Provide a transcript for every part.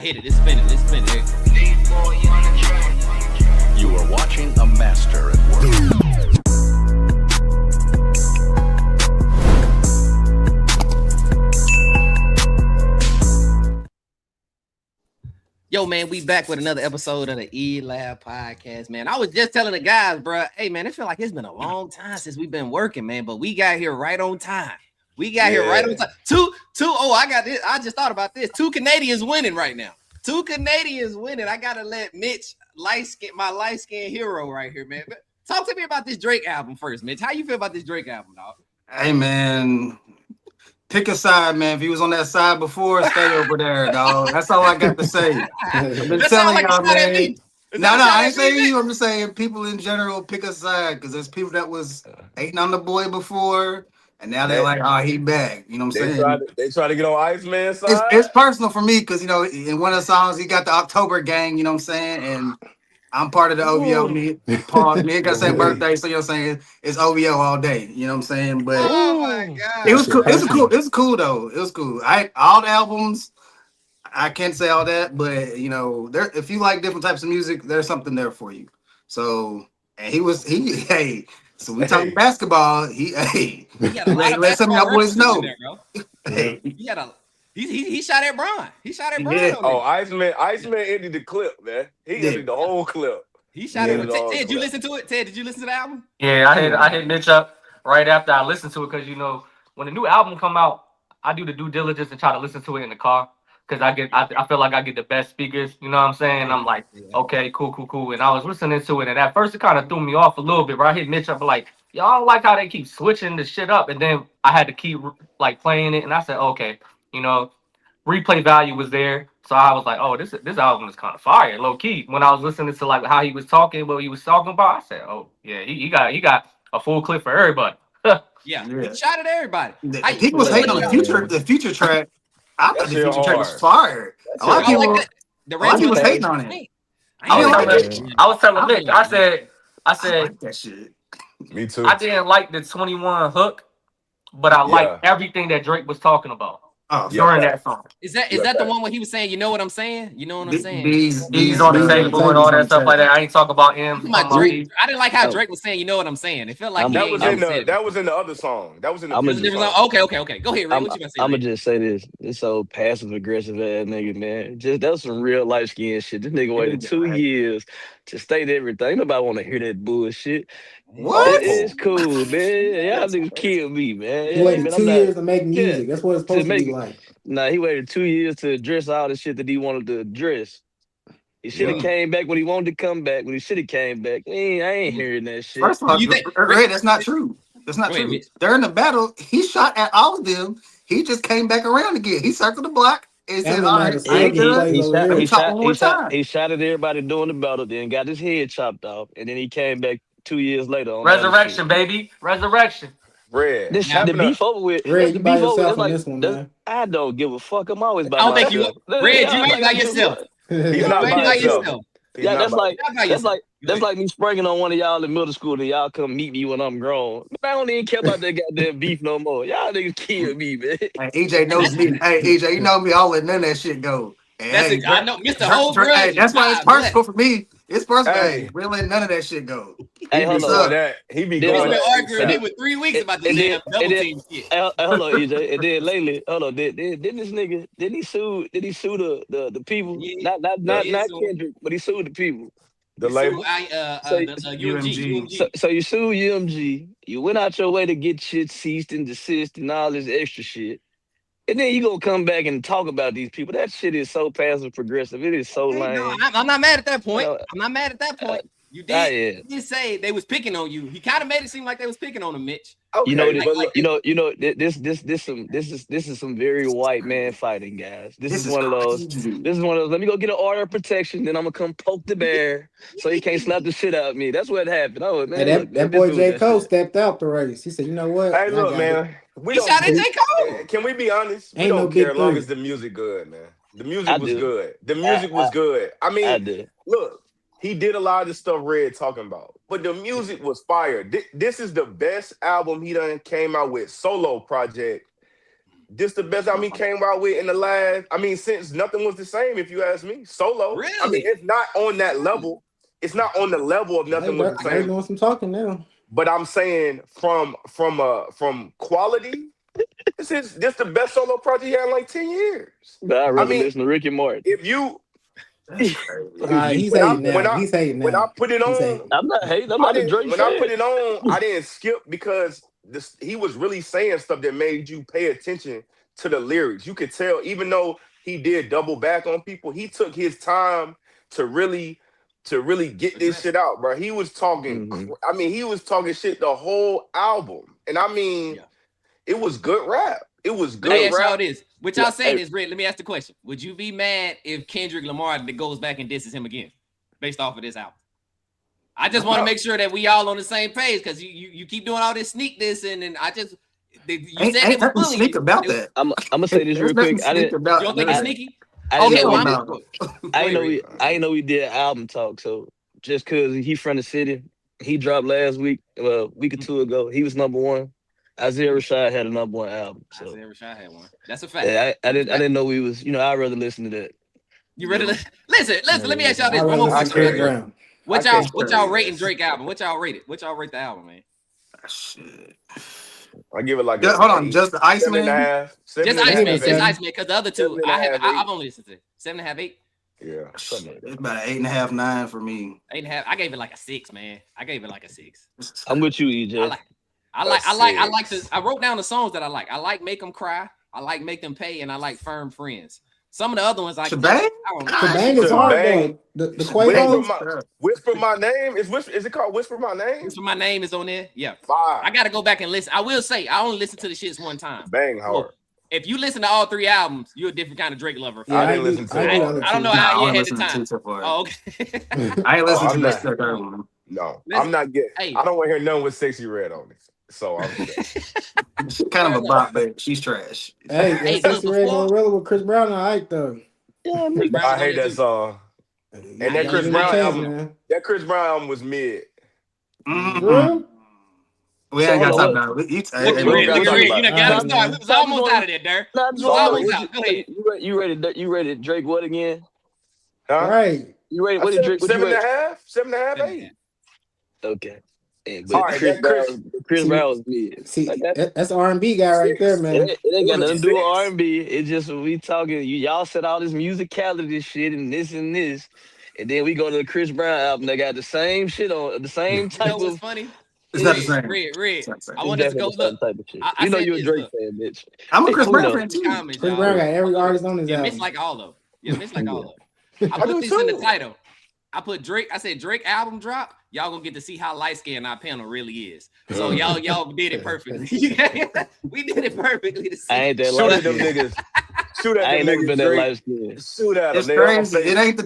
Hit it. It's spinning. It's spinning. You are watching a master at work. Yo, man, we back with another episode of the E-Lab podcast, man. I was just telling the guys, bro, hey, man, it feel like it's been a long time since we've been working, man, but we got here right on time. Oh, I got this. I just thought about this. 2 Canadians winning right now. 2 Canadians winning. I got to let Mitch, my light-skinned hero right here, man. Talk to me about this Drake album first, Mitch. How you feel about this Drake album, dog? Hey, man. Pick a side, man. If you was on that side before, stay over there, dog. That's all I got to say. I've been telling y'all, man. No, I ain't saying you. I'm just saying people in general pick a side because there's people that was hating on the boy before, and now they're like, oh, he back. You know what I'm saying? They try to get on Iceman side. It's personal for me because, you know, in one of the songs, he got the October gang, you know what I'm saying? And I'm part of the OVO. Me ain't got the same birthday, so you know what I'm saying? It's OVO all day. You know what I'm saying? But oh my God. It was cool. It was cool though. It was cool. All the albums, I can't say all that, but you know, if you like different types of music, there's something there for you. So and hey, so we talking basketball. Let some of y'all boys know. He shot at Bron. He shot at Bron. Yeah. Oh, Iceman ended the clip, man. He ended the whole clip. He shot it. Ted, did you listen to it? Ted, did you listen to the album? Yeah, I hit Mitch up right after I listened to it because, you know, when the new album come out, I do the due diligence and try to listen to it in the car because I feel like I get the best speakers. You know what I'm saying? And I'm like, okay, cool. And I was listening to it, and at first it kind of threw me off a little bit. But I hit Mitch up like, y'all don't like how they keep switching the shit up, and then I had to keep like playing it, and I said, okay, you know, replay value was there. So I was like, oh, this album is kind of fire, low key. When I was listening to like how he was talking, what he was talking about, I said, oh yeah, he got a full clip for everybody. Yeah, he shot at everybody. People was hating on the future track. I thought the future track was fire. A lot of people was hating on it. I was telling Mitch, I said like that shit. Me too. I didn't like the 21 hook, but I liked everything that Drake was talking about. During that song. Is that the one where he was saying, you know what I'm saying? You know what I'm saying? He's on the table and all that stuff like that. I ain't talking about him. I didn't like how Drake was saying, you know what I'm saying. It felt like that was in the other song. That was in the song. Okay. Go ahead, Ray. What you gonna say? I'm gonna just say this old passive aggressive ass nigga, man. That was some real light skin shit. This nigga waited 2 years to state everything. Nobody want to hear that bullshit. What? It's cool, man. Y'all niggas kill me, man. He waited 2 years to make music. That's what it's supposed to be like. Nah, he waited 2 years to address all the shit that he wanted to address. He should have came back when he wanted to come back. When he should have came back, I ain't hearing that shit. First of all, Ray, that's not true. That's not true. During the battle, he shot at all of them. He just came back around again. He circled the block. He shot at everybody doing the battle, then got his head chopped off, and then he came back 2 years later. On Resurrection, baby. Resurrection. Red. The beef over with. Red, you by yourself on this one, man. I don't give a fuck. I'm always by myself. I don't think you. Red, you ain't by yourself. He's not by yourself. Yeah, that's like me springing on one of y'all in middle school and y'all come meet me when I'm grown. I don't even care about that goddamn beef no more. Y'all niggas kill me, man. Hey, EJ knows me. Hey, EJ, you know me. I'll let none of that shit go. And I know, Mr. Whole Grudge. Hey, that's why it's personal for me. It's personal. Hey, we don't let none of that shit go. Hey, hold on. He be going. He's been arguing it with 3 weeks about this damn double team shit. Hold on, EJ. And then lately, didn't this nigga? Didn't he sue the people? Yeah. Not Kendrick, but he sued the people. The label. UMG. So you sued UMG. You went out your way to get shit ceased and desist and all this extra shit. And then you gonna come back and talk about these people. That shit is so passive progressive. It is so lame. No, I'm not mad at that point. You did say they was picking on you. He kind of made it seem like they was picking on him, Mitch. Okay. This is some very white man fighting, guys. This is one of those. Let me go get an order of protection, then I'm gonna come poke the bear so he can't slap the shit out of me. That's what happened. Oh man, that boy J. Cole stepped out the race. He said, "You know what? Hey, look, man. We shot at J. Cole. Can we be honest? We don't care as long as the music good, man. The music was good. The music was good. I mean, look. He did a lot of the stuff Red talking about, but the music was fire. This is the best album he done came out with, solo project, this the best album he came out with in the last. I mean, since nothing was the same. If you ask me, solo. Really? I mean, it's not on that level. It's not on the level of nothing was the same. Doing some talking now. But I'm saying from quality, this the best solo project he had in like 10 years. But I'd rather listen to Ricky Martin. If you he's hating now. He's hating now. When I put it on, I'm not hating. I'm not a Drake fan. I put it on, I didn't skip because he was really saying stuff that made you pay attention to the lyrics. You could tell, even though he did double back on people, he took his time to really get this shit out, bro. He was talking. I mean, he was talking shit the whole album, and I mean, it was good rap. It was good rap. That's how it is. What y'all saying is, Red, let me ask the question. Would you be mad if Kendrick Lamar goes back and disses him again based off of this album? I just want to make sure that we all on the same page because you keep doing all this sneak this and I just you said it was bullying. Sneak about that. I'm gonna say this real quick. You don't think it's sneaky? I know we did album talk, so just because he from the city, he dropped last week, a week or two ago. He was number one. Isaiah Rashad had a number one album. So. Isaiah Rashad had one. That's a fact. Yeah, I didn't know we was. I'd rather listen to that. You ready to listen? Let me ask y'all this. One more question. What y'all rating Drake album? What y'all rate it? What y'all rate the album, man? Shit. I give it like hold on, just the Iceman. Just Iceman, because the other two I've only listened to 7.5, 8. Yeah, it's about 8.5, 9 for me. 8.5. I gave it like a 6, man. I gave it like a 6. I'm with you, EJ. I wrote down the songs that I like. I like Make Them Cry. I like Make Them Pay, and I like Firm Friends. Some of the other ones I don't know. Shebang is hard though. The Quavo. Whisper My Name. Is it called Whisper My Name? Whisper My Name is on there. Yeah. Fire. I gotta go back and listen. I will say I only listened to the shits one time. Bang hard. Look, if you listen to all 3 albums, you're a different kind of Drake lover. Yeah, I didn't listen to it. I don't know how you had the time. Oh, okay. I ain't listened to this stuff. No, I'm not getting. Hey. I don't want to hear none with Sexy Red on it. So I'm she's kind of a bop, but she's trash. Hey, Sexy Red Gorilla with Chris Brown, I like though. Yeah, I hate that song. And that Chris Brown album, was mid. Mm-hmm. We ain't got to talk about it. You got to start. We was almost out of there, Dirk. Almost out. Go ahead. You rated Drake what again? Huh? Right. You rated what did Drake? 7.5? 7.5, 8. Okay. Yeah, but Chris Brown was mid. See, that's R&B guy right there, man. It ain't got nothing to do with R&B. It's just we talking. Y'all said all this musicality shit and this, and then we go to the Chris Brown album. They got the same shit on the same type of. Funny. It's not the same. Red. I wanted to go look. You know you're a Drake fan, bitch. I'm a Chris Brown fan too. Chris Brown got every artist on his album. It's like all of them. It's like all of them. I put this in the title. I put Drake. I said Drake album drop. Y'all gonna get to see how light skinned our panel really is. So y'all did it perfectly. We did it perfectly. I ain't that light skinned. Shoot at them niggas. Shoot at them niggas. I ain't never been that light skinned. Shoot at them. It's crazy. It ain't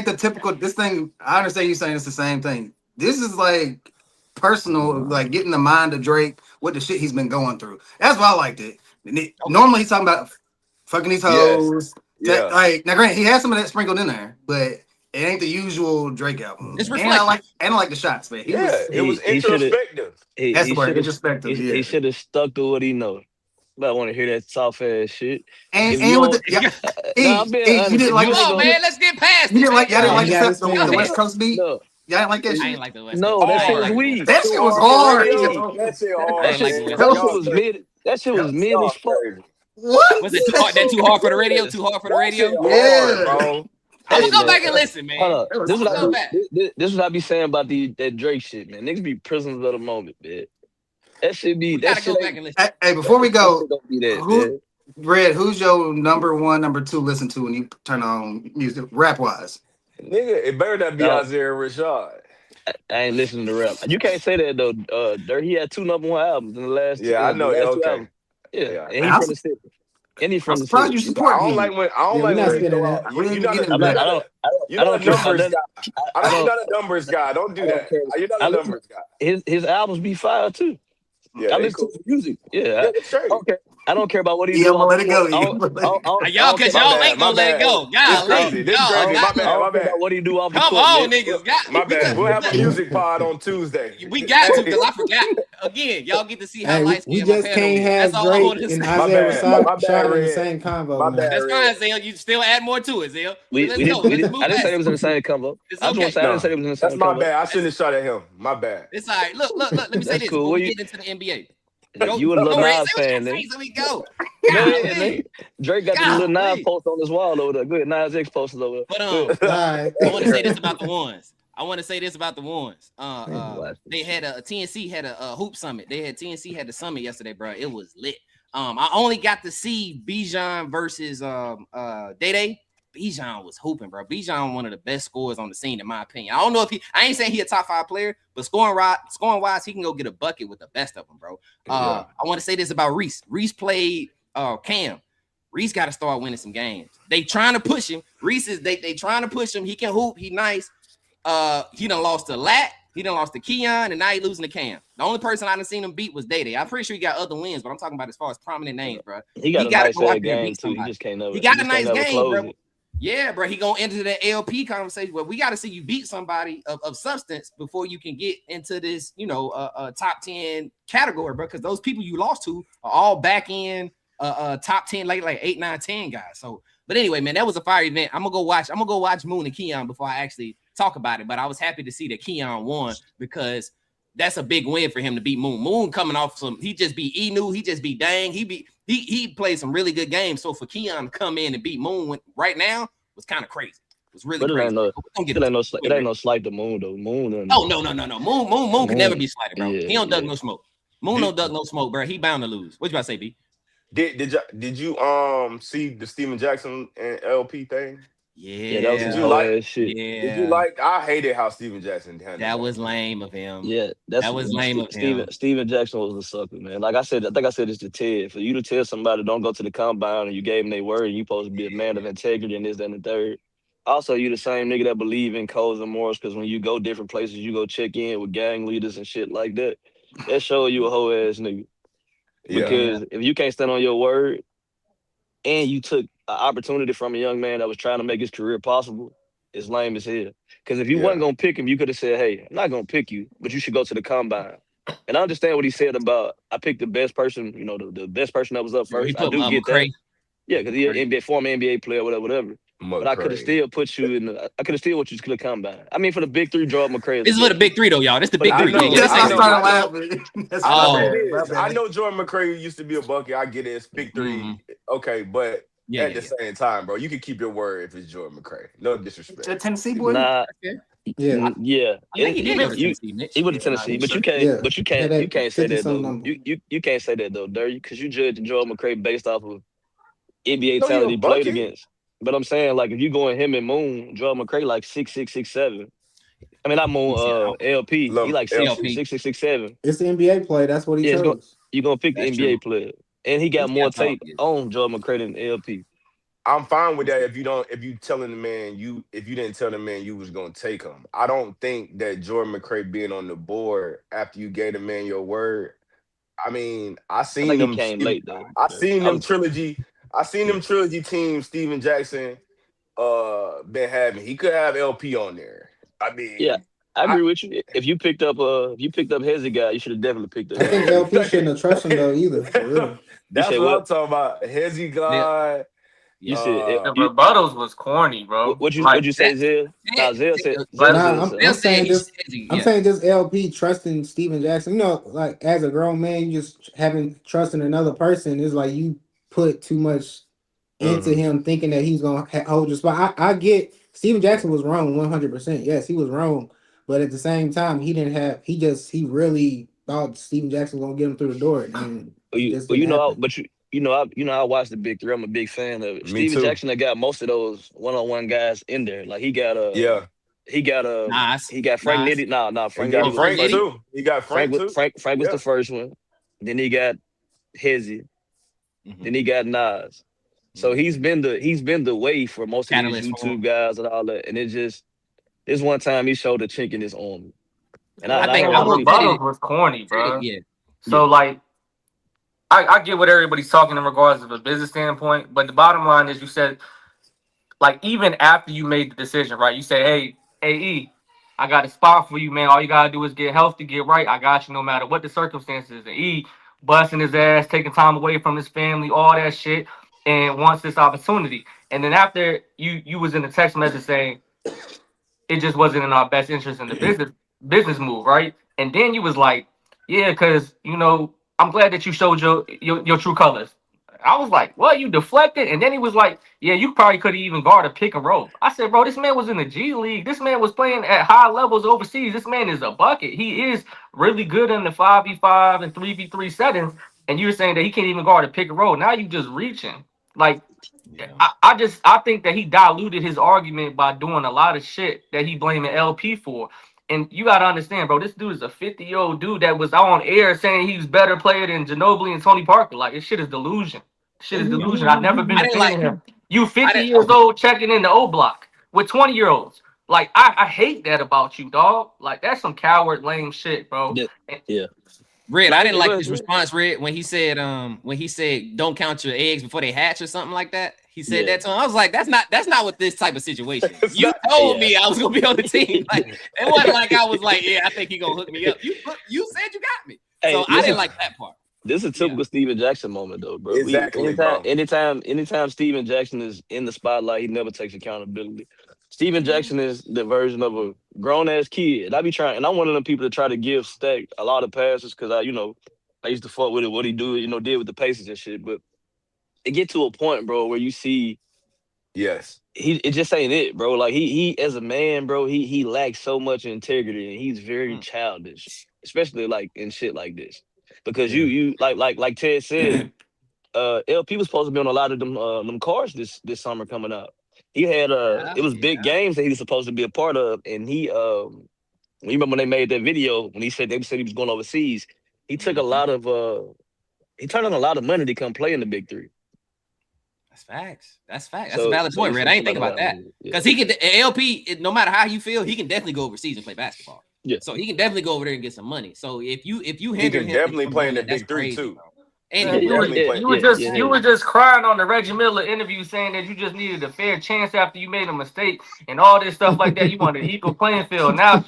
the typical. This thing. I understand you saying it's the same thing. This is like personal, like getting the mind of Drake, what the shit he's been going through. That's why I liked it. Normally he's talking about fucking these hoes. Yes. Like now, granted, he has some of that sprinkled in there, but it ain't the usual Drake album. It's and I like the shots, man. It was introspective. That's the word, introspective. He should have stuck to what he knows. But I want to hear that soft ass shit. And with you didn't like. Oh man, let's get past. You didn't like. Y'all didn't like the West Coast beat. No. Y'all didn't like that shit. I ain't like the West Coast. No, that shit was weak. That shit was hard. That shit hard. That shit was mid. That shit was mid as fuck. What? Was it too hard? That too hard for the radio? Too hard for the radio? Yeah, bro. I'm gonna go back and listen, man. Hold on. This is what I be saying about that Drake shit, man. Niggas be prisoners of the moment, man. That should be. That go back and listen. Hey, before we go, Red, who's your number 1, number 2 listen to when you turn on music, rap wise? Nigga, it better not be Isaiah Rashad. I ain't listening to rap. You can't say that though. Dirt, he had 2 number 1 albums in the last. Yeah, I know. Okay. Yeah, and he from the city. And he from the city. You support I don't like when. I don't like when. You're not a numbers guy. Don't do that. You're not a numbers guy. His albums be fire too. Yeah, I listen to music. Yeah, it's straight. Okay. I don't care about what he Yeah, do. I'm gonna let it go. Yeah, I'm gonna let it go. Y'all, cause y'all ain't gonna let it go. This crazy. This crazy. My I bad. don't My care bad. about what he do off the Come court, on, man. niggas. My bad. We'll have a music pod on Tuesday. We got to, because I forgot. Again, y'all get to see how Hey, light we skinned my just panel can't is. That's have all I Drake want to and say. My Isaiah bad. My bad, Rashad in the Red. same convo. My now. bad. That's fine, Zell. You still add more to it, Zell. We Let's go. Let's move I didn't say past they was in the same combo. It's I just want okay. to say I didn't say they was in the same That's my combo. bad. I shouldn't have shot at him. My bad. It's all right. Look. Let me say That's this cool. before What we you- get into the NBA. You a Lil Red, Nas say what fan, you nigga. say so we go. Go ahead, Golly. nigga. Drake got the Lil Nas Golly. post on his wall over there. Good Nas X posters over there. But All right. I want to say this about the ones. They had a TNC had a hoop summit. TNC had the summit yesterday, bro. It was lit. I only got to see Bijan versus Day. Bijan was hooping, bro. Bijan one of the best scorers on the scene, in my opinion. I don't know if I ain't saying he a top 5 player, but scoring wise, he can go get a bucket with the best of them, bro. I want to say this about Reese. Reese played Cam. Reese got to start winning some games. They trying to push him. Reese is they trying to push him. He can hoop. He nice. He done lost to Lat. He done lost to Keon, and now he losing to Cam. The only person I done seen him beat was Day. I'm pretty sure he got other wins, but I'm talking about as far as prominent names, bro. He got a gotta nice go out there and game beat too. He somebody. just can't never. He got a just nice can't never game, close bro. it. Yeah, bro. He gonna enter the LP conversation. Well, we got to see you beat somebody of substance before you can get into this, top 10 category, bro. Because those people you lost to are all back in top 10, like 8, 9, 10 guys. So, but anyway, man, that was a fire event. I'm gonna go watch Moon and Keon before I actually talk about it. But I was happy to see that Keon won because that's a big win for him to beat Moon. Moon coming off he just beat Enu, he just beat Dang, he played some really good games. So for Keon to come in and beat Moon right now was kind of crazy. It was really crazy. It ain't no slight to Moon though. Moon. Oh no. Moon can never be slighted, bro. Yeah, He don't duck no smoke. Moon don't duck no smoke, bro. He bound to lose. What you about to say, B? Did you see the Steven Jackson and LP thing? Yeah, that was Did you like shit. Yeah. Did you like? I hated how Steven Jackson handled that was lame of him. Yeah, that was lame of him. Steven Jackson was a sucker, man. Like I said, I think I said this to Ted. For you to tell somebody don't go to the combine and you gave them their word and you supposed to be a man of integrity and this, that, and the third. Also, you the same nigga that believe in codes and morals because when you go different places, you go check in with gang leaders and shit like that. That show you a whole ass nigga. Because if you can't stand on your word and you took an opportunity from a young man that was trying to make his career possible, it's lame as hell. Because if you wasn't going to pick him, you could have said, hey, I'm not going to pick you, but you should go to the combine. And I understand what he said about, I picked the best person, the best person that was up first. I do get that. Yeah, because he's an former NBA player, whatever. But I could have still put you in I could have still put you to the combine. I mean, for the big three, draw McCray. This is for the big three, though, y'all. This is the big three. That's why I started laughing. I know Jordan McCray used to be a bucket. I get it. It's big three. Okay, but at the same time, bro, you can keep your word if it's Jordan McCray. No disrespect. The Tennessee boy? Nah. Yeah. I think he did go to Tennessee, Mitch. He went to Tennessee, but you can't say that though. You can't say that though, Dirty, because you judge Jordan McCray based off of NBA talent he played against. But I'm saying, like, if you going him and Moon, Jordan McCray like 6'6", 6'7". I mean, not Moon, LP. He like 6'6", 6'7". It's the NBA play. That's what he chose. You're going to pick the NBA player. And he got more tape on Jordan McCray than LP. I'm fine with that if you didn't tell the man you was gonna take him. I don't think that Jordan McCray being on the board after you gave the man your word. I mean, I seen them came late though. I seen them trilogy teams Steven Jackson been having. He could have LP on there. I mean, yeah. I agree with you. If you picked up Hezzy guy, you should have definitely picked up. I think LP shouldn't have trusted him though either. For real. That's what I'm talking about. Hezzy guy. You said the rebuttals was corny, bro. What you say, Zell? Zell said. I'm saying just LP trusting Steven Jackson. Like as a grown man, you just having trust in another person is like you put too much into him, thinking that he's gonna hold your spot. I get Steven Jackson was wrong 100%. Yes, he was wrong, but at the same time, he really thought Steven Jackson was gonna get him through the door. And I watched the Big Three. I'm a big fan of it. Steven Jackson that got most of those one-on-one guys in there. Like he got Frank Nitty. Frank got Frank too. He got Frank too. Frank was the first one. Then he got Hezzy. Then he got Nas. So he's been the way for most of these YouTube guys and all that. And this one time he showed a chink in his arm. And I think the rebuttal was corny, bro. Yeah. So like I get what everybody's talking in regards of a business standpoint, but the bottom line is you said, like, even after you made the decision, right? You say, hey, AE, I got a spot for you, man. All you gotta do is get healthy, get right. I got you no matter what the circumstances. And E busting his ass, taking time away from his family, all that shit, and wants this opportunity. And then after you was in the text message saying it just wasn't in our best interest in the business move, right? And then you was like, yeah, because I'm glad that you showed your true colors. I was like, what? You deflected? And then he was like, yeah, you probably could have even guarded a pick and roll. I said, bro, this man was in the G League. This man was playing at high levels overseas. This man is a bucket. He is really good in the 5v5 and 3v3 settings. And you're saying that he can't even guard a pick and roll. Now you just reaching. Like, I think that he diluted his argument by doing a lot of shit that he blaming LP for. And you gotta understand, bro, this dude is a 50-year-old dude that was on air saying he's better player than Ginobili and Tony Parker. Like, this shit is delusion. Shit is delusion. I've never been a fan of him. You 50 years old checking in the O block with 20-year-olds. Like, I hate that about you, dog. Like, that's some coward lame shit, bro. Yeah. Red, I didn't like his response, Red, when he said don't count your eggs before they hatch or something like that. He said that to him. I was like, that's not what this type of situation is. You told me I was gonna be on the team. Like, it wasn't like I was like, yeah, I think he's gonna hook me up. You said you got me. So I didn't like that part. This is a typical Steven Jackson moment, though, bro. Exactly, Anytime Steven Jackson is in the spotlight, he never takes accountability. Steven Jackson is the version of a grown-ass kid. I'm one of them people that try to give Stack a lot of passes because I used to fuck with it, what he did with the Pacers and shit. But it get to a point, bro, where you see, it just ain't it, bro. Like he as a man, bro, he lacks so much integrity and he's very childish, especially like in shit like this. Because you like Ted said, LP was supposed to be on a lot of them cars this summer coming out. He had it was big games that he was supposed to be a part of, and he you remember when they made that video when they said he was going overseas. He took a lot of he turned on a lot of money to come play in the Big Three. That's facts. That's a valid point, Red. I ain't think about that because he can LP. No matter how you feel, he can definitely go overseas and play basketball. Yeah, so he can definitely go over there and get some money. So if you hinder him, he can definitely play in the Big Three too. And you were just crying on the Reggie Miller interview saying that you just needed a fair chance after you made a mistake and all this stuff like that. You wanted an equal playing field. Now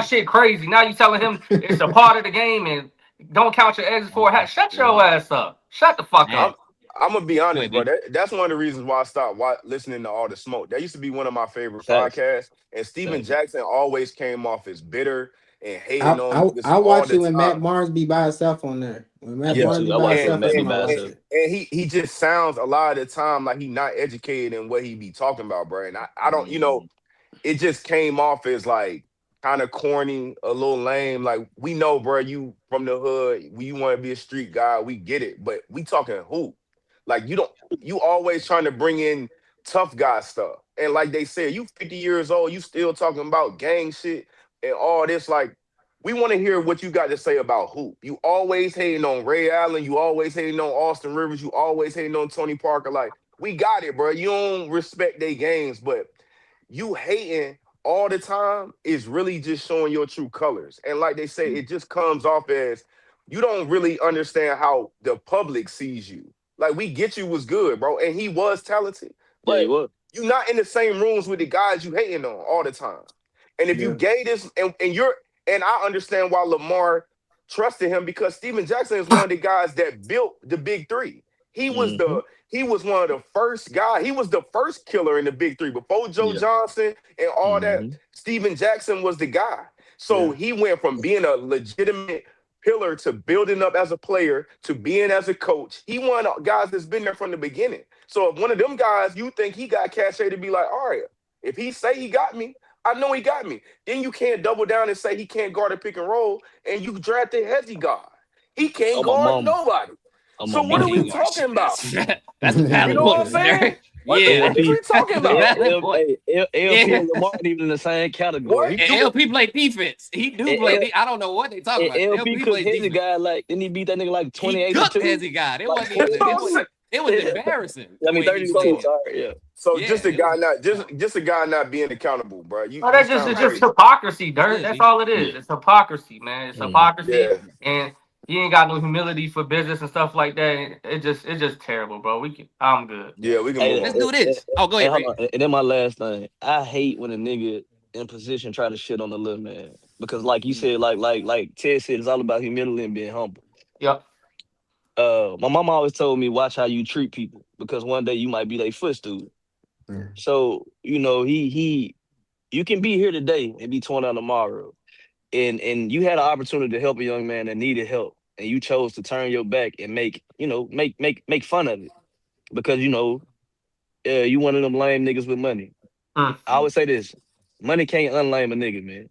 shit crazy. Now you telling him it's a part of the game and don't count your eggs for a hat. Shut your ass up. Shut the fuck up. I'm gonna be honest, bro. That's one of the reasons why I stopped listening to all the smoke. That used to be one of my favorite podcasts. And Steven Jackson always came off as bitter and hating on. I watch it when Matt Barnes be by himself on there. When Matt Barnes be by himself, and he just sounds a lot of the time like he's not educated in what he be talking about, bro. And I don't, it just came off as like kind of corny, a little lame. Like, we know, bro, you from the hood, you want to be a street guy, we get it, but we talking hoop. Like, you always trying to bring in tough guy stuff. And like they said, you 50 years old, you still talking about gang shit and all this. Like, we want to hear what you got to say about hoop. You always hating on Ray Allen. You always hating on Austin Rivers. You always hating on Tony Parker. Like, we got it, bro. You don't respect their games, but you hating all the time is really just showing your true colors. And like they say, it just comes off as you don't really understand how the public sees you. Like, we get you was good, bro, and he was talented, but you're not in the same rooms with the guys you hating on all the time. And if you gave this, and I understand why Lamar trusted him, because Steven Jackson is one of the guys that built the Big Three. He was one of the first guys. He was the first killer in the Big Three before Joe Johnson and all that. Steven Jackson was the guy. So he went from being a legitimate pillar to building up as a player to being as a coach. He one of guys that's been there from the beginning. So if one of them guys, you think he got cachet to be like, all right, if he say he got me, I know he got me. Then you can't double down and say he can't guard a pick and roll, and you draft a heavy guard. He can't guard nobody. So what are we talking about? That's a valid what I'm saying? What are we talking about? LP and Lamar even in the same category. And LP play defense. He do play. I don't know what they talking about. LP cooked his guy like, didn't he beat that nigga like 28-2? He guy. It was embarrassing. I mean, 30. Sorry, yeah. So just a guy not being accountable, bro. That's just hypocrisy, Dirt. That's all it is. It's hypocrisy, man. It's hypocrisy. And He ain't got no humility for business and stuff like that. It's just terrible, bro. I'm good. Yeah, we can Hey, move Let's on. do this. Oh, go hey, ahead, hold Rick. on. And then my last thing. I hate when a nigga in position try to shit on the little man. Because like you said, like Ted said, it's all about humility and being humble. Yep. My mom always told me, watch how you treat people, because one day you might be their footstool. Yeah. So, you can be here today and be torn out tomorrow. And you had an opportunity to help a young man that needed help, and you chose to turn your back and make fun of it because you one of them lame niggas with money. Mm. I always say this: money can't unlame a nigga, man.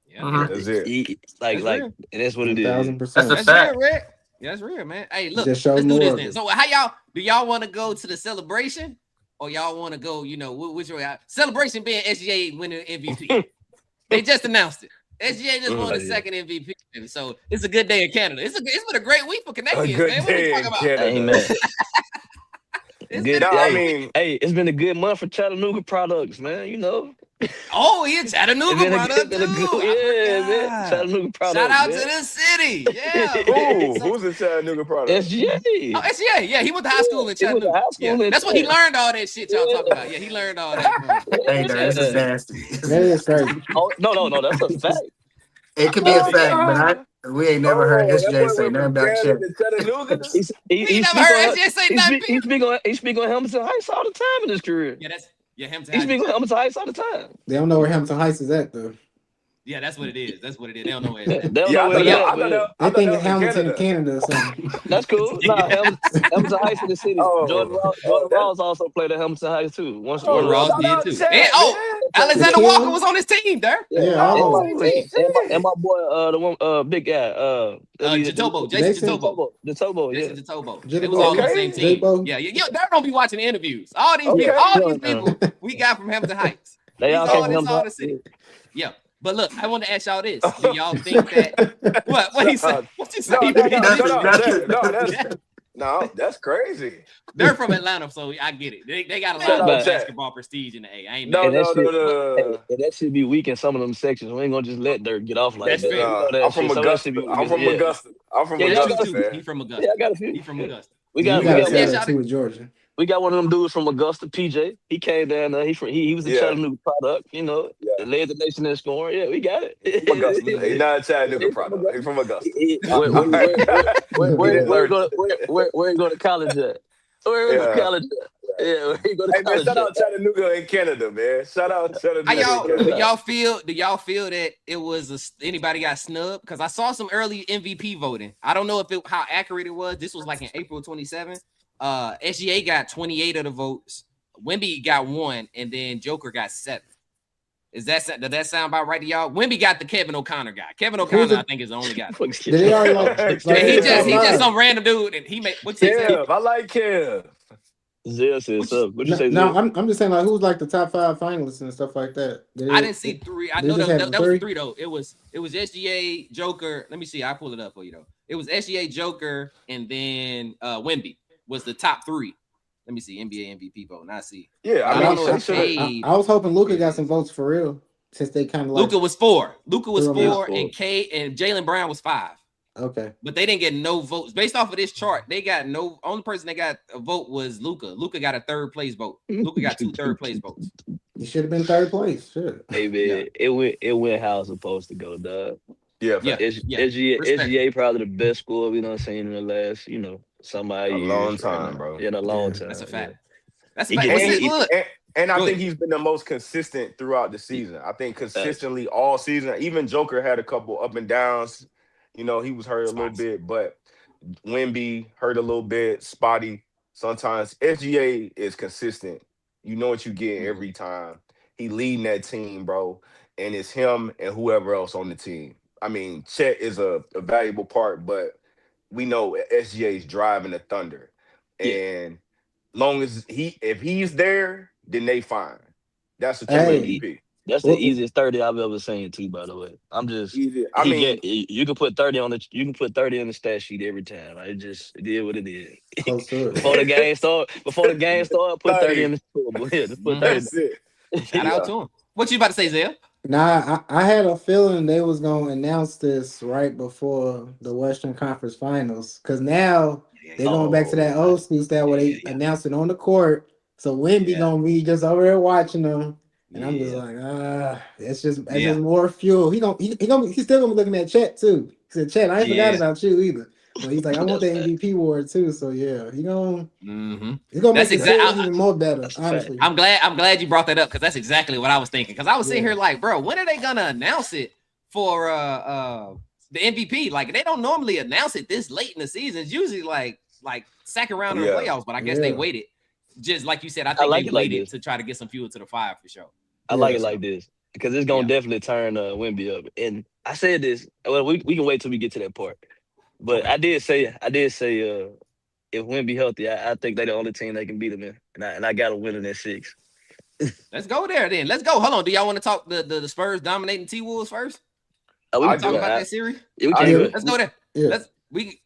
Yeah, Mhm. That's it. That's real. And that's what it is. 1,000%. That's a That's fact. real, Rick. Yeah, that's real, man. Hey, look, Just show let's do more this of then. it. So, do y'all want to go to the celebration, or y'all want to go? Which way? Celebration being SGA winning MVP. They just announced it. SGA just won the second MVP. So it's a good day in Canada. It's been a great week for A Canadians, good man. What day we in talking about? Canada. Hey, man. It's Good. been a No, I great mean, week. Hey, it's been a good month for Chattanooga products, man. Oh, yeah, Chattanooga product been a too. good, I man. forgot. Chattanooga products. Shout out man. to the city. Yeah. who's the Chattanooga product? SGA. Oh, SGA. Yeah, he went to high school in He went to Chattanooga. high school Yeah, in that's what he Chattanooga. learned all that shit y'all talking about. Yeah, he learned all that from Hey, no, this is Yeah. nasty. That is crazy. Oh, no, that's a fact. It could be a fact, but we ain't never heard That boy SJ say went nothing from about Canada Chet. to Chattanooga. He never heard SGA say nothing. He speak on Hamilton Heights all the time in his career. Yeah, Hampton He Heights. speak on Hamilton Heights all the time. They don't know where Hampton Heights is at though. Yeah, that's what it is. That's what it is. They don't know where They it's at. don't Yeah, know I where thought it's that, at, I but thought yeah. that, I They thought think that it's was in Hamilton in Canada. Canada or something. That's cool. Nah, Hamilton Heights in the city. Jordan That's Ross also played at Hamilton Heights too. Jordan Ross shout did out too. Chet, And, man. Alexander The Walker Kim? was on his team there. Yeah, Yeah, all On of his them. team. and my boy, the one, big guy, Jatobo, Jason Jason? Jatobo. Jatobo, yeah. Jason Jatobo. They Jitterbug. was all on the Okay. same team. J-Bo? Yeah, they don't be watching the interviews. All these Okay. people we got from Hampton Heights. They all came from It's all Hamilton the city. Heights. Yeah. But look, I want to ask y'all this. Do y'all think that what he said? What you say? That's crazy. They're from Atlanta, so I get it. They got a Shout lot out of Chet. basketball prestige in the A. I ain't No, mad. And that should be weak in some of them sections. We ain't gonna just let Dirk get off like That's that. fair. We know that I'm from shit. So that should Augusta. be I'm from yeah. Augusta. I'm from Yeah, y'all That's Augusta, true too. man. He from Augusta. Yeah, I got a few. He from Augusta. We You got gotta Yeah, say shout that out- too with Georgia. we got one of them dudes from Augusta, PJ. He came down there. He was a Yeah. Chattanooga product, Yeah. led the nation in scoring. Yeah, we got it. From Augusta. He's not a Chattanooga He's from product. Augusta. He's from Augusta. Where didn't learn. you go to college at? Where you go to Yeah. college at? Yeah, where you go to Hey man, college shout at? out Chattanooga in Canada, man. Shout out Chattanooga in do Canada. y'all feel that it was anybody got snubbed? Because I saw some early MVP voting. I don't know how accurate it was. This was like in April 27th. SGA got 28 of the votes. Wemby got 1, and then Joker got 7. Does that sound about right to y'all? Wemby got the Kevin O'Connor guy. Kevin O'Connor, I think, is the only guy. Fuck Did they already like He his just top five? some random dude, and he made what's his name? Kev, I like Kev. Zell said something. What you say, No, Zell? I'm just saying like who's like the top 5 finalists and stuff like that. I didn't see 3. I they know just that had was 3? 3 though. It was SGA, Joker. Let me see. I pull it up for you though. It was SGA, Joker, and then Wemby was the top 3. Let me see NBA MVP vote. And I see. Yeah, I don't know they if should've- Cade- I was hoping Luka got some votes for real since they kind of like Luka was 4. Luka was Threw him 4, out. and Jalen Brown was 5. okay. But they didn't get no votes based off of this chart. They got no. Only person that got a vote was Luka. Luka got a 3rd place vote. Luka got 2 3rd place votes. He should have been 3rd place. Sure. Hey man, it went how it's supposed to go, dog. Yeah, Yeah. SGA Respect. probably the best score we done seen in the last, somebody A years long right time, now. bro. In a long Yeah. time. That's a yeah. fact. That's a He fact. get- But he- see, look, And I Go think ahead. he's been the most consistent throughout the season. I think consistently all season. Even Joker had a couple up and downs. He was hurt a little Spots. bit, but Wemby hurt a little bit, spotty. Sometimes SGA is consistent. You know what you get every time. He leading that team, bro. And it's him and whoever else on the team. I mean, Chet is a valuable part, but we know SGA is driving the Thunder. Yeah. And long as if he's there, then they fine. That's a true Hey. MVP. That's the easiest 30 I've ever seen too, by the way. I'm just Easy. I mean, you can put 30 on the stat sheet every time. It did what it did. Close to it. Before the game start, put 30 in the scoreboard. Yeah, just put 30. that's it. shout out to him. What you about to say, Zell? Nah, I had a feeling they was gonna announce this right before the Western Conference Finals, because now Yeah, they're yeah, going back to that old school style where yeah, they announce it on the court. So Wemby yeah, gonna be just over there watching them, and I'm just yeah, like, that's yeah, just more fuel. He's still gonna be looking at Chet too. He said, Chet, I ain't forgot yeah. about you either. But he's like, I want That's the fact. MVP award too. So yeah, Mm-hmm. he's gonna make That's the exactly. series even more better. That's a fact. Honestly, I'm glad you brought that up because that's exactly what I was thinking. Because I was sitting yeah, here like, bro, when are they gonna announce it for the MVP? Like they don't normally announce it this late in the season. It's usually like second round of the Yeah. playoffs, but I guess they yeah, waited. Just like you said, I I think they like it like waited this. to try to get some fuel to the fire for sure. I like yeah. it For like sure. this because it's gonna Yeah. definitely turn Wemby up. And I said this. Well, we can wait till we get to that part. But Okay. I did say if Wemby healthy, I think they're the only team that can beat them in, and I got to win in that 6. Let's go there then. Let's go. Hold on. Do y'all want to talk the Spurs dominating T Wolves first? We We I can can talk do do. about it. that series. Yeah, we I can Yeah, do do. it. Let's go there. yeah.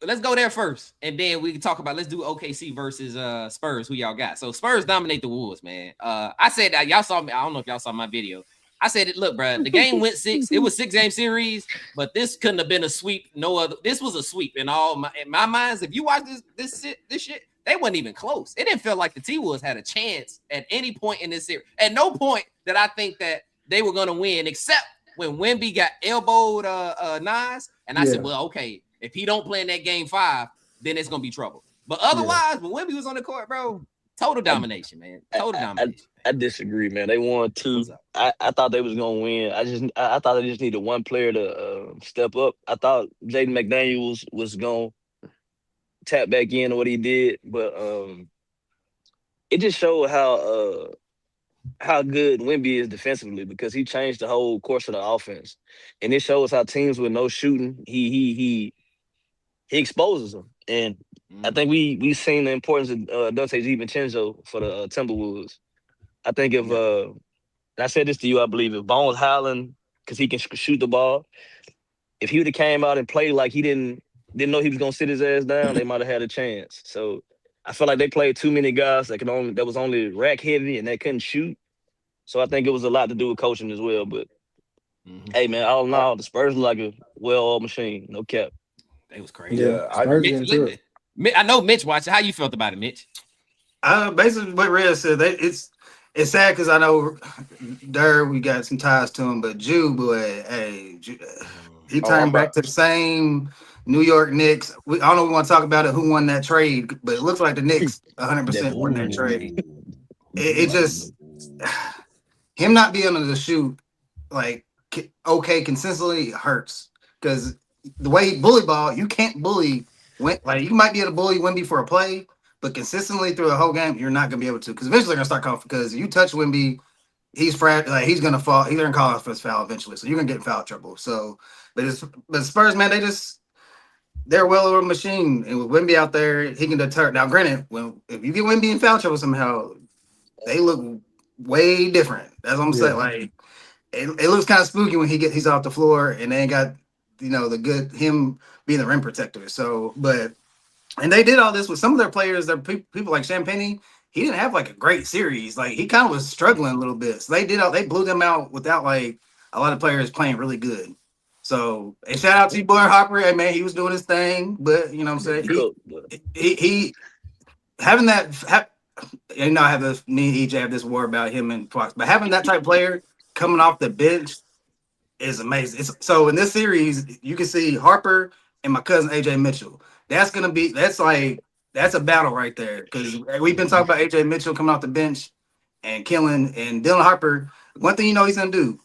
Let's go there first, and then we can talk about. Let's do OKC versus Spurs. Who y'all got? So Spurs dominate the Wolves, man. I said that y'all saw me. I don't know if y'all saw my video. I said it. Look, bro. The game went 6. It was 6-game series, but this couldn't have been a sweep. No other. This was a sweep in my minds. If you watch this shit, they wasn't even close. It didn't feel like the T Wolves had a chance at any point in this series. At no point that I think that they were gonna win, except when Wemby got elbowed Nas, and I said, Yeah, well, okay, if he don't play in that game 5, then it's gonna be trouble. But yeah, otherwise, when Wemby was on the court, bro, total I, domination, man. Total I, I, domination. I disagree, man. They won 2. What's up? I thought they was gonna win. I thought they just needed one player to step up. I thought Jaden McDaniels was gonna tap back in what he did, but it just showed how good Wemby is defensively because he changed the whole course of the offense, and it shows how teams with no shooting he exposes them. And I Mm, think we seen the importance of Dante DiVincenzo for the Timberwolves. I think if yeah. and I said this to you, I believe if Bones Highland, because he can shoot the ball, if he would have came out and played like he didn't know he was gonna sit his ass down, they might have had a chance. So I feel like they played too many guys that was only rack heavy and they couldn't shoot. So I think it was a lot to do with coaching as well. But Mm-hmm. hey, man, all in all, the Spurs look like a well-oiled machine. No cap. It was crazy. yeah. Yeah. Spurs Mitch, getting to it. I know Mitch watched it. How you felt about it, Mitch? Basically what Red said, it's sad because I know we got some ties to him, but Jew boy, hey, he Oh, I'm turned back about. to the same New York Knicks. I don't know if we want to talk about it, who won that trade, but it looks like the Knicks 100% won that trade. It just him not being able to shoot like okay consistently hurts because the way he bully ball, you can't bully like you might be able to bully Wemby for a play, but consistently through the whole game, you're not gonna be able to because eventually they're gonna start calling because you touch Wemby, like he's gonna fall, he's gonna call out for his foul eventually, so you're gonna get in foul trouble. So, but Spurs, man, they're well over a machine, and with Wemby out there, he can deter. Now, granted, if you get Wemby in foul trouble somehow, they look way different. That's what I'm saying. Yeah, Like it looks kind of spooky when he's off the floor and they ain't got the good him being the rim protector. So, and they did all this with some of their players. Their people like Champagne. He didn't have like a great series. Like he kind of was struggling a little bit. So they blew them out without like a lot of players playing really good. So and shout out to your boy Harper. Hey man, he was doing his thing, but you know what I'm saying Cook, but he having that. I have this. Me and EJ have this war about him and Fox, but having that type of player coming off the bench is amazing. So in this series, you can see Harper and my cousin AJ Mitchell. That's a battle right there because we've been talking about AJ Mitchell coming off the bench and killing, and Dylan Harper. One thing he's gonna do,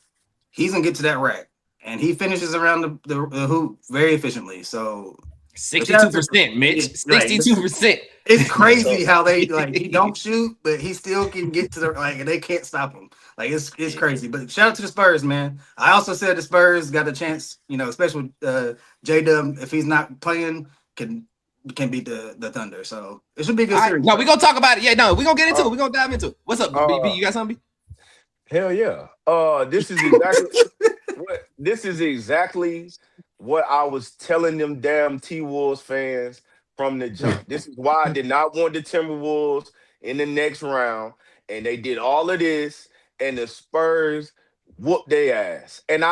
he's gonna get to that rack, and he finishes around the hoop very efficiently. So 62%, Mitch. like 62%. it's so crazy how they like he don't shoot, but he still can get to the and they can't stop him. Like it's crazy. But shout out to the Spurs, man. I also said the Spurs got a chance, especially with J Dub if he's not playing, can beat the Thunder. So it should be a All good right. series. No, we're gonna talk about it. Yeah, no, we're gonna get into Uh, it. We're gonna dive into it. What's up, BB? uh, You got something? Hell yeah. This is exactly what I was telling them damn T Wolves fans from the jump. This is why I did not want the Timberwolves in the next round, and they did all of this, and the Spurs whoop their ass. And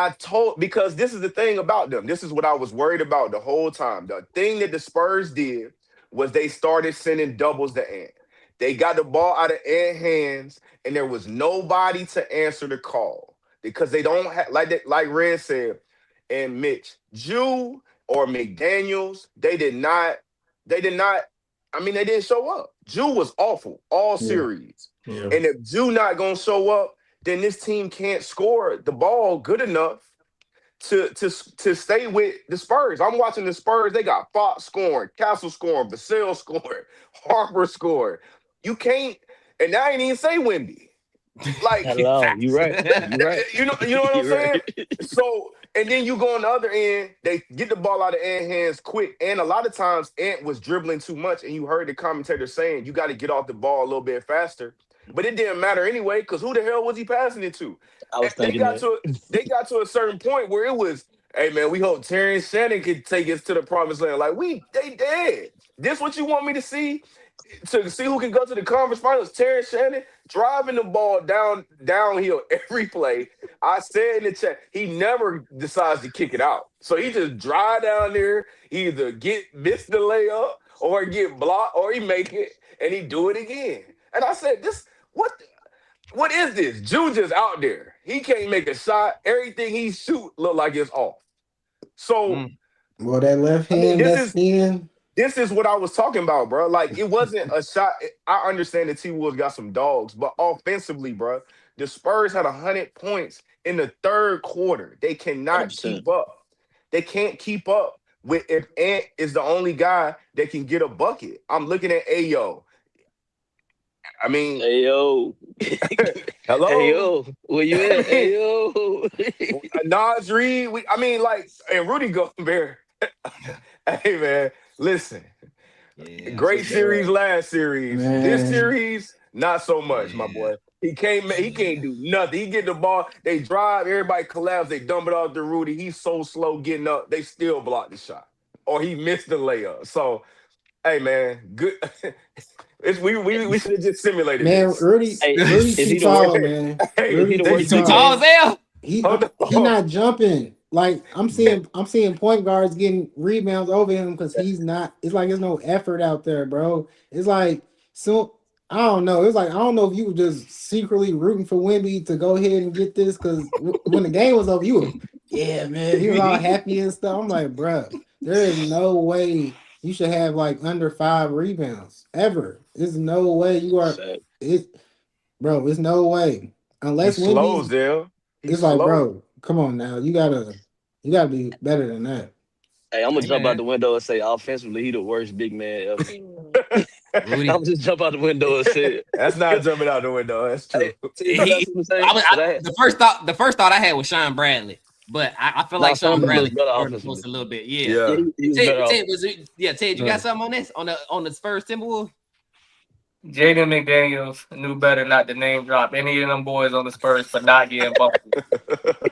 because this is the thing about them. This is what I was worried about the whole time. The thing that the Spurs did was they started sending doubles to Ant. They got the ball out of Ant hands, and there was nobody to answer the call because they don't have like Red said and Mitch, Jew or McDaniels, they did not. I mean, they didn't show up. Jew was awful all series. Yeah. And if Jew not gonna show up, then this team can't score the ball good enough to stay with the Spurs. I'm watching the Spurs. They got Fox scoring, Castle scoring, Vassell scoring, Harper scoring. You can't, and I ain't even say Wemby. Like, Not at all. You right. You right. you know what I'm saying? So, and then you go on the other end, they get the ball out of Ant's hands quick. And a lot of times Ant was dribbling too much, and you heard the commentator saying you got to get off the ball a little bit faster. But it didn't matter anyway, because who the hell was he passing it to? I was thinking they got to a certain point where it was, hey man, we hope Terrence Shannon could take us to the promised land. Like, they dead. This what you want me to see? To see who can go to the conference finals? Terrence Shannon driving the ball downhill every play. I said in the chat, he never decides to kick it out. So he just drive down there, either miss the layup or get blocked, or he make it and he do it again. And I said, what is this? Jew just out there. He can't make a shot. Everything he shoot look like it's off. So, well, that left hand, this is what I was talking about, bro. Like, it wasn't a shot. I understand that T-Wolves got some dogs, but offensively, bro, the Spurs had 100 points in the third quarter. They cannot 100%. keep up. They can't keep up with if Ant is the only guy that can get a bucket. I'm looking at Ayo. I mean, Ayo. Hello. Ayo. Where you at? Ayo. Nas Reed. And Rudy Gobert. Hey, man, listen. Yeah, Great series last series. Man. This series, not so much, my boy. He can't do nothing. He get the ball, they drive, everybody collapse, they dump it off to Rudy. He's so slow getting up, they still block the shot. Or he missed the layup. So, hey, man, good. We should have just simulated this. Rudy's too tall, man. Hey, Rudy's too tall as hell. He not jumping. Like I'm seeing point guards getting rebounds over him because he's not. It's like there's no effort out there, bro. It's like I don't know. It's like I don't know if you were just secretly rooting for Wemby to go ahead and get this because when the game was over, you were man. He was all happy and stuff. I'm like, bro, there is no way you should have like under 5 rebounds ever. There's no way you are. Bro, there's no way unless he slows there. It's like, bro, come on now. You gotta be better than that. Hey, I'm gonna jump out the window and say offensively, he the worst big man ever. I'm just jump out the window and say it. That's not jumping out the window. That's true. The first thought I had was Sean Bradley, but I feel like Sean Bradley was a little bit. Yeah. Ted, you got something on this on the Spurs Timberwolves? Jaden McDaniels knew better not to name drop any of them boys on the Spurs for not getting bumped.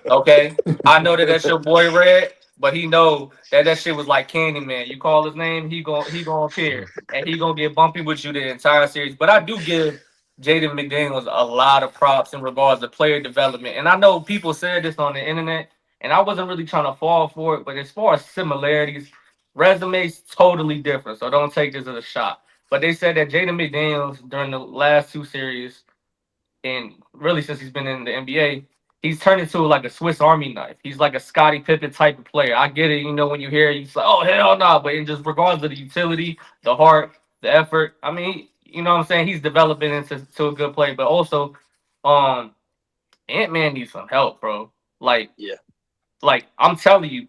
Okay? I know that's your boy Red, but he know that shit was like Candyman. You call his name, he gonna appear. And he gonna get bumpy with you the entire series. But I do give Jaden McDaniels a lot of props in regards to player development. And I know people said this on the internet, and I wasn't really trying to fall for it, but as far as similarities, resumes totally different. So don't take this as a shot. But they said that Jaden McDaniels during the last 2 series, and really since he's been in the NBA, he's turned into like a Swiss Army knife. He's like a Scottie Pippen type of player. I get it, when you hear it, you're like, oh, hell no. But in just regards to the utility, the heart, the effort, I mean, you know what I'm saying? He's developing into a good player. But also, AntMan needs some help, bro. Like, I'm telling you,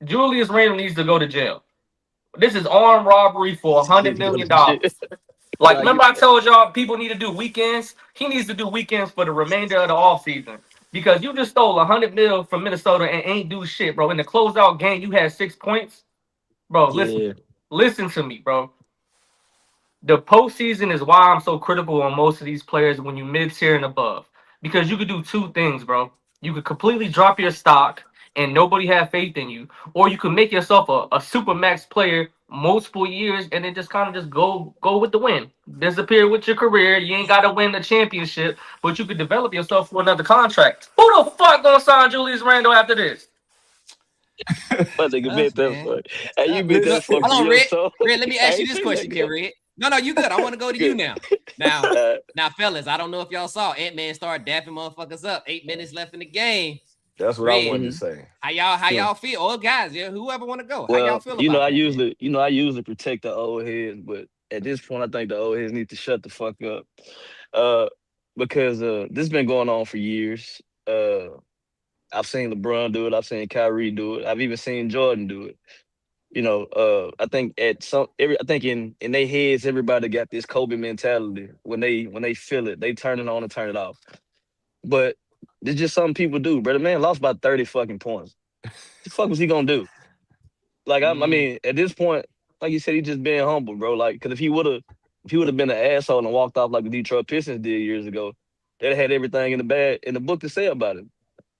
Julius Randle needs to go to jail. This is armed robbery for $100 million. Like, remember I told y'all people need to do weekends? He needs to do weekends for the remainder of the offseason. Because you just stole $100 million from Minnesota and ain't do shit, bro. In the closeout game, you had 6 points. Bro, listen to me, bro. The postseason is why I'm so critical on most of these players when you mid-tier and above. Because you could do 2 things, bro. You could completely drop your stock and nobody have faith in you, or you can make yourself a super max player multiple years and then just kind of just go with the win. Disappear with your career. You ain't gotta win the championship, but you could develop yourself for another contract. Who the fuck gonna sign Julius Randle after this? But nigga bet that man. fuck. Hey, you bet Look, that fuck hold for on, your Red. soul. Red, let me I ask you ain't this seen question that here, come. Red. No, you good. I want to go to you now. Good. Now, fellas, I don't know if y'all saw AntMan start dapping motherfuckers up. 8 minutes left in the game. That's what I Red, wanted to Mhm. say. how Yeah. y'all feel? Or guys, yeah, whoever want to go. How y'all Well, feel about that, man? I usually protect the old heads, but at this point, I think the old heads need to shut the fuck up. Uh, because this has been going on for years. I've seen LeBron do it. I've seen Kyrie do it. I've even seen Jordan do it. I think I think in their heads, everybody got this Kobe mentality. When they feel it, they turn it on and turn it off. But it's just something people do, bro. The man lost by 30 fucking points. What the fuck was he gonna do? Like I Mm, mean, at this point, like you said, he just being humble, bro. Like, cause if he would have been an asshole and walked off like the Detroit Pistons did years ago, they'd have had everything in the book to say about him.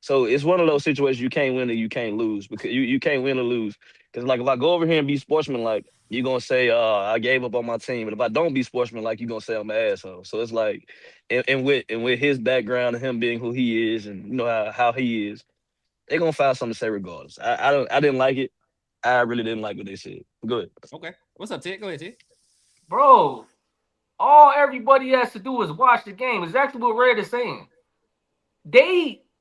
So it's one of those situations you can't win or you can't lose because you can't win or lose. Because like if I go over here and be sportsmanlike, you're gonna say, I gave up on my team. But if I don't be sportsmanlike, you're gonna say I'm an asshole. So it's like and with his background and him being who he is and you know how he is, they're gonna find something to say regardless. I didn't like it. I really didn't like what they said. Good. okay. What's up, Ted? Go ahead, Ted. Bro, all everybody has to do is watch the game. Exactly what Red is saying.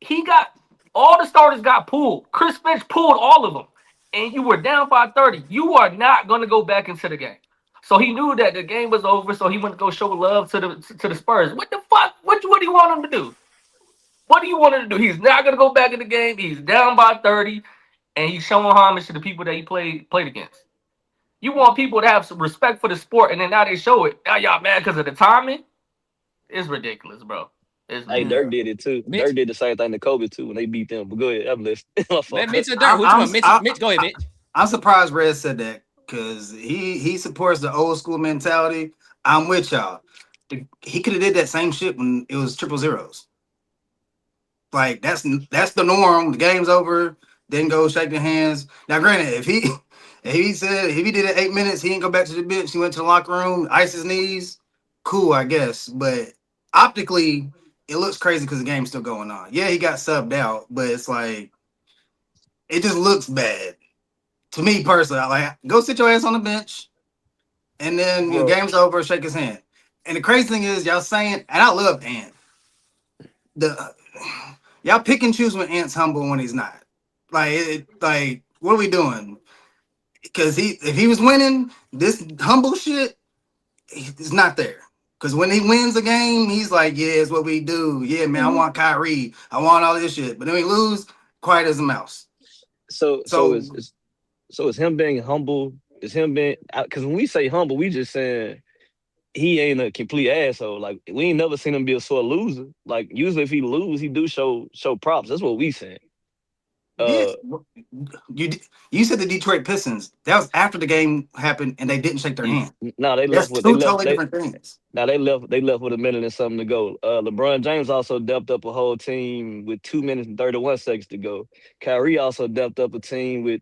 He got all the starters got pulled. Chris Finch pulled all of them, and you were down by 30. You are not gonna go back into the game. So he knew that the game was over. So he went to go show love to the Spurs. What the fuck? What do you want him to do? What do you want him to do? He's not gonna go back in the game. He's down by 30, and he's showing homage to the people that he played against. You want people to have some respect for the sport, and then now they show it. Now y'all mad because of the timing? It's ridiculous, bro. It's Hey, Mm. Dirk ridiculous. did it too. Mitch, Dirk did the same thing to Kobe too when they beat them. But go ahead, I'm listening. My fault. Mitch or Dirk? Which one? Mitch, go ahead, Mitch. I'm surprised Red said that because he supports the old school mentality. I'm with y'all. He could have did that same shit when it was triple zeros. Like that's the norm. The game's over. Then go shake their hands. Now, granted, if he did it 8 minutes, he didn't go back to the bench. He went to the locker room, ice his knees. Cool, I guess. But optically, it looks crazy because the game's still going on. Yeah, he got subbed out, but it's like it just looks bad to me personally. I like go sit your ass on the bench, and then your Bro, game's over. Shake his hand. And the crazy thing is, y'all saying, and I love Ant. The y'all pick and choose when Ant's humble and when he's not. Like what are we doing? Because if he was winning, this humble shit is not there. Because when he wins a game, he's like, yeah, it's what we do. Yeah, man, I want Kyrie. I want all this shit. But then we lose, quiet as a mouse. So so So is so is him being humble. Is him being because when we say humble, we just saying he ain't a complete asshole. Like we ain't never seen him be a sore loser. Like usually if he lose, he do show props. That's what we saying. yeah, Uh, you said the Detroit Pistons. That was after the game happened and they didn't shake their hand. no, they That's left with two totally different things. they left with a minute and something to go. LeBron James also depped up a whole team with 2 minutes and 31 seconds to go. Kyrie also depped up a team with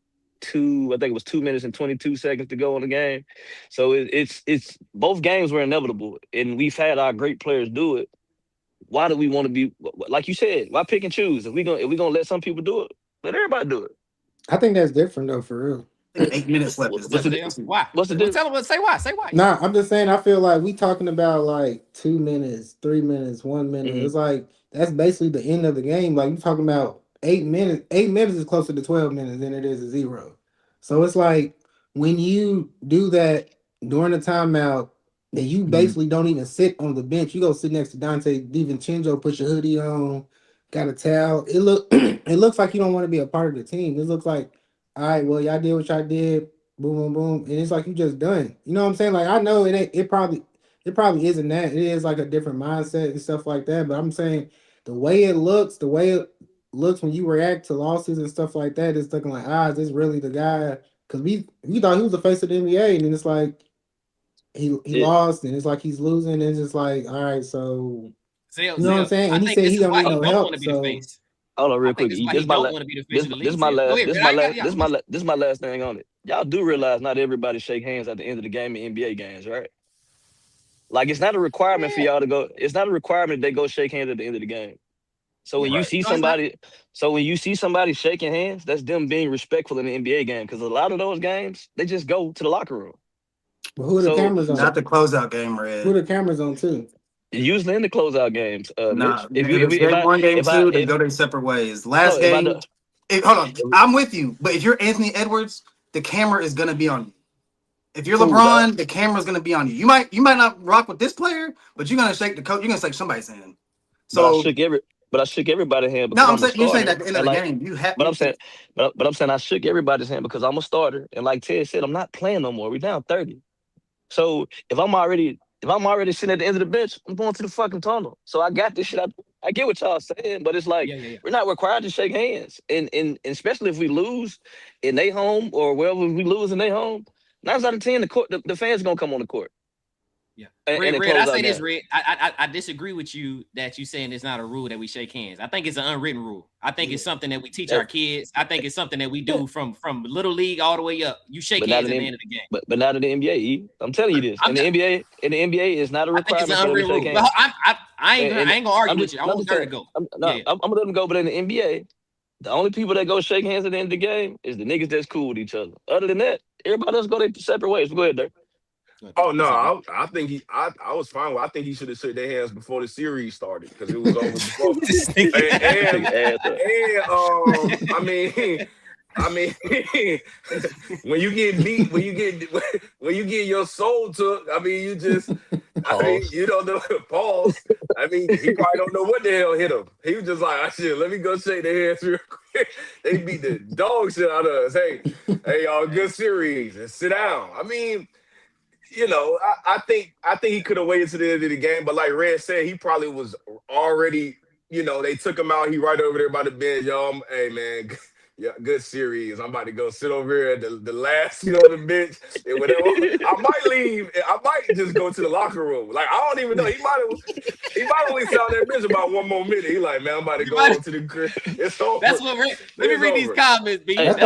I think it was 2 minutes and 22 seconds to go in the game. So it's both games were inevitable, and we've had our great players do it. Why do we want to be like you said? Why pick and choose? If we gonna let some people do it, let everybody do it. I think that's different though, for real. I think 8 minutes left is What's the different. difference? Why? What's the Well, difference? tell him. Say why. Say why. Nah, I'm just saying. I feel like we talking about like 2 minutes, 3 minutes, 1 minute. Mhm. It's like that's basically the end of the game. Like you talking about 8 minutes. 8 minutes is closer to 12 minutes than it is to zero. So it's like when you do that during the timeout, that you Mhm. basically don't even sit on the bench. You go sit next to Dante DiVincenzo, put your hoodie on, got a towel. It looks like you don't want to be a part of the team. It looks like, all right, well, y'all did what y'all did. Boom, boom, boom, and it's like you just done. You know what I'm saying? Like I know it ain't. It probably isn't that. It is like a different mindset and stuff like that. But I'm saying the way it looks when you react to losses and stuff like that, it's looking like, is this really the guy? Because we thought he was the face of the NBA, and then it's like he Yeah, lost, and it's like he's losing, and it's just like, all right, so Zell, you know what I'm Zell. saying? I And he think said this he is don't why need he no don't want help. to be the So face. Hold on, real quick. This is why he don't want to be the face of the league. This is my last thing on it. Y'all do realize not everybody shake hands at the end of the game in NBA games, right? Like it's not a requirement for y'all to go. It's not a requirement they go shake hands at the end of the game. So when you see somebody, shaking hands, that's them being respectful in the NBA game. Because a lot of those games, they just go to the locker room. But who are the cameras on? Not the closeout game, Red. Who are the cameras on too? Usually in the closeout games. Nah, Mitch, if game one, game two, they go their separate ways. Last game, hold on, I'm with you. But if you're Anthony Edwards, the camera is gonna be on you. If you're LeBron, the camera's gonna be on you. You might not rock with this player, but you're gonna shake the coach. You're gonna shake somebody's hand. So I shook everybody's hand. No, I'm saying you're saying at the end of the game, you have. But I'm saying I shook everybody's hand because I'm a starter, and like Ted said, I'm not playing no more. We're down 30. So if I'm already sitting at the end of the bench, I'm going to the fucking tunnel. So I got this shit. I get what y'all saying, but it's like we're not required to shake hands, and especially if we lose in their home or wherever we lose in their home, 9 out of 10 the fans gonna come on the court. Yeah, Red, I say this, Red. I disagree with you that you saying it's not a rule that we shake hands. I think it's an unwritten rule. I think it's something that we teach our kids. I think it's something that we do from little league all the way up. You shake hands at the end of the game. But not in the NBA. I'm telling you this. In the NBA, it's not a requirement. I think it's an unwritten rule. I ain't gonna argue with you. I want her to go. I'm gonna let them go. But in the NBA, the only people that go shake hands at the end of the game is the niggas that's cool with each other. Other than that, everybody else go their separate ways. Go ahead, Dirk. Oh no, I think I was fine with. I think he should have shook their hands before the series started because it was over before. I mean, when you get beat, when you get your soul took, I mean, you don't know. Pause. I mean, he probably don't know what the hell hit him. He was just like, shit, let me go shake their hands real quick. They beat the dog shit out of us. Hey, y'all, good series, and sit down. I mean. You know, I think he could have waited to the end of the game, but like Red said, he probably was already, you know, they took him out. He right over there by the bench. Yo, hey man, good series. I'm about to go sit over here at the last seat on the bench. And whatever. I might leave. I might just go to the locker room. Like I don't even know. He might only sat on that bench about one more minute. He like, man, I'm about to go over to the crib. It's over. That's what. Let me read these comments, B. Hey, hold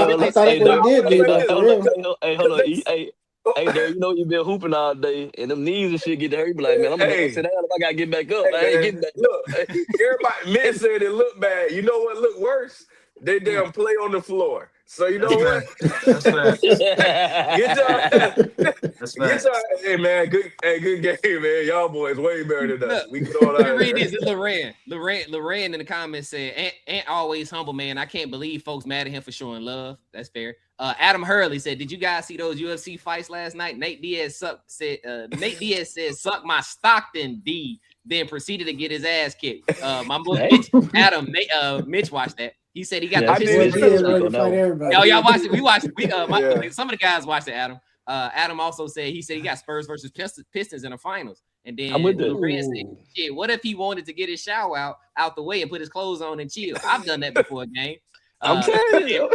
on. Hey, there, you know you been hooping all day, and them knees and shit get hurt. You be like, man, I'm gonna sit down if I gotta get back up. I ain't getting back up. Everybody, men said it looked bad. You know what looked worse? They damn play on the floor. So you know what? That's right. Hey man, good game, man. Y'all boys way better than us. We can all let me read this. It's Loren in the comments said, Ant always humble, man. I can't believe folks mad at him for showing love. That's fair. Adam Hurley said, did you guys see those UFC fights last night? Nate Diaz said, suck my Stockton D, then proceeded to get his ass kicked. My boy Mitch watched that. He said he got the y'all watched it. We watched it. Some of the guys watched it, Adam. Adam also said he got Spurs versus Pistons in the finals. And then Loren said, shit, what if he wanted to get his shower out the way and put his clothes on and chill? I've done that before a game. I'm telling you.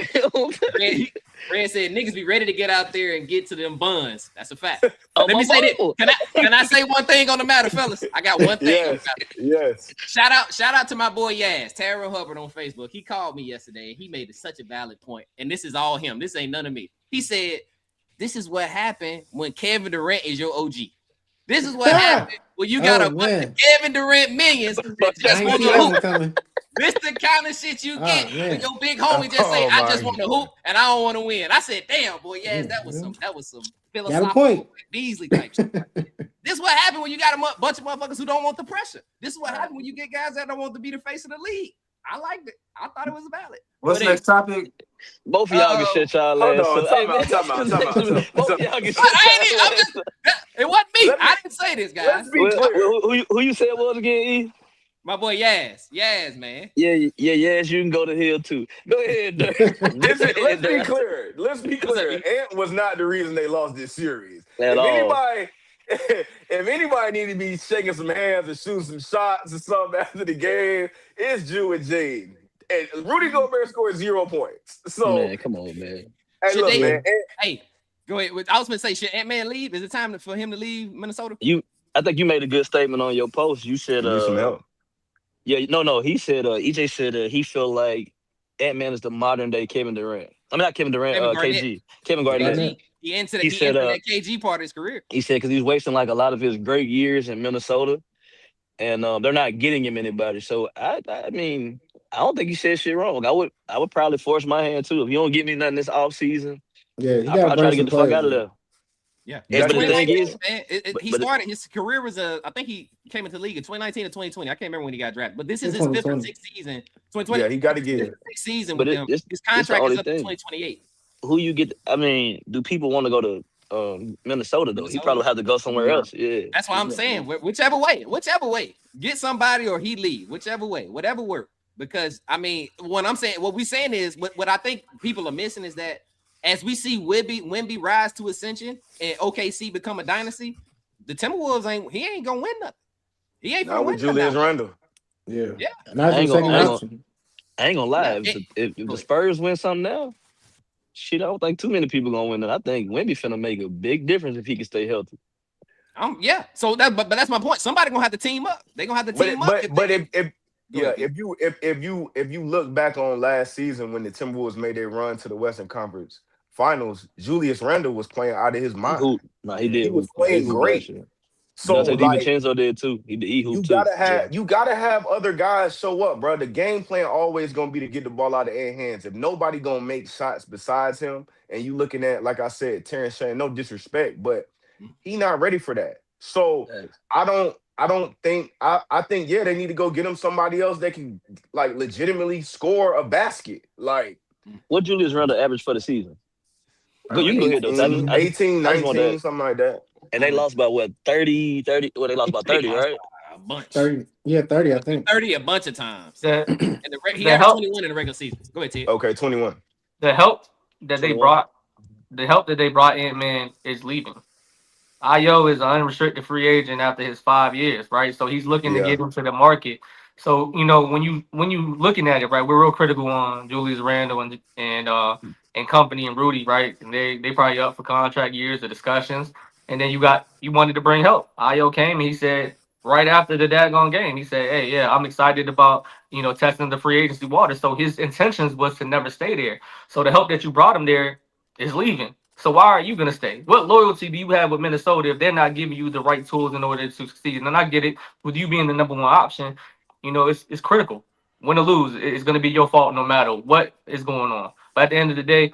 Red said niggas be ready to get out there and get to them buns. That's a fact. Let me say this. Can I say one thing on the matter, fellas? I got one thing. Yes. Shout out to my boy Yaz, Tara Hubbard on Facebook. He called me yesterday and he made such a valid point. And this is all him. This ain't none of me. He said, this is what happened when Kevin Durant is your OG. This is what happened when you got a bunch of Kevin Durant millions that just want to hoop. This the kind of shit you get when your big homie just say, I just want to hoop and I don't want to win. I said, damn, boy, that was some philosophical Beasley type shit. This is what happened when you got a bunch of motherfuckers who don't want the pressure. This is what happened when you get guys that don't want to be the face of the league. I liked it. I thought it was valid. What's the next topic? Both of y'all can shut y'all ass. Time out. Both of y'all can shut y'all ass. It wasn't me. I didn't say this, guys. Let's be clear. Who you said it was again, E? My boy Yaz, man. Yeah, Yaz, you can go to hell too. Go ahead, Dirk. Let's be clear. Ant was not the reason they lost this series. If anybody need to be shaking some hands and shooting some shots or something after the game, it's Jew and Jade. And Rudy Gobert scored 0 points. So man, come on, man. Hey, go ahead. I was gonna say, should AntMan leave? Is it time for him to leave Minnesota? I think you made a good statement on your post. You said some help. Yeah, no. He said EJ said he feel like AntMan is the modern day Kevin Durant. I mean not Kevin Durant, Kevin Garnett. Kevin Garnett. KG. He entered He said that KG part of his career. he said because he's wasting like a lot of his great years in Minnesota, and they're not getting him anybody. So I mean, I don't think he said shit wrong. I would probably force my hand too. If you don't get me nothing this offseason, Yeah, he I'll got probably try to get the fuck out of there. Yeah, Yeah, but the thing is, man, he started his career was I think he came into the league in 2019 or 2020. I can't remember when he got drafted, but this is his 5th or 6th season. 2020. Yeah, he got to get it. 6th season But with them. His contract is up to 2028. Who you get? I mean, do people want to go to Minnesota though? He probably have to go somewhere else. Yeah, that's why I'm saying whichever way, get somebody or he leave. Whichever way, whatever work. Because I mean, what we're saying is what I think people are missing is that as we see Wemby rise to ascension and OKC become a dynasty, the Timberwolves ain't gonna win nothing. He ain't gonna win with Julius Randle. Yeah. Yeah. Not I ain't second gonna- option. I ain't gonna lie. If the Spurs win something now, shit, I don't think too many people gonna win it. I think Wemby finna make a big difference if he can stay healthy. Yeah. So but that's my point. Somebody gonna have to team up. They gonna have to team up. If you look back on last season when the Timberwolves made their run to the Western Conference Finals, Julius Randle was playing out of his mind. He did. He was playing great. So like, DiVincenzo did too. He hooped too. You gotta have other guys show up, bro. The game plan always gonna be to get the ball out of their hands. If nobody gonna make shots besides him, and you looking at, like I said, Terrence Shannon, no disrespect, but he not ready for that. So I think they need to go get him somebody else that can like legitimately score a basket. Like what Julius Randle average for the season? Good, you can go ahead though. 18, 19, something like that. And they lost by what, 30? Well, they lost by 30, right? A bunch. 30. Yeah, 30, I think. 30 a bunch of times. He had 21 in the regular season. Go ahead, Ted. Okay, 21. The help that they brought AntMan is leaving. Ayo is an unrestricted free agent after his 5 years, right? So he's looking to get into the market. So when you looking at it, right, we're real critical on Julius Randle and company and Rudy, right? And they probably up for contract years of discussions. And then you wanted to bring help. Ayo came and he said right after the daggone game, he said, "Hey, yeah, I'm excited about testing the free agency water." So his intentions was to never stay there. So the help that you brought him there is leaving. So why are you gonna stay? What loyalty do you have with Minnesota if they're not giving you the right tools in order to succeed? And I get it with you being the number one option. It's critical. Win or lose, it's gonna be your fault no matter what is going on. But at the end of the day,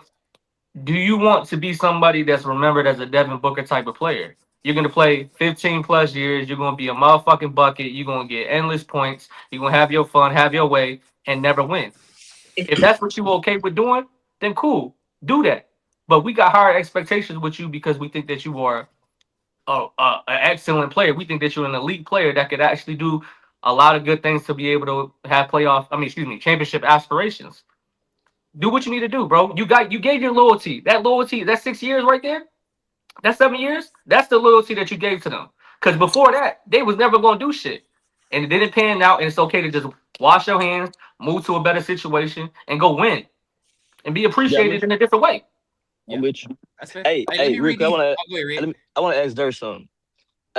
do you want to be somebody that's remembered as a Devin Booker type of player? You're going to play 15 plus years. You're going to be a motherfucking bucket. You're going to get endless points. You're going to have your fun, have your way, and never win. If that's what you're okay with doing, then cool. Do that. But we got higher expectations with you because we think that you are an excellent player. We think that you're an elite player that could actually do a lot of good things to be able to have championship aspirations. Do what you need to do, bro. You gave your loyalty. That 6 years right there, that 7 years, that's the loyalty that you gave to them. Because before that, they was never going to do shit. And it didn't pan out, and it's okay to just wash your hands, move to a better situation, and go win. And be appreciated in a different way. I'm with you. That's fair. Hey, Rick, I want to ask Dirt something.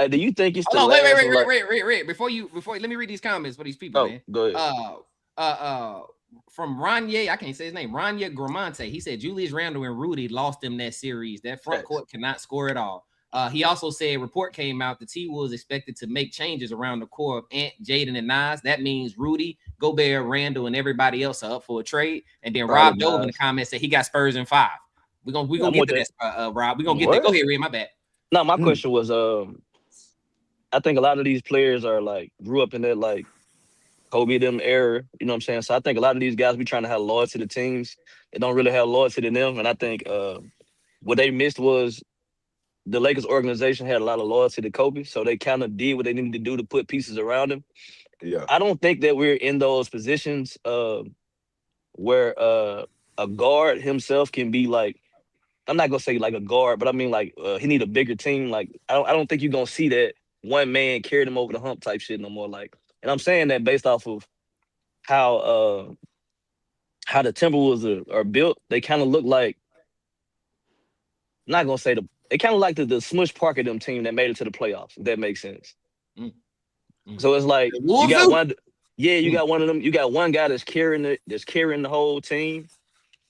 Do you think it's the wait. Before let me read these comments for these people, man. Go ahead. From Ranye, I can't say his name. Ranye Gramante. He said Julius Randle and Rudy lost them that series. That front court cannot score at all. He also said a report came out the T-Wolves expected to make changes around the core of Ant, Jaden, and Nas. That means Rudy, Gobert, Randle, and everybody else are up for a trade. And then Rob Dove in the comments said he got Spurs in 5. We're gonna get to that, Rob. We're gonna get there. Go ahead, Ray. My bad. No, my question was I think a lot of these players are like grew up in that like Kobe them era, you know what I'm saying? So I think a lot of these guys be trying to have loyalty to teams. They don't really have loyalty to them. And I think what they missed was the Lakers organization had a lot of loyalty to Kobe. So they kind of did what they needed to do to put pieces around him. Yeah. I don't think that we're in those positions where a guard himself can be like, I'm not gonna say like a guard, but I mean like he need a bigger team. Like I don't think you're gonna see that one man carried him over the hump type shit no more. Like, and I'm saying that based off of how the Timberwolves are built. They kind of look like, I'm not gonna say they kind of like the Smush Parker them team that made it to the playoffs. If that makes sense. So it's like you got one. Yeah, you got one of them. You got one guy that's carrying the whole team,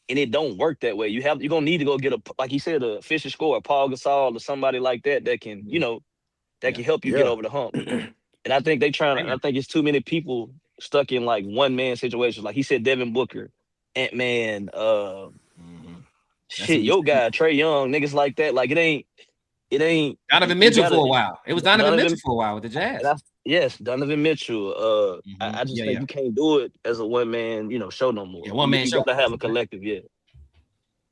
and it don't work that way. You're gonna need to go get like he said, a Fisher score, a Paul Gasol, or somebody like that can that Yeah. can help you get over the hump. And I think I think it's too many people stuck in like one man situations. Like he said, Devin Booker, AntMan, shit, your guy Trey Young, niggas like that. Like it ain't. Donovan Mitchell for a while. It was Donovan Mitchell for a while with the Jazz. Yes, Donovan Mitchell. I just think you can't do it as a one man, show no more. Yeah, one man show. You gotta have a collective. Yeah.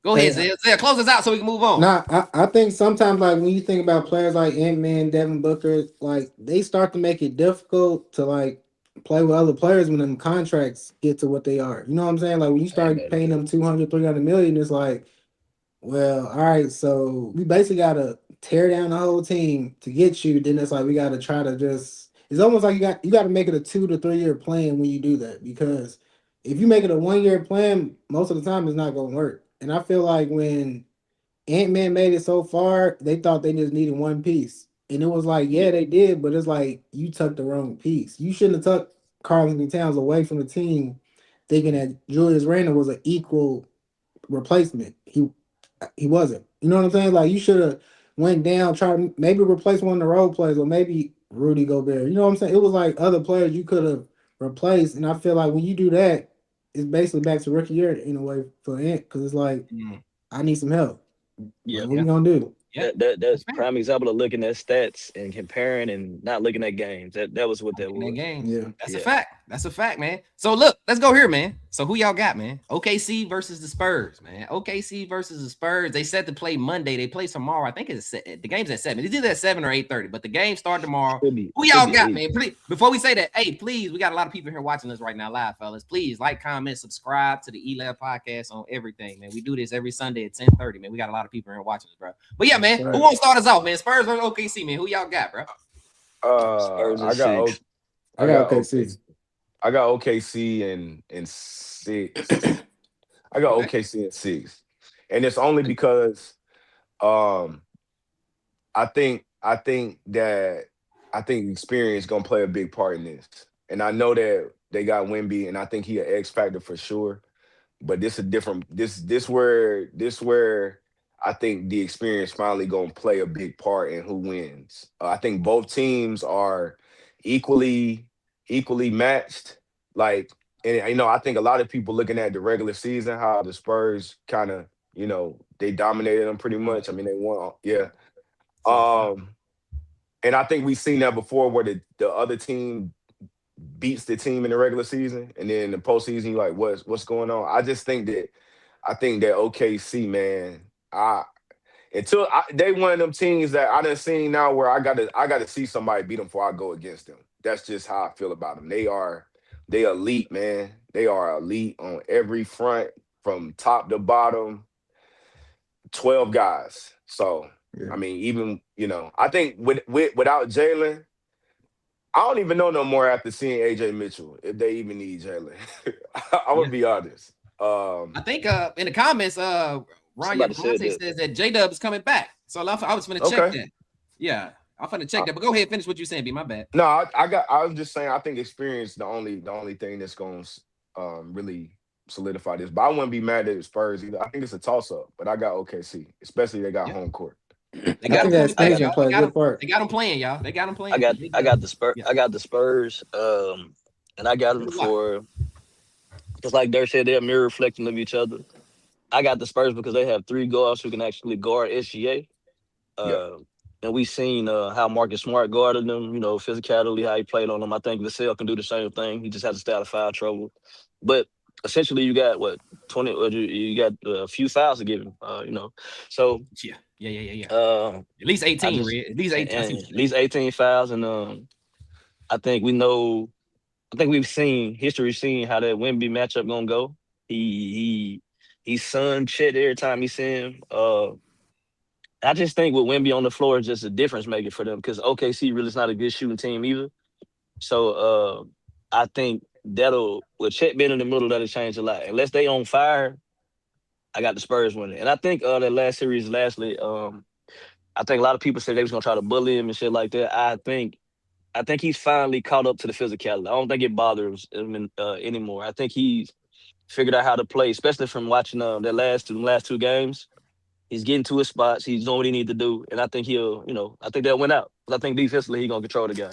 Go ahead, Zay. Close us out so we can move on. Nah, I think sometimes like when you think about players like AntMan, Devin Booker, like they start to make it difficult to like play with other players when them contracts get to what they are. You know what I'm saying? Like when you start paying them 200, 300 million, it's like, well, all right, so we basically got to tear down the whole team to get you. Then it's like we got to try to it's almost like you got to make it a 2 to 3 year plan when you do that, because if you make it a 1 year plan, most of the time it's not going to work. And I feel like when AntMan made it so far, they thought they just needed one piece. And it was like, yeah, they did, but it's like you took the wrong piece. You shouldn't have took Karl-Anthony Towns away from the team thinking that Julius Randle was an equal replacement. He wasn't. You know what I'm saying? Like you should have went down, tried to maybe replace one of the role players, or maybe Rudy Gobert. You know what I'm saying? It was like other players you could have replaced. And I feel like when you do that, it's basically back to rookie year in a way for Ant, because it's like I need some help. Yeah, like, what we gonna do? Yeah, that's prime example of looking at stats and comparing and not looking at games. That was what that was. Yeah, that's a fact. That's a fact, man. So look, let's go here, man. So who y'all got, man? OKC versus the Spurs, man. OKC versus the Spurs. They set to play Monday. They play tomorrow. I think the game's at 7. It's either at 7 or 8:30, but the game start tomorrow. Who y'all got, man? Please, before we say that, hey, please, we got a lot of people here watching us right now live, fellas. Please like, comment, subscribe to the ELAB podcast on everything, man. We do this every Sunday at 10:30, man. We got a lot of people here watching us, bro. But yeah, man, who wants to start us off, man? Spurs versus OKC, man. Who y'all got, bro? I got OKC. I got OKC in 6. I got OKC in 6, and it's only because I think experience gonna play a big part in this, and I know that they got Wemby, and I think he an X factor for sure. But this is different. This where I think the experience finally gonna play a big part in who wins. I think both teams are equally matched. Like, and I think a lot of people looking at the regular season, how the Spurs kind of, they dominated them pretty much. I mean, they won, yeah. And I think we've seen that before, where the other team beats the team in the regular season, and then in the postseason, you're like, what's going on? I think that OKC, man, they one of them teams that I done seen now where I gotta see somebody beat them before I go against them. That's just how I feel about them. They elite, man. They are elite on every front, from top to bottom. 12 guys. So I mean, even I think without Jalen, I don't even know no more after seeing AJ Mitchell if they even need Jalen. I'm gonna be honest. I think in the comments, Ryan Brunson says that J-Dub is coming back. So I was gonna check that. Yeah, I'm gonna check that. But go ahead, finish what you're saying. Be my bad. No, I was just saying I think experience the only thing that's gonna really solidify this. But I wouldn't be mad at the Spurs either. I think it's a toss up, but I got OKC, especially they got home court. They got them playing, y'all. They got them playing. I got the Spurs. I got the Spurs. And I got them because, like Dirk said, they're a mirror reflection of each other. I got the Spurs because they have 3 guards who can actually guard SGA. And we've seen how Marcus Smart guarded them. Physicality, how he played on them. I think Vassell can do the same thing. He just has to stay out of foul trouble. But essentially, you got 20? You got a few fouls to give him. So yeah. At least 18, at least 18. At least 18 fouls, and I think we've seen how that Wemby matchup gonna go. He's sun Chet every time he see him. I just think with Wemby on the floor is just a difference maker for them, because OKC really is not a good shooting team either. So I think with Chet being in the middle, that'll change a lot. Unless they on fire, I got the Spurs winning. And I think that last series, lastly, I think a lot of people said they was gonna try to bully him and shit like that. I think I think he's finally caught up to the physicality. I don't think it bothers him anymore. I think he's figured out how to play, especially from watching the last two games. He's getting to his spots. He's doing what he needs to do, and I think I think they'll win out. 'Cause I think defensively he's gonna control the game.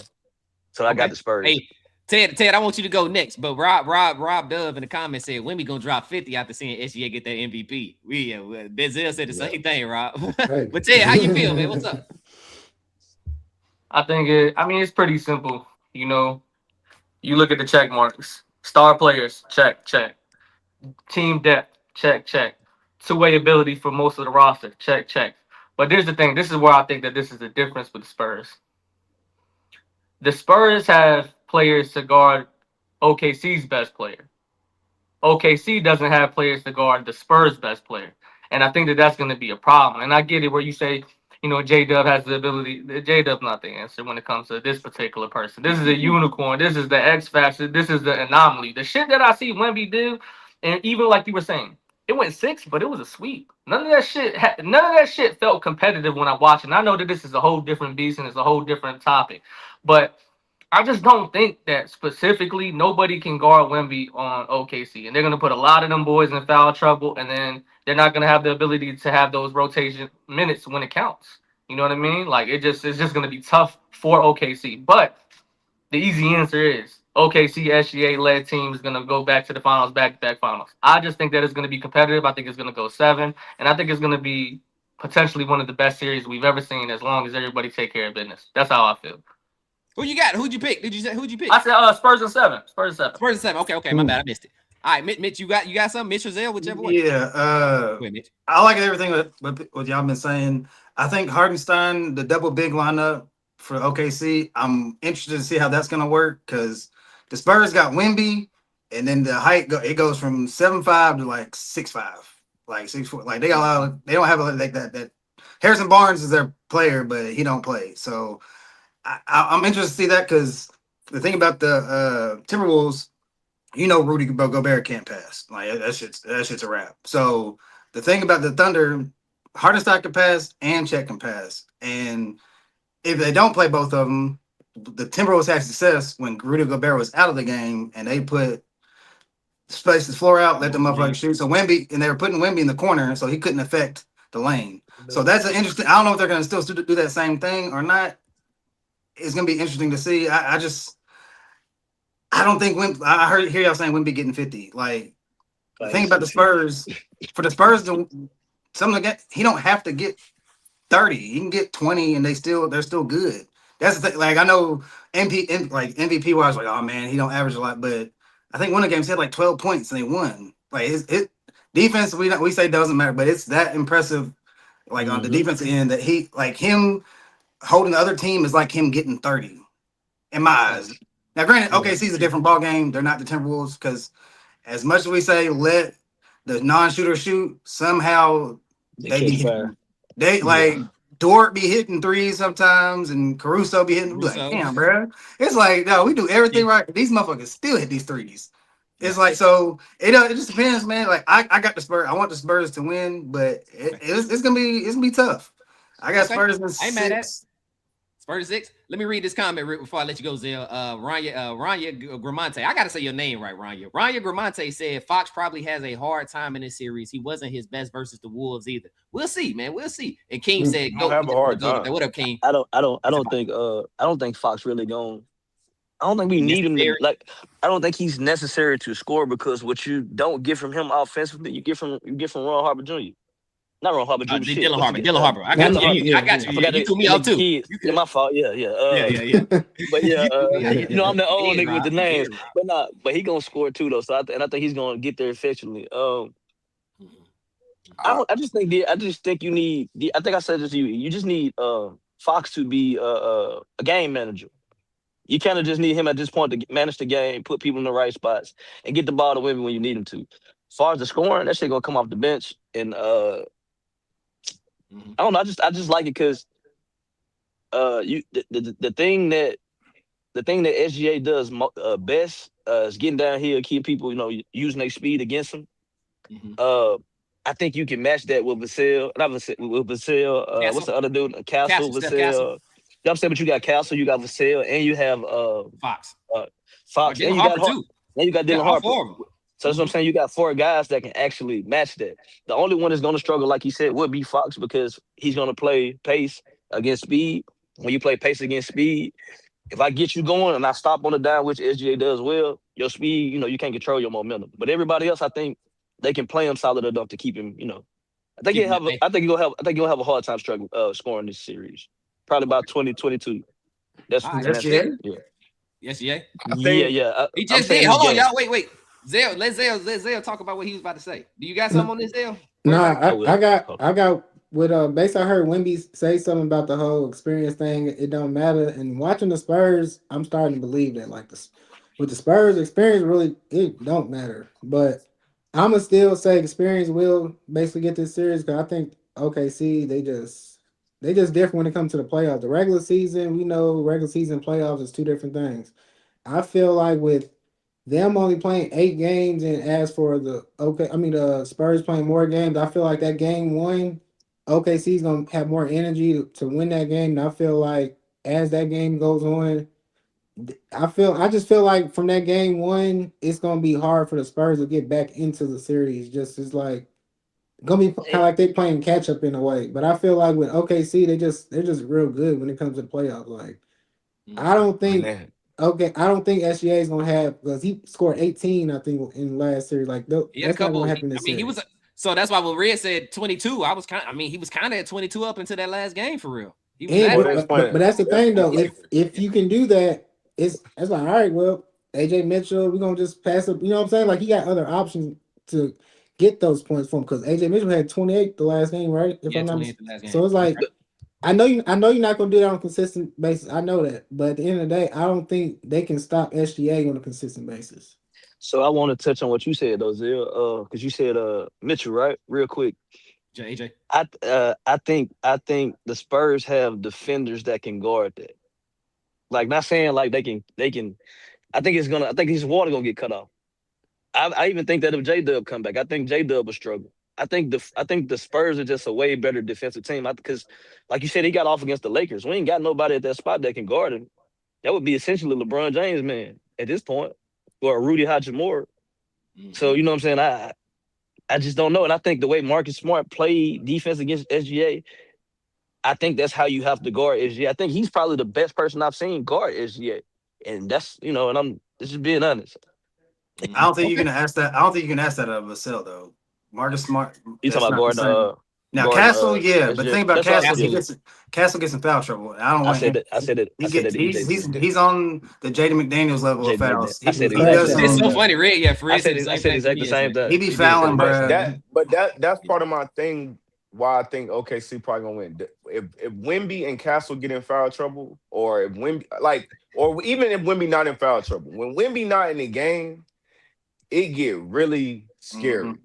So I got the Spurs. Hey, Ted, I want you to go next. But Rob Dove in the comments said Wemby gonna drop 50 after seeing SGA get that MVP. Denzel said the same thing, Rob. But Ted, how you feel, man? What's up? I think it's pretty simple. You know, you look at the check marks. Star players, check. Team depth, check. Two-way ability for most of the roster, check. But here's the thing. This is where I think that this is the difference with the Spurs. The Spurs have players to guard OKC's best player. OKC doesn't have players to guard the Spurs' best player. And I think that that's going to be a problem. And I get it where you say, J-Dub has the ability. J-Dub's not the answer when it comes to this particular person. This is a unicorn. This is the X factor. This is the anomaly. The shit that I see Wemby do, and even like you were saying, it went 6, but it was a sweep. None of that shit felt competitive when I watched it. And I know that this is a whole different beast and it's a whole different topic. But I just don't think that specifically nobody can guard Wemby on OKC. And they're going to put a lot of them boys in foul trouble. And then they're not going to have the ability to have those rotation minutes when it counts. You know what I mean? Like, it's just going to be tough for OKC. But the easy answer is OKC SGA-led team is going to go back to the finals, back-to-back finals. I just think that it's going to be competitive. I think it's going to go 7. And I think it's going to be potentially one of the best series we've ever seen as long as everybody take care of business. That's how I feel. Who you got? Who'd you pick? Who'd you pick? I said Spurs and 7. Spurs and 7. Okay. My bad. I missed it. All right, Mitch, you got something? Mitch or Zell, whichever one. Yeah. Ahead, Mitch. I like everything what y'all been saying. I think Hardenstein, the double big lineup for OKC, I'm interested to see how that's going to work because the Spurs got Wemby, and then the height it goes from 7'5" to like 6'5", like 6'4". Like they don't have like that. Harrison Barnes is their player, but he don't play. So I'm interested to see that because the thing about the Timberwolves, Rudy Gobert can't pass. Like that shit's a wrap. So the thing about the Thunder, Hardenstein can pass and Chet can pass. And if they don't play both of them, the Timberwolves had success when Rudy Gobert was out of the game and they put space the floor out, let the motherfuckers shoot. So Wemby, and they were putting Wemby in the corner, so he couldn't affect the lane. So that's an interesting. I don't know if they're going to still do that same thing or not. It's going to be interesting to see. I don't think I hear y'all saying Wemby getting 50. Like the thing about the Spurs, for the Spurs to he don't have to get 30. He can get 20 and they're still good. That's the thing. Like I know MVP wise, like, oh man, he don't average a lot, but I think one of the games he had like 12 points and they won. Like his defense, we say doesn't matter, but it's that impressive. Like on the defensive end, that he like him holding the other team is like him getting 30 in my eyes. Now, granted, OKC's a different ball game. They're not the Timberwolves because as much as we say let the non-shooter shoot, somehow they be hitting. Dort be hitting threes sometimes, and Caruso be hitting. Like, damn, bro. It's like, no, we do everything right. These motherfuckers still hit these threes. It's like, so it just depends, man. Like I got the Spurs. I want the Spurs to win, but it's gonna be tough. I got Spurs in 6. Mad at it. Spurs 6. Let me read this comment before I let you go, Zell. Rania Gramante. I gotta say your name right, Rania. Rania Gramante said Fox probably has a hard time in this series. He wasn't his best versus the Wolves either. We'll see, man. We'll see. And King said, "Go have a hard time." What up, King? I don't think Fox really going. I don't think we need him to, like. I don't think he's necessary to score because what you don't get from him offensively, you get from Ron Harper Jr. Not Ron Harper Jr. Dylan Harper. I got you. You threw me out too. Yeah, my fault. Yeah. But yeah, I'm the old nigga with the names. But he gonna score too though. So I think he's gonna get there effectively. I just think you need. I think I said this to you. You just need Fox to be a game manager. You kind of just need him at this point to manage the game, put people in the right spots, and get the ball to Wemby when you need him to. As far as the scoring, that shit gonna come off the bench, and I don't know. I just like it because the thing that SGA does best is getting down here, keep people using their speed against him. I think you can match that with Vassell. Not Vassell. With Vassell. What's the other dude? Castle. I'm saying, but you got Castle, you got Vassell, and you have Fox, Fox, Dylan and you Harper got too. and you got Yeah, Dylan all Harper. four of them. So that's what I'm saying. You got 4 guys that can actually match that. The only one that's going to struggle, like you said, would be Fox because he's going to play pace against speed. When you play pace against speed, if I get you going and I stop on the dime, which SGA does well, your speed, you can't control your momentum. But everybody else, I think they can play him solid enough to keep him. I think he'll have a hard time struggling scoring this series. Probably about 2022. That's All right, and that's SGA? yeah. SGA. I think He I'm just saying did. this Hold on, game. y'all. Wait. Let Zell talk about what he was about to say. Do you got something on this, Zell? No, will. I got with based I heard Wemby say something about the whole experience thing. It don't matter. And watching the Spurs, I'm starting to believe that like this with the Spurs experience really it don't matter. But I'ma still say experience will basically get this series because I think OKC they just different when it comes to the playoffs. The regular season, we know regular season playoffs is two different things. I feel like with them only playing 8 games, and as for the Spurs playing more games, I feel like that game 1, OKC's gonna have more energy to win that game. And I feel like as that game goes on, I just feel like from that game 1, it's gonna be hard for the Spurs to get back into the series. Just it's like gonna be kind of like they playing catch up in a way. But I feel like with OKC, they're just real good when it comes to the playoffs. Like I don't think. man, I don't think SGA is gonna have because he scored 18, I think, in the last series. Like He had a that's not couple. gonna happen this I mean, series. he was. So that's why when Red said 22, he was kind of at 22 up until that last game for real. He was And at but that's the thing though. If you can do that, it's like all right. Well, AJ Mitchell, we're gonna just pass up. You know what I'm saying? Like he got other options to get those points from because AJ Mitchell had 28 the last game, right? If I'm not 28 the last game. So it's like I know you're not gonna do that on a consistent basis. I know that, but at the end of the day, I don't think they can stop SGA on a consistent basis. So I want to touch on what you said, though, Zil, because you said Mitchell, right? Real quick. AJ. I think the Spurs have defenders that can guard that. Like not saying like they can. I think his water gonna get cut off. I even think that if J-Dub come back, I think J-Dub will struggle. I think the Spurs are just a way better defensive team because, like you said, he got off against the Lakers. We ain't got nobody at that spot that can guard him. That would be essentially LeBron James, man, at this point, or Rudy Hachimura. So you know what I'm saying? I just don't know, and I think the way Marcus Smart played defense against SGA, I think that's how you have to guard SGA. I think he's probably the best person I've seen guard SGA, and that's and I'm just being honest. I don't think you can ask that. I don't think you can ask that of Vassell though. Marcus Smart. You talking about Gordon? Now Castle, yeah, but the thing about that's Castle, Castle gets in foul trouble. I don't want him. I said it. He's on the Jaden McDaniels level of fouls. I said It's so funny, Red. Yeah, for I said exactly the same thing. He be fouling, bro. That's part of my thing. Why I think OKC probably gonna win. If Wemby and Castle get in foul trouble, or if Wemby or even if Wemby not in foul trouble, when Wemby not in the game, it get really scary.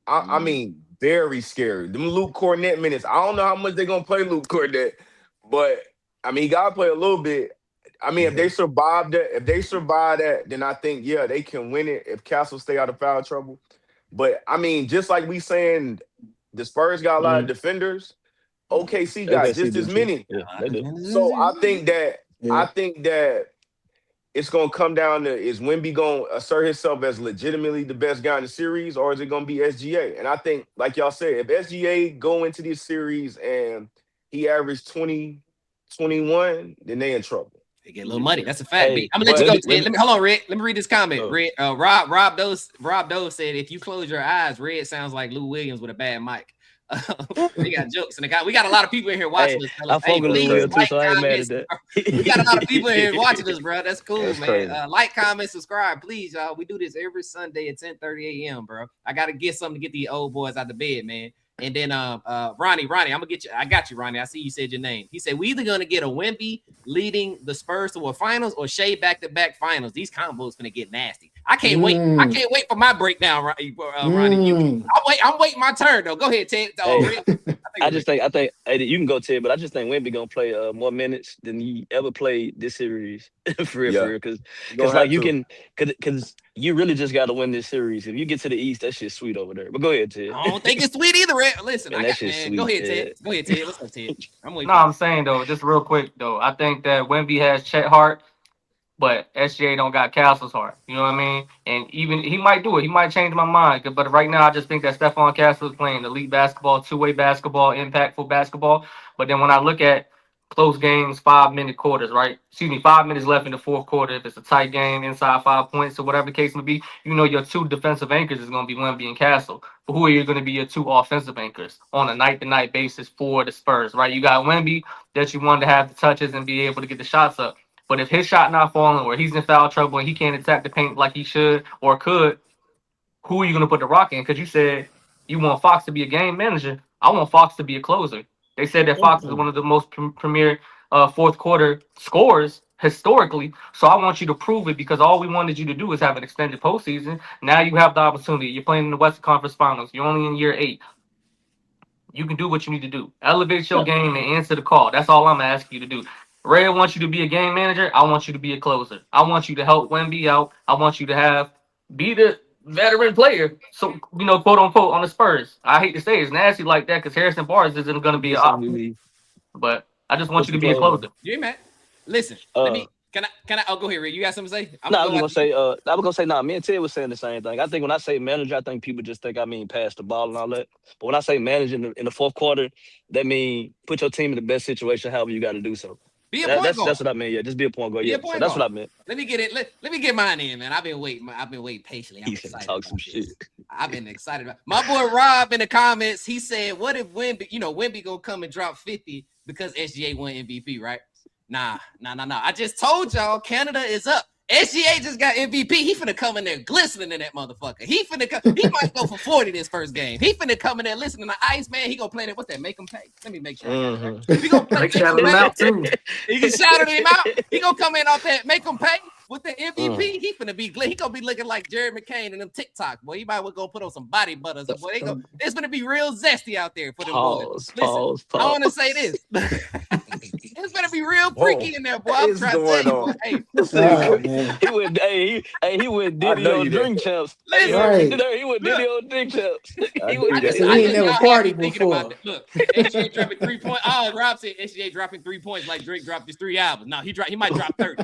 I mean, very scary. Them Luke Cornett minutes. I don't know how much they're gonna play Luke Cornett, but I mean, he gotta play a little bit. I mean, if they survive that, then I think they can win it if Castle stay out of foul trouble. But I mean, just like we saying, the Spurs got a lot of defenders. OKC got just as many. Yeah, they do. So I think that it's gonna come down to, is Wemby gonna assert himself as legitimately the best guy in the series, or is it gonna be SGA? And I think, like y'all said, if SGA go into this series and he averaged 20, 21, then they in trouble. They get a little money. That's a fact. Hey, I'm gonna let you go. Let me hold on, Red. Let me read this comment. Red, Rob Doe said, if you close your eyes, Red sounds like Lou Williams with a bad mic. We got jokes and we got a lot of people in here watching us. I fuck with Lou Williams too, so I ain't mad at that. We got a lot of people in here watching us, bro. That's cool, That's man. crazy. Like, comment, subscribe, please, y'all. We do this every Sunday at 10:30 a.m., bro. I gotta get something to get the old boys out of bed, man. And then Ronnie, I'm gonna get you. I got you, Ronnie. I see you said your name. He said we either gonna get a Wemby leading the Spurs to a finals or Shea back-to-back finals. These combos gonna get nasty. I can't wait. I can't wait for my breakdown, Ronnie. I'm waiting my turn though. Go ahead, Ted. I think I think hey, you can go Ted, but I just think Wemby gonna play more minutes than he ever played this series for real, because like you can, because you really just got to win this series. If you get to the East, that shit's sweet over there. But go ahead, Ted. I don't think it's sweet either. Listen, Man, I that got shit's man. sweet, Go ahead, Ted. Ted. Go ahead, Ted. What's up, Ted? I'm waiting. No, I'm saying though, just real quick though, I think that Wemby has Chet Hart, but SGA don't got Castle's heart. You know what I mean? And even he might do it. He might change my mind. But right now, I just think that Stephon Castle is playing elite basketball, two-way basketball, impactful basketball. But then when I look at close games, 5-minute quarters, right? 5 minutes left in the fourth quarter. If it's a tight game, inside 5 points or whatever the case may be, your two defensive anchors is going to be Wemby and Castle. But who are you going to be your two offensive anchors on a night-to-night basis for the Spurs, right? You got Wemby that you want to have the touches and be able to get the shots up. But if his shot not falling, or he's in foul trouble and he can't attack the paint like he should or could, who are you going to put the rock in? Because you said you want Fox to be a game manager. I want Fox to be a closer. They said that Fox is one of the most premier fourth quarter scorers historically. So I want you to prove it, because all we wanted you to do is have an extended postseason. Now you have the opportunity. You're playing in the Western Conference Finals. You're only in year 8. You can do what you need to do. Elevate your game and answer the call. That's all I'm asking you to do. Ray wants you to be a game manager. I want you to be a closer. I want you to help Wemby out. I want you to be the veteran player. So, quote unquote, on the Spurs. I hate to say it's nasty like that, because Harrison Barnes isn't going to be an option. But I just want you to be a closer. Yeah, man. Listen, let me. Can I? Oh, go ahead, Ray. You got something to say? I was gonna say, me and Ted was saying the same thing. I think when I say manager, I think people just think I mean pass the ball and all that. But when I say manager in the fourth quarter, that means put your team in the best situation, however you got to do so. Be a point guard. That's what I mean. Yeah, just be a point guard. Yeah, so that's what I meant. Let me get it. Let me get mine in, man. I've been waiting patiently. He's gonna talk some shit. I've been excited about my boy Rob in the comments. He said, "What if Wemby gonna come and drop 50 because SGA won MVP, right?" Nah. I just told y'all Canada is up. SGA just got MVP. He finna come in there glistening in that motherfucker. He might go for 40 this first game. He finna come in there listening to Iceman. He gonna play that. What's that? Make him pay. Let me make sure. We gonna play shout him out too. He can shout him out. He gonna come in off that. Make him pay with the MVP. He finna be. He gonna be looking like Jerry McCain and them TikTok boy. He might well go put on some body butters. Boy, it's gonna be real zesty out there for them boys. Listen, I want to say this. It's gonna be real freaky in there, boy. I'm trying to tell you. He went Diddy on Drink Champs. Listen, he went Diddy on Drink Champs. He ain't never partied before. Look, SGA dropping 3 points. Oh, Rob said SGA dropping 3 points like Drake dropped his 3 albums. No, he might drop 30.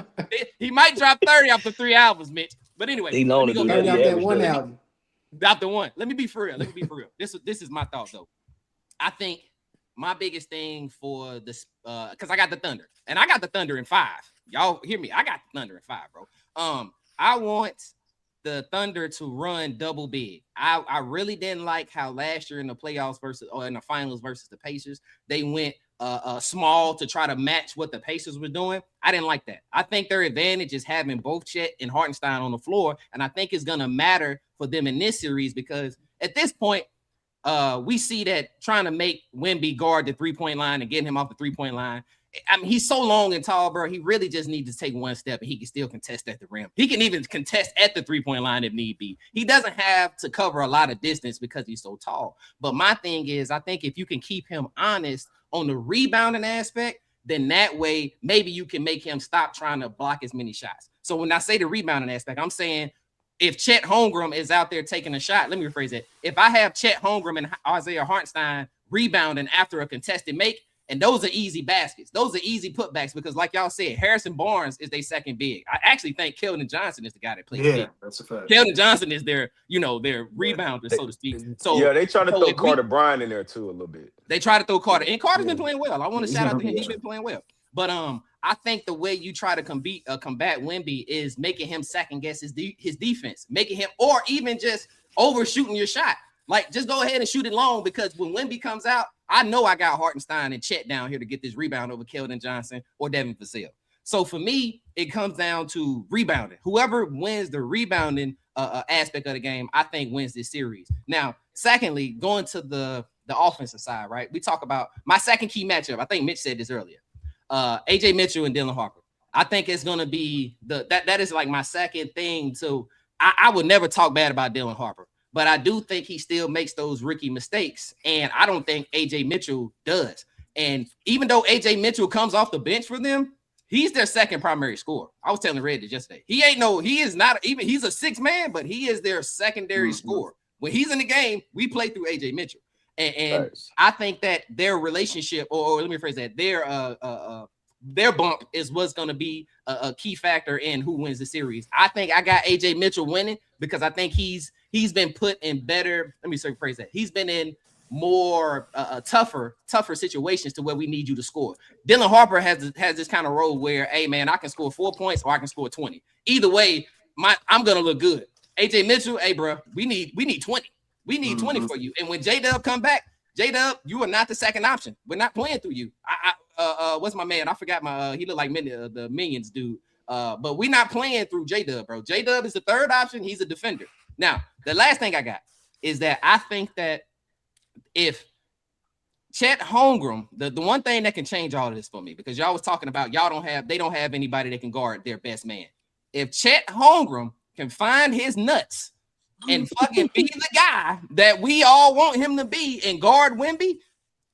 He might drop 30 after 3 albums, Mitch. But anyway, he known to do that. That one album. After one. Let me be for real. This is my thought though. I think my biggest thing for this, because I got the Thunder, and I got the Thunder in 5. Y'all hear me? I got the Thunder in 5, bro. I want the Thunder to run double big. I really didn't like how last year in the playoffs in the finals versus the Pacers, they went small to try to match what the Pacers were doing. I didn't like that. I think their advantage is having both Chet and Hartenstein on the floor, and I think it's gonna matter for them in this series, because at this point, we see that trying to make Wemby guard the 3-point line and getting him off the 3-point line. I mean, he's so long and tall, bro. He really just needs to take one step, and he can still contest at the rim. He can even contest at the 3-point line if need be. He doesn't have to cover a lot of distance because he's so tall. But my thing is, I think if you can keep him honest on the rebounding aspect, then that way maybe you can make him stop trying to block as many shots. So when I say the rebounding aspect, I'm saying if Chet Holmgren is out there taking a shot, let me rephrase that. If I have Chet Holmgren and Isaiah Hartenstein rebounding after a contested make, and those are easy baskets. Those are easy putbacks because, like y'all said, Harrison Barnes is their second big. I actually think Keldon Johnson is the guy that plays big. That's a fact. Keldon Johnson is their rebounder, so to speak. So yeah, they try to throw Carter Bryant in there too a little bit. They try to throw Carter, and Carter's been playing well. I want to shout out to him. He's been playing well. But I think the way you try to combat Wemby is making him second guess his defense, making him, or even just overshooting your shot. Like, just go ahead and shoot it long, because when Wemby comes out, I know I got Hartenstein and Chet down here to get this rebound over Keldon Johnson or Devin Vassell. So for me, it comes down to rebounding. Whoever wins the rebounding aspect of the game, I think wins this series. Now, secondly, going to the offensive side, right? We talk about my second key matchup. I think Mitch said this earlier. AJ Mitchell and Dylan Harper. I think it's going to be that is like my second thing. So I would never talk bad about Dylan Harper. but I do think he still makes those rookie mistakes, and I don't think AJ Mitchell does. And even though AJ Mitchell comes off the bench for them, he's their second primary scorer. I was telling Red this yesterday. He is not even, he's a sixth man, but he is their secondary scorer. When he's in the game, we play through AJ Mitchell. And I think that their relationship, or let me phrase that, their bump is what's going to be a key factor in who wins the series. I think I got AJ Mitchell winning because I think he's been put in better, let me phrase that. He's been in more tougher situations to where we need you to score. Dylan Harper has this kind of role where, hey man, I can score 4 points or I can score 20. Either way, I'm gonna look good. AJ Mitchell, hey bro, we need 20. We need 20 for you. And when J-Dub come back, J-Dub, you are not the second option. We're not playing through you. What's my man? I forgot he looked like the Minions dude. But we're not playing through J-Dub, bro. J-Dub is the third option. He's a defender. Now, the last thing I got is that I think that if Chet Holmgren, the one thing that can change all of this for me, because y'all was talking about they don't have anybody that can guard their best man. If Chet Holmgren can find his nuts and fucking be the guy that we all want him to be and guard Wemby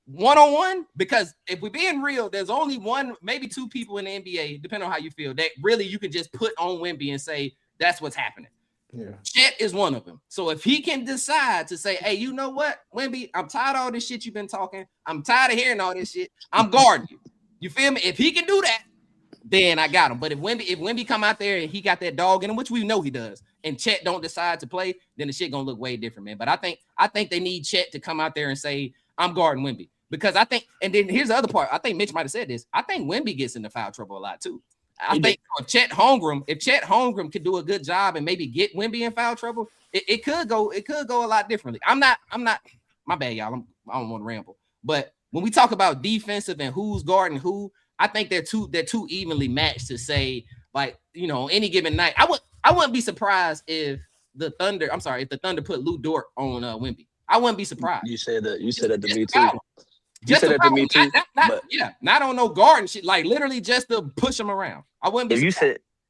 one-on-one, because if we're being real, there's only one, maybe two people in the NBA, depending on how you feel, that really you can just put on Wemby and say, that's what's happening. Yeah. Chet is one of them. So if he can decide to say, hey, you know what, Wemby, I'm tired of all this shit you've been talking. I'm tired of hearing all this shit. I'm guarding you. You feel me? If he can do that, then I got him. But if Wemby come out there and he got that dog in him, which we know he does, and Chet don't decide to play, then the shit gonna look way different, man. But I think they need Chet to come out there and say, I'm guarding Wemby. Because I think, and then here's the other part. I think Mitch might have said this. I think Wemby gets into foul trouble a lot too. I think if Chet Holmgren could do a good job and maybe get Wemby in foul trouble, it could go a lot differently. I'm not, my bad, y'all. I don't want to ramble. But when we talk about defensive and who's guarding who, I think they're too evenly matched to say, like, you know, any given night. I wouldn't be surprised if the Thunder put Lou Dort on Wemby. I wouldn't be surprised. You said that to me too. You said that to me too. Not on no guard and shit. Like literally just to push him around. I wouldn't be.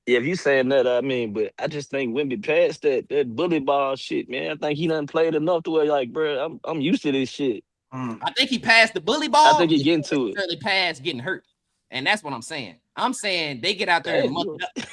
If you saying that, I mean, but I just think Wemby passed that bully ball shit, man. I think he done played enough to where, like, bro, I'm used to this shit. I think he passed the bully ball. I think he getting to it. Really passed getting hurt, and that's what I'm saying. I'm saying they get out there and muck it up.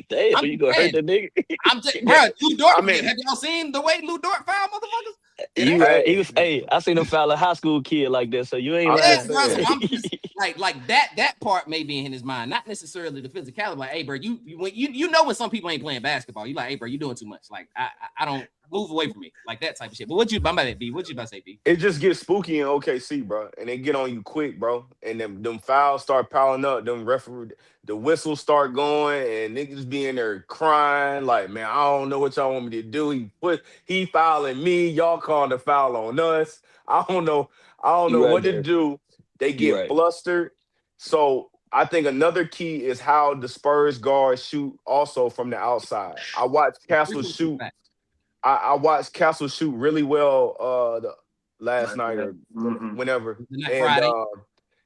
Damn, you gonna hurt that nigga? I'm just, bro. Lou Dort. Have y'all seen the way Lou Dort foul motherfuckers? You right. He was. Hey, I seen him foul a high school kid like that. So you ain't lying. Bro, so I'm just, like that part may be in his mind, not necessarily the physicality. Like, hey, bro, you know when some people ain't playing basketball, you like, hey, bro, you doing too much. Like, I don't move away from me, like that type of shit. But what you about that, B? What you about to say, B? It just gets spooky in OKC, bro, and they get on you quick, bro. And them fouls start piling up. Them referee, the whistles start going, and niggas be in there crying, like, man, I don't know what y'all want me to do. He fouling me, y'all calling the foul on us. I don't know what to do. They get flustered. So I think another key is how the Spurs guards shoot also from the outside. I watched Castle shoot. I watched Castle shoot really well last night or whenever. And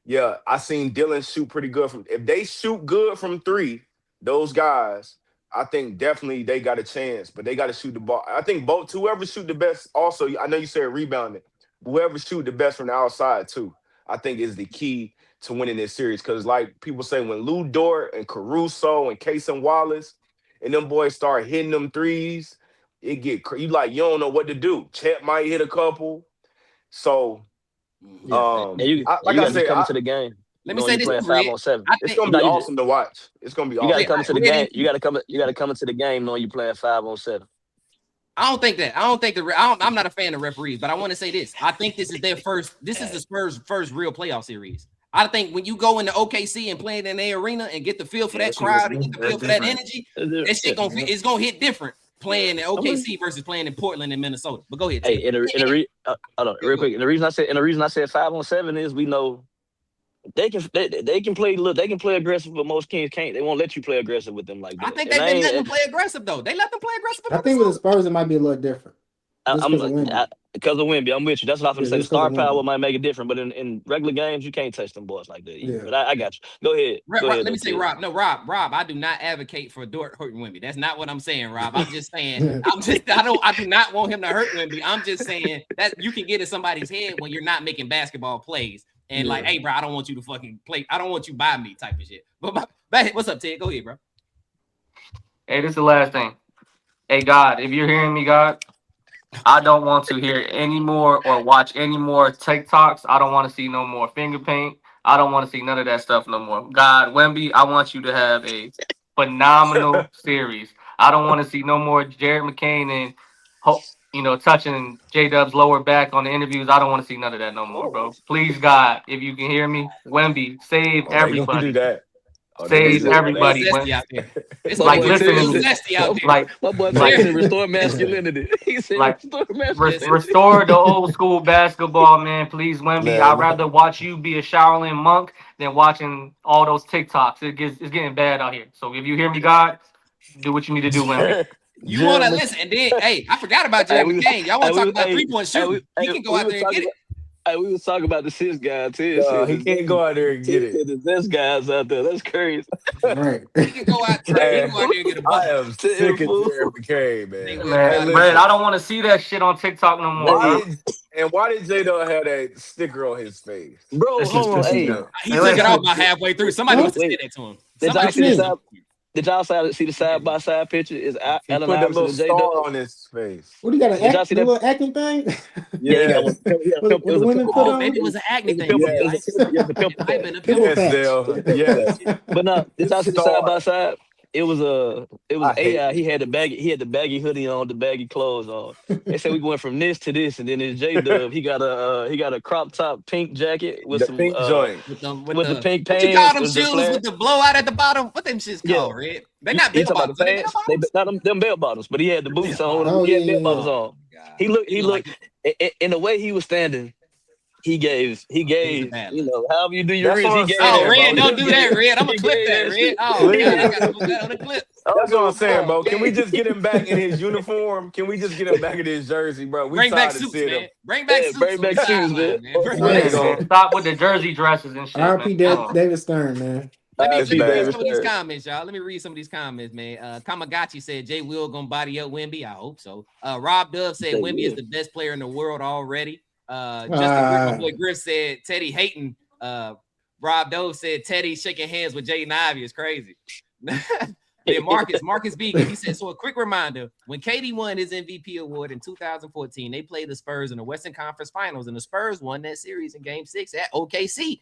yeah, I seen Dylan shoot pretty good if they shoot good from three, those guys, I think definitely they got a chance, but they got to shoot the ball. I think whoever shoot the best also, I know you said rebounding, whoever shoot the best from the outside too, I think is the key to winning this series. Because like people say, when Lou Dort and Caruso and Casey Wallace and them boys start hitting them threes, it get you don't know what to do. Chet might hit a couple. So like I said, come to the game. Let me say this: 5-on-7. It's gonna be awesome to watch. It's gonna be awesome. You gotta come to the game. You gotta come into the game knowing you playing 5-on-7. I don't think that. I'm not a fan of referees, but I want to say this. I think this is their first. This is the Spurs' first real playoff series. I think when you go into OKC and play in their arena and get the feel for that crowd and get the feel for that energy, that shit it's gonna hit different playing in OKC versus playing in Portland and Minnesota. But go ahead. Hey, hold on, real quick. And the reason I said 5-on-7 is we know they can play. Look, they can play aggressive, but most teams can't. They won't let you play aggressive with them like that. I think they've been letting them play aggressive though. They let them play aggressive. I think with the Spurs it might be a little different. Just because of Wemby. Because of Wemby, I'm with you. That's what I'm Yeah, going to say. The just 'cause star of power Wemby. might make it different, but in regular games, you can't touch them boys like that. Either. Yeah. But I got you. Go ahead. Let me say, Rob. No, Rob. I do not advocate for Dort hurting Wemby. That's not what I'm saying, Rob. I'm just saying. I do not want him to hurt Wemby. I'm just saying that you can get in somebody's head when you're not making basketball plays and like, hey, bro, I don't want you to fucking play. I don't want you by me type of shit. But what's up, Ted? Go ahead, bro. Hey, this is the last thing. Hey, God, if you're hearing me, God, I don't want to hear any more or watch any more TikToks. I don't want to see no more finger paint. I don't want to see none of that stuff no more. God, Wemby, I want you to have a phenomenal series. I don't want to see no more Jared McCain and touching J-Dub's lower back on the interviews. I don't want to see none of that no more, bro. Please, God, if you can hear me, Wemby, save everybody. Do that. Save everybody. It's like listen to me. Zesty out there. My boy said restore masculinity. He said restore masculinity. Restore the old school basketball, man. Please, Wemby. I'd rather watch you be a Shaolin monk than watching all those TikToks. It's getting bad out here. So if you hear me, God, do what you need to do, Wemby. You want to listen, and then I forgot about Jared McCain. Y'all want to talk about 3-point shooting? He can go out there and get it. Hey, we was talking about the sis guy too. He can't go out there and get it. The best guys out there. That's crazy. Right. He can go out there and get a bucket. I am sick of Jared McCain, man. Man, I don't want to see that shit on TikTok no more. Why did J-Dub have that sticker on his face? Bro, hold on. Hey, he took it off about halfway through. Somebody must have said that to him. Did y'all see the side-by-side picture? Is Allen put that Iverson little and J-Dub star on his face? What do you got? Did y'all see that little acting thing? Yeah. What the women put on? Maybe it was an acting thing. Yes. But no, did y'all see the side-by-side? It was AI. He had the baggy hoodie on, the baggy clothes on. They said we went from this to this, and then it's J-Dub. He got a crop top pink jacket with some pink joint with the pink pants. What you call them shoes with the blowout at the bottom? What them shits called, Red? They're not bell bottoms. Not them bell bottoms, but he had the boots on. He had bell bottoms on. He looked in the way he was standing. He gave, however you do your wrist, he gave. Oh, Red, don't do that, Red. I'm gonna clip that, Red. Oh, God, I gotta put that on the clip. That's what I'm saying, bro. Can we just get him back in his uniform? Can we just get him back in his jersey, bro? Bring back suits, man. Bring back suits, man. Stop with the jersey dresses and shit. R.P. David Stern, man. Let me read some of these comments, y'all. Let me read some of these comments, man. Kamagachi said Jay Will gonna body up Wemby. I hope so. Rob Dove said Wemby is the best player in the world already. My boy Griff said Teddy hating. Rob Dove said Teddy shaking hands with Jaden Ivey is crazy. Then Marcus Beacon, he said, so a quick reminder, when KD won his MVP award in 2014, they played the Spurs in the Western Conference Finals, and the Spurs won that series in Game 6 at OKC.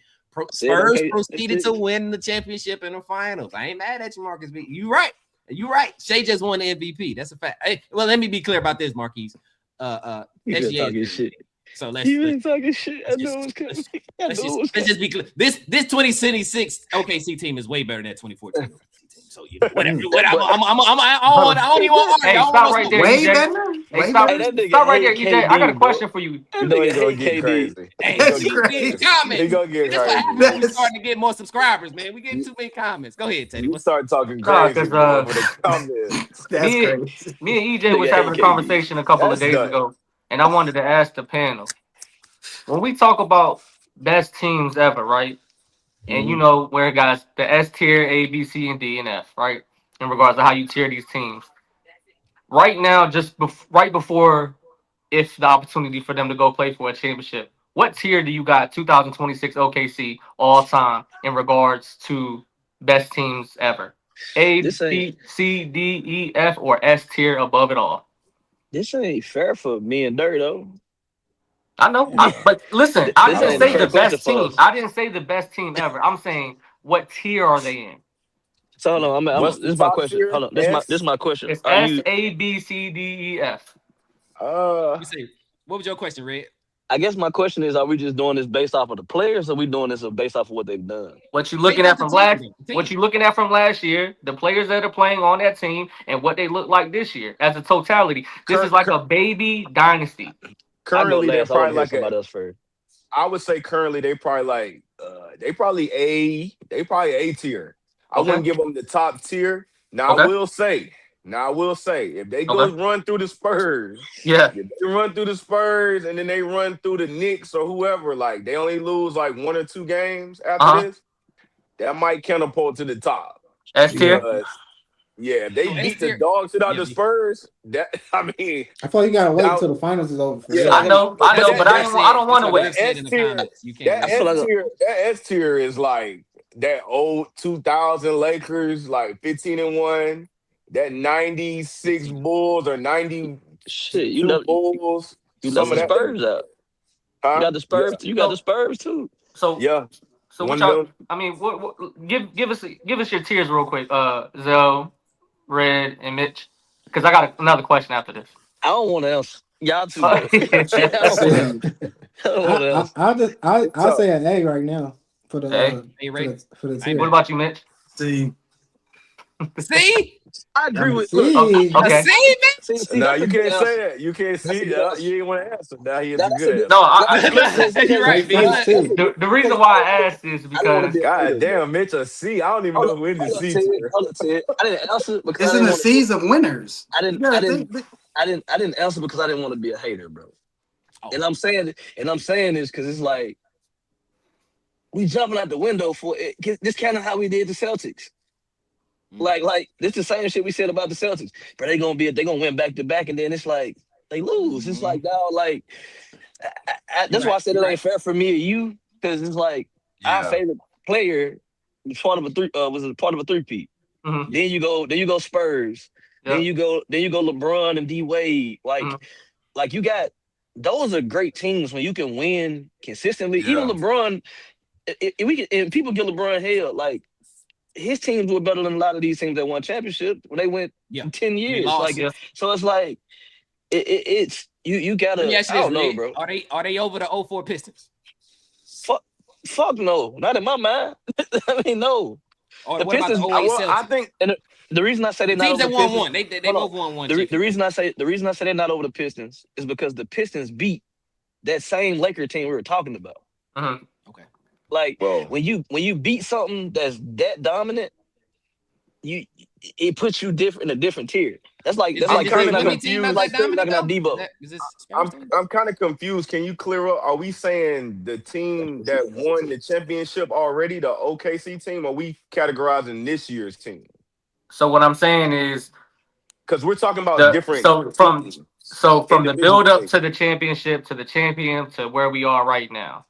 Spurs proceeded to win the championship in the finals. I ain't mad at you, Marcus Beacon. You right. Shea just won the MVP. That's a fact. Hey, well, let me be clear about this, Marquise. SGA shit. So let's talking shit. I know it was coming. Let's just be clear. This 2026 OKC team is way better than that 2014 OKC team. So whatever. I don't even want to. Hey, stop right there. Way better. Stop right there, EJ. I got a question for you. You know he's gonna get crazy. Hey, comments. He gonna get crazy. We're starting to get more subscribers, man. We getting too many comments. Go ahead, Teddy. We start talking crazy. Me and EJ was having a conversation a couple of days ago, and I wanted to ask the panel. When we talk about best teams ever, right? And you know where guys the S tier, A, B, C, and D, and F, right? In regards to how you tier these teams. Right now, right before if the opportunity for them to go play for a championship, what tier do you got 2026 OKC all time in regards to best teams ever? A, B, C, D, E, F, or S tier above it all? This ain't fair for me and Dirt, though. I know, but listen, I didn't say the best team. I didn't say the best team ever. I'm saying what tier are they in? So hold on, this is my question. Hold on, this is my question. It's S, A, B, C, D, E, F. Let me see. What was your question, Red? I guess my question is: are we just doing this based off of the players, or are we doing this based off of what they've done? What you looking at from last year, the players that are playing on that team, and what they look like this year as a totality. This is like a baby dynasty. Currently, they're probably like somebody else first. I would say currently they probably A tier. I wouldn't give them the top tier. Now I will say Now I will say, if they Okay. run through the Spurs, Yeah. if they run through the Spurs and then they run through the Knicks or whoever, like they only lose like 1 or 2 games after this, that might catapult to the top. S tier. Because if they So S beat the tier- dog shit out Yeah, the Spurs, that I mean, I feel like you gotta wait Now- until the finals is over. For Yeah, real. I know, but but I that's don't want to wait. Said in the comments, you can't. that S tier is like that old 2000 Lakers, like 15-1, that 96 Bulls or 90 Shit, you left Bulls. you Some left of the that- Spurs out. Huh? You got the Spurs. Yeah. You got the Spurs too. So Yeah. So One what y'all? of them- I mean, what give us your tiers real quick, Zell, Red, and Mitch, because I got another question after this. I don't want to answer. Y'all too. Oh, good. I don't want to answer. I'll say an A right now for the A? A rate. for the Hey, tier. What about you, Mitch? See, See? I agree with. See? Look, Okay. See, man? see, Nah, that's you a good can't answer. say that. You can't see a good it. answer. You ain't want to answer. Now he is That's a good. good- No, You're right, B. That's too. the reason why I asked is I don't wanna because be a God hater, damn, Mitch, a C. I don't even know who in the Hold up, C Ted. tier. Hold up, Ted. I didn't answer because it's I in didn't the want seas of winners. I didn't- You gotta I didn't- think- I didn't answer because I didn't want to be a hater, bro. Oh. And I'm saying this because it's like we jumping out the window for it. This kind of how we did the Celtics. Like this the same shit we said about the Celtics, but they gonna win back to back, and then it's like they lose. It's like now, like that's why I said it ain't fair for me or you, because it's like our favorite player was part of a three-peat. Mhm. Then you go Spurs. Yeah. Then you go LeBron and D Wade. Like you got those are great teams when you can win consistently. Yeah. Even LeBron, if people give LeBron hell, like his teams were better than a lot of these teams that won championship when they went 10 years. lost, Like yeah. so, it's like it's you gotta. Let me I ask you this, don't know, Red. bro. Are they over the 04 Pistons? Fuck no, not in my mind. I mean, no. Or The what about the Pistons- 08 Well, Celtics? I think The reason I say they're The not teams over that the won Pistons. they both won one. The reason I say they're not over the Pistons is because the Pistons beat that same Laker team we were talking about. Mhm. Okay. Like Whoa. when you beat something that's that dominant, it puts you in a different tier. That's like I'm Curry kinda knocking confused. like Curry knocking out Debo. Is this Spurs team? I'm kind of confused. Can you clear up? Are we saying the team that won the championship already, the OKC team, or are we categorizing this year's team? So what I'm saying is, Because we're talking about different. from teams. the Individual build up teams. to the championship to the champion to where we are right now.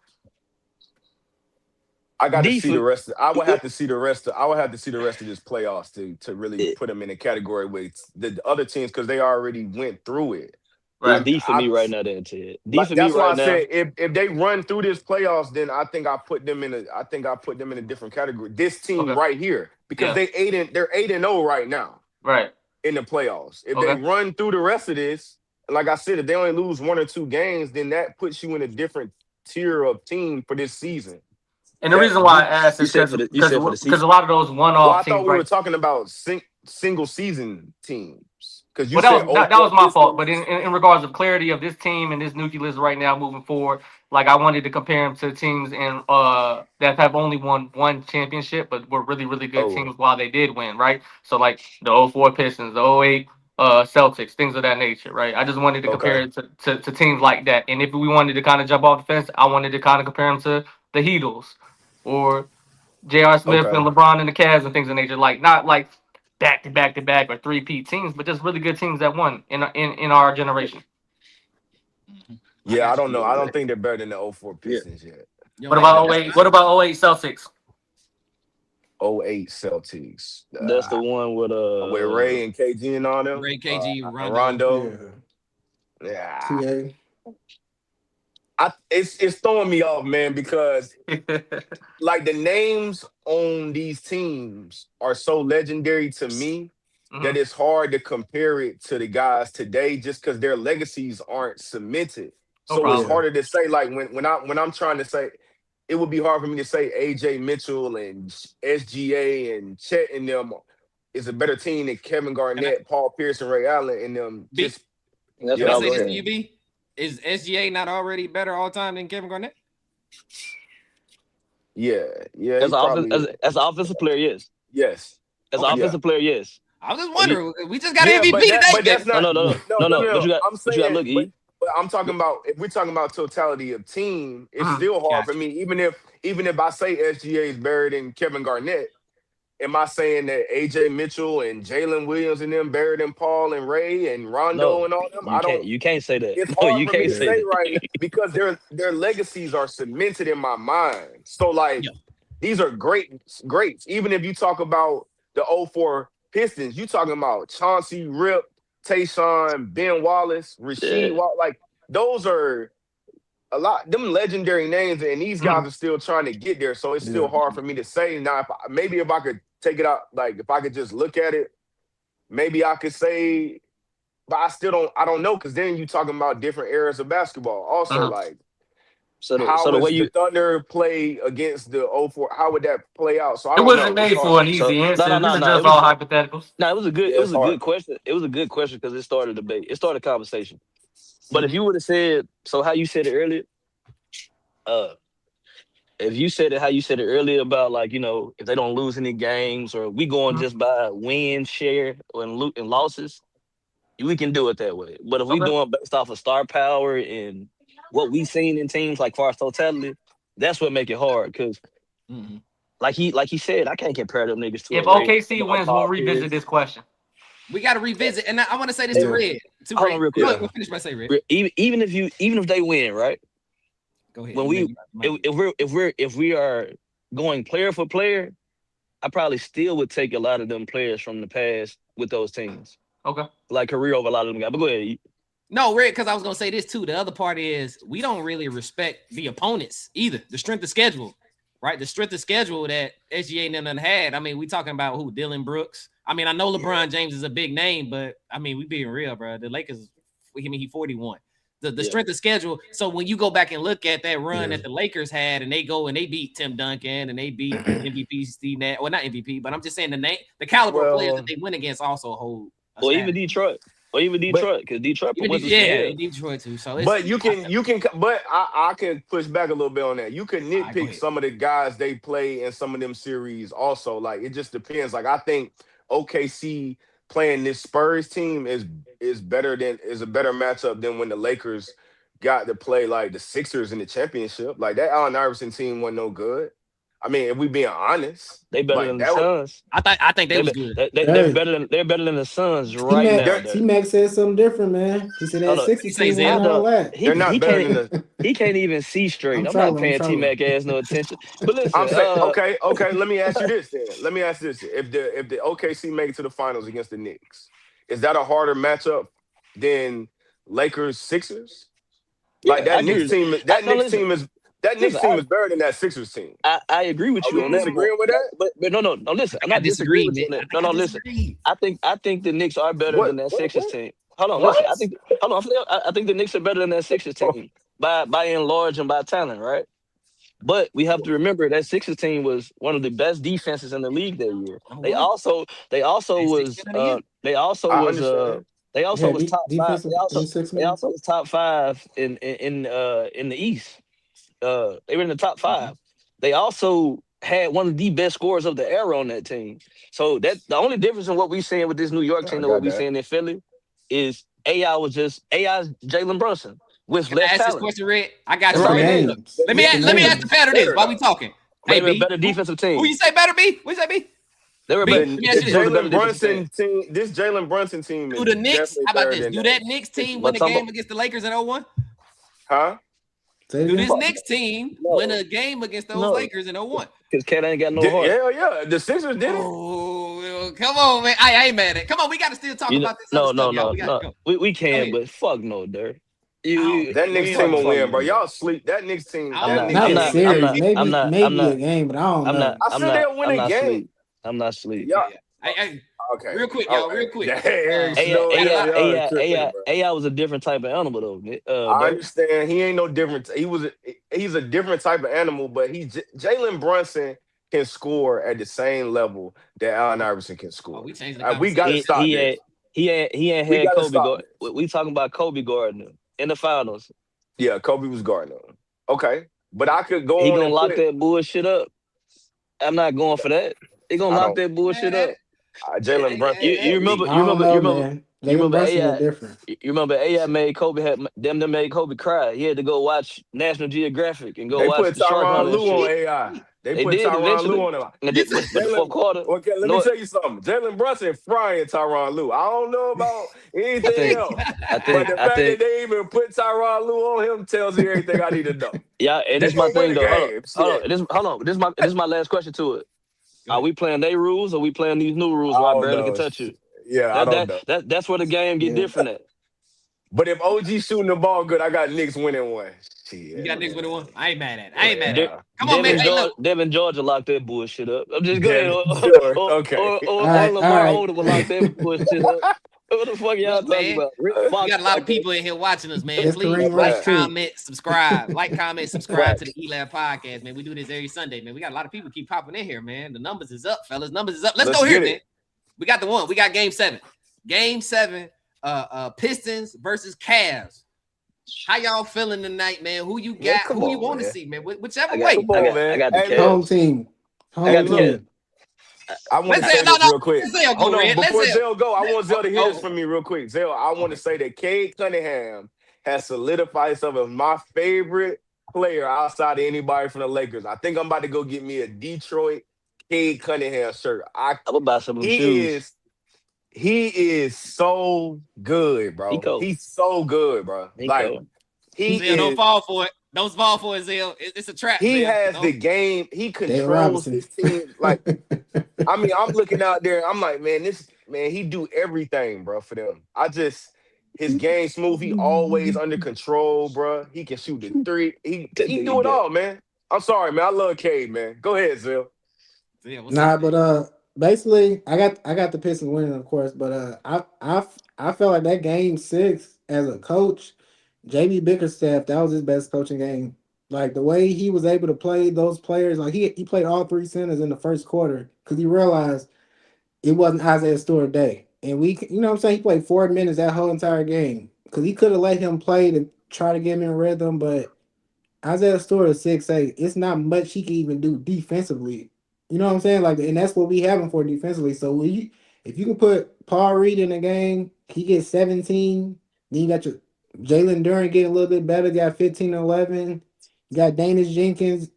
I got to see the Defense- rest. I would have to see the rest. I would have to see the rest of this playoffs to really put them in a category with the other teams because they already went through it. Right. It's D for me right now, then Ted. D for me That's why I right now. said if they run through this playoffs, then I think I put them in a different category. This team Okay. right here because they're 8-0 right now Right. in the playoffs. If Okay. they run through the rest of this, like I said, if they only lose 1 or 2 games, then that puts you in a different tier of team for this season. And the reason why I asked is You said for the because season. a lot of those one-off Well, I teams. thought we were right? talking about single season teams because you Well, said that was my 04 fault. But in regards of clarity of this team and this nucleus right now moving forward, like I wanted to compare them to teams that have only won one championship, but were really, really good teams while they did win, right? So like the 04 Pistons, the 08 Celtics, things of that nature, right? I just wanted to compare it to teams like that. And if we wanted to kind of jump off the fence, I wanted to kind of compare them to the Heatles or J.R. Smith and LeBron and the Cavs and things of nature, like not like back to back or three-peat teams, but just really good teams that won in our generation. Yeah, I don't know. I don't think they're better than the 04 Pistons yet. What about 08? What about 08 Celtics? 08 Celtics. That's the one with Ray and KG and all them. Ray, KG, Rondo. Yeah. TA. It's throwing me off, man, because like the names on these teams are so legendary to me that it's hard to compare it to the guys today just because their legacies aren't cemented. So it's harder to say, like when I'm trying to say, it would be hard for me to say AJ Mitchell and SGA and Chet and them is a better team than Kevin Garnett, Paul Pierce, and Ray Allen and them. That's Can I say this to you, B? Is SGA not already better all time than Kevin Garnett? Yeah. As an offensive player, yes. Yes. As an offensive player, yes. I was just wondering. We just got MVP but today. that's not. No. But you got I'm but you got to saying, look, E. but I'm talking about if we're talking about totality of team, it's still hard for me. Even if I say SGA is better than Kevin Garnett, am I saying that AJ Mitchell and Jalen Williams and them better than Paul and Ray and Rondo and all them? You can't say that. It's No, hard you for me can't to say say that. right because their legacies are cemented in my mind. So like these are greats. Even if you talk about the '04 Pistons, you talking about Chauncey, Rip, Tayshaun, Ben Wallace, Rasheed Wallace. Like those are a lot. Them legendary names, and these guys are still trying to get there. So it's still hard for me to say. Now, if I could take it out, like if I could just look at it, maybe I could say. But I don't know, because then you talking about different eras of basketball. Also, like, how would the Thunder play against the '04? How would that play out? So I It don't wasn't know. made for an easy answer. This is just all hypotheticals. No, it was a good question. It was a good question because it started a debate. It started a conversation. But if you would have said, so how you said it earlier, if you said it how you said it earlier about, like, you know, if they don't lose any games or we going just by win share and losses, we can do it that way. But if we doing based off of star power and what we seen in teams like far as totality, that's what make it hard. Because like he said, I can't compare them niggas to. If OKC wins, we'll revisit this question. We got to revisit, and I want to say this to Red. Hold on real quick. We'll finish by saying Red. Even if they win, right? Go ahead. When if we are going player for player, I probably still would take a lot of them players from the past with those teams. Okay. Like career over a lot of them guys. But go ahead. No, Red, because I was gonna say this too. The other part is we don't really respect the opponents either. The strength of schedule, right? The strength of schedule that SGA and them had. I mean, we talking about who? Dylan Brooks. I mean, I know LeBron James is a big name, but I mean, we being real, bro. The Lakers, he 41. The strength of schedule. So when you go back and look at that run that the Lakers had, and they go and they beat Tim Duncan and they beat MVP Steve Nash, well, not MVP, but I'm just saying the caliber of players that they went against also hold. Or even Detroit, because Detroit. Detroit too. So, but I can push back a little bit on that. You can nitpick some of the guys they play in some of them series. Also, like it just depends. Like I think OKC playing this Spurs team is a better matchup than when the Lakers got to play like the Sixers in the championship. Like that Allen Iverson team wasn't no good. I mean, if we being honest, they better than the Suns. I think they was good. They're better than the Suns right now. T-Mac said something different, man. He said that 60 all that. They're not better than the. He can't even see straight. I'm not paying T-Mac ass no attention. But listen, I'm saying, okay. Let me ask you this then. If the OKC make it to the finals against the Knicks, is that a harder matchup than Lakers Sixers? Like that Knicks team. That Knicks team is better than that Sixers team. I agree with you on that. Disagreeing with that? But no. Listen, I'm not disagreeing with you on that. No, listen. I think the Knicks are better than that Sixers team. Hold on, listen. I think the Knicks are better than that Sixers team by and large and by talent, right? But we have to remember that Sixers team was one of the best defenses in the league that year. They also was top five in the East. They were in the top five. They also had one of the best scorers of the era on that team. So that the only difference in what we're seeing with this New York team and what we're seeing in Philly is AI's Jalen Brunson with less talent. This question, Red? I got you. Let me ask the pattern this while we talking. They were a better defensive team. Who you say better, B? What you say, B? They were better. This Jalen Brunson team. Do the Knicks? How about this? Do that Knicks team win a game against the Lakers in 01? Huh? Do this Knicks team win a game against those Lakers in 01? Because Cat ain't got no heart. Yeah. The Sixers did it. Oh, come on, man. I ain't mad at it. Come on, we got to still talk about this. No. We can, but fuck no, Dirk. That Knicks team will win, bro. Y'all sleep. That Knicks team. Not serious. Maybe a game, but I don't know. I said they'll win a game. I'm not sleep. Okay. Real quick, y'all. Real quick. AI was a different type of animal, though. I understand. He ain't no different. He's a different type of animal, but Jalen Brunson can score at the same level that Allen Iverson can score. We got to stop this. He ain't had Kobe. We talking about Kobe Gardner in the finals. Yeah, Kobe was Gardner. Okay, but I could go. He gonna lock that bullshit up. I'm not going for that. He gonna lock that bullshit up. Jalen Brunson. You remember I you don't remember you know, remember man. you Jalen remember Brunson AI is different. you remember AI made Kobe cry. He had to go watch National Geographic and go They watch put the shark Tyronn hunter and Lue on shit. AI. They They put did Tyronn Lue eventually. on him. But the fourth Jalen, quarter, okay, let me no, tell you something. Jalen Brunson frying Tyronn Lue. I don't know about I anything think else, I but think the I fact that think they even put Tyronn Lue on him tells me everything I need to know. yeah, and They this is my gonna win thing the though. game. Shit. Hold on. This is my last question to it. Go Are ahead. we playing their rules or we playing these new rules I where I don't barely can know. touch you? Yeah, I That don't that know. that that's where the game get Yeah. different at. But if OG shooting the ball good, I got Knicks winning one. You Shit, got Knicks man. winning one. I ain't mad at it. I ain't mad at it. De- Yeah. Come on, man. Hey, look. Devin Georgia locked that bullshit up. I'm just go ahead. Devin George. Or, Okay. or, or, All or right, all Lamar right. Odom will lock that bullshit up. What the fuck y'all Look, talking man. about? Rick We Fox got a lot of locked that. people in here watching us, man. It's Please Kareem Rush like, too. comment, subscribe. Like, comment, subscribe to the Wax. Elab podcast, man. We do this every Sunday, man. We got a lot of people keep popping in here, man. The numbers is up, fellas. Numbers is up. Let's Let's go here, get man. it. We got the one. We got game 7. Game 7, Pistons versus Cavs. How y'all feeling tonight, man? Who you Man, got? come Who you on, want to man. see, man? Whichever I got way. Come I on, got I man. got the Hey, look. Home Cavs. team. I Hey, got Home the look. Cavs. team. I want Let's to say say no, this no. real quick. Let's say Hold go on, Red. Let's before say Zell go, I want Zell to hear this oh, from me real quick. Zell, I want to okay. say that Cade Cunningham has solidified himself as my favorite player outside of anybody from the Lakers. I think I'm about to go get me a Detroit Cade Cunningham shirt. I'm gonna buy some of them He shoes. is he is so good, He bro. cold. He's so good, bro. He Like cold. he Zell, don't is. fall for it. Don't fall for it, Zell. It's a trap, He Zell. has the No. game. He Dale controls Robinson. his team. Like I mean, I'm looking out there. I'm like, man, this man, he do everything, bro, for them. His game smooth. He always under control, bro. He can shoot the three. That He do nigga it dead. all, man. I'm sorry, man. I love Cade, man. Go ahead, Zil. Zell, what's Nah, up, man? but basically, I got the Pistons winning, of course. But I felt like that game 6 as a coach, JB Bickerstaff, that was his best coaching game. Like the way he was able to play those players, like he played all 3 centers in the first quarter because he realized it wasn't Isaiah Stewart day, and you know what I'm saying, he played 4 minutes that whole entire game because he could have let him play to try to get him in rhythm, but Isaiah Stewart is 6'8". It's not much he can even do defensively. You know what I'm saying? Like, and that's what we have him for defensively. So if you can put Paul Reed in the game, he gets 17. Then you got your Jalen Duren getting a little bit better, got 15 and 11. You got Danish Jenkins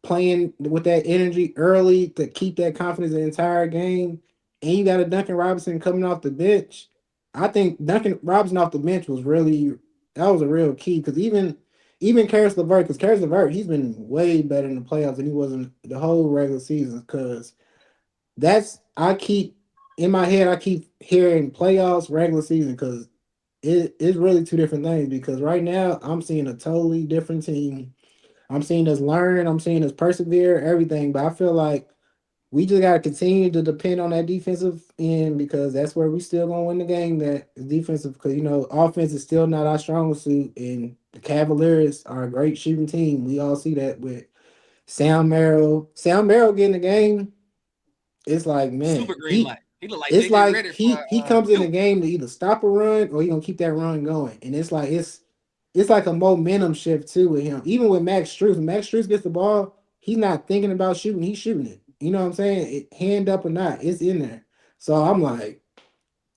playing with that energy early to keep that confidence the entire game. And you got a Duncan Robinson coming off the bench. I think Duncan Robinson off the bench was that was a real key because even Karis LeVert, because Karis LeVert, he's been way better in the playoffs than he was in the whole regular season. Because I keep in my head, I keep hearing playoffs, regular season, because it's really 2 different things. Because right now, I'm seeing a totally different team. I'm seeing us learn, I'm seeing us persevere, everything. But I feel like we just got to continue to depend on that defensive end because that's where we still gonna win the game. That is defensive because offense is still not our strong suit, and the Cavaliers are a great shooting team. We all see that with Sam Merrill. Sam Merrill getting the game. It's like, man, Super green light. He look like it's JJ like Redick he for comes in the Duke. game to either stop a run or he gonna keep that run going, and it's like it's like a momentum shift too with him. Even with Max Strus, when Max Strus gets the ball, he's not thinking about shooting, he's shooting it. You know what I'm saying? Hand up or not, it's in there. So I'm like,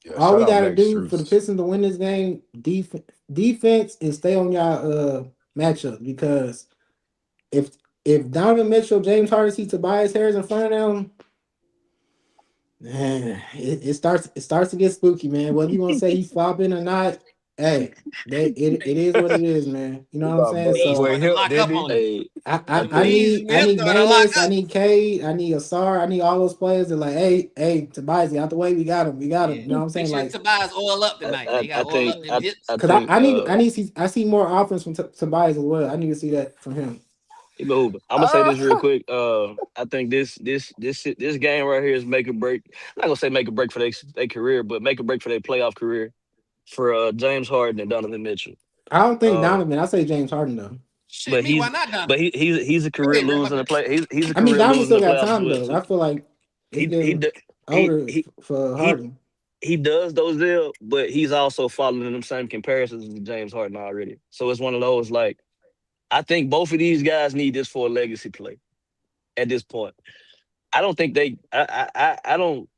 Yeah, all shout we out gotta Max do for the Strus. Pistons to win this game, defense and stay on y'all matchup because if Donovan Mitchell, James Harden see Tobias Harris in front of them, man, it starts to get spooky, man. Whether you want to say he's flopping or not, hey, it is what it is, man. You know what I'm My saying? He So boy starting to Hill, lock didn't up he? on you. Hey, I I Them think knees need and I hips need starting to lock Bayless, I up. need Cade, I need Asar, I need all those players that like, hey, Tobias, out the way, we got him. You know Yeah. what I'm Make saying? sure Like, Tobias oil up tonight, man. I, He got I to oil think up them I, hips. I cause think I see more offense from Tobias as well. I need to see that from him. I'm gonna say this real quick. I think this game right here is make or break. I'm not gonna say make or break for their career, but make or break for their playoff career for James Harden and Donovan Mitchell. I don't think Uh, Donovan. I say James Harden though. Shit, but me, why he's not but Donovan? he's a Go career ahead, Red, my loser in the bad. play. He's a I mean, career Donovan loser in still the got playoffs as time well though. too. I feel like it's He he getting do- he older he for he Harden. he does those there, but he's also following them same comparisons as James Harden already. So it's one of those like I think both of these guys need this for a legacy play at this point. I don't think they. I don't.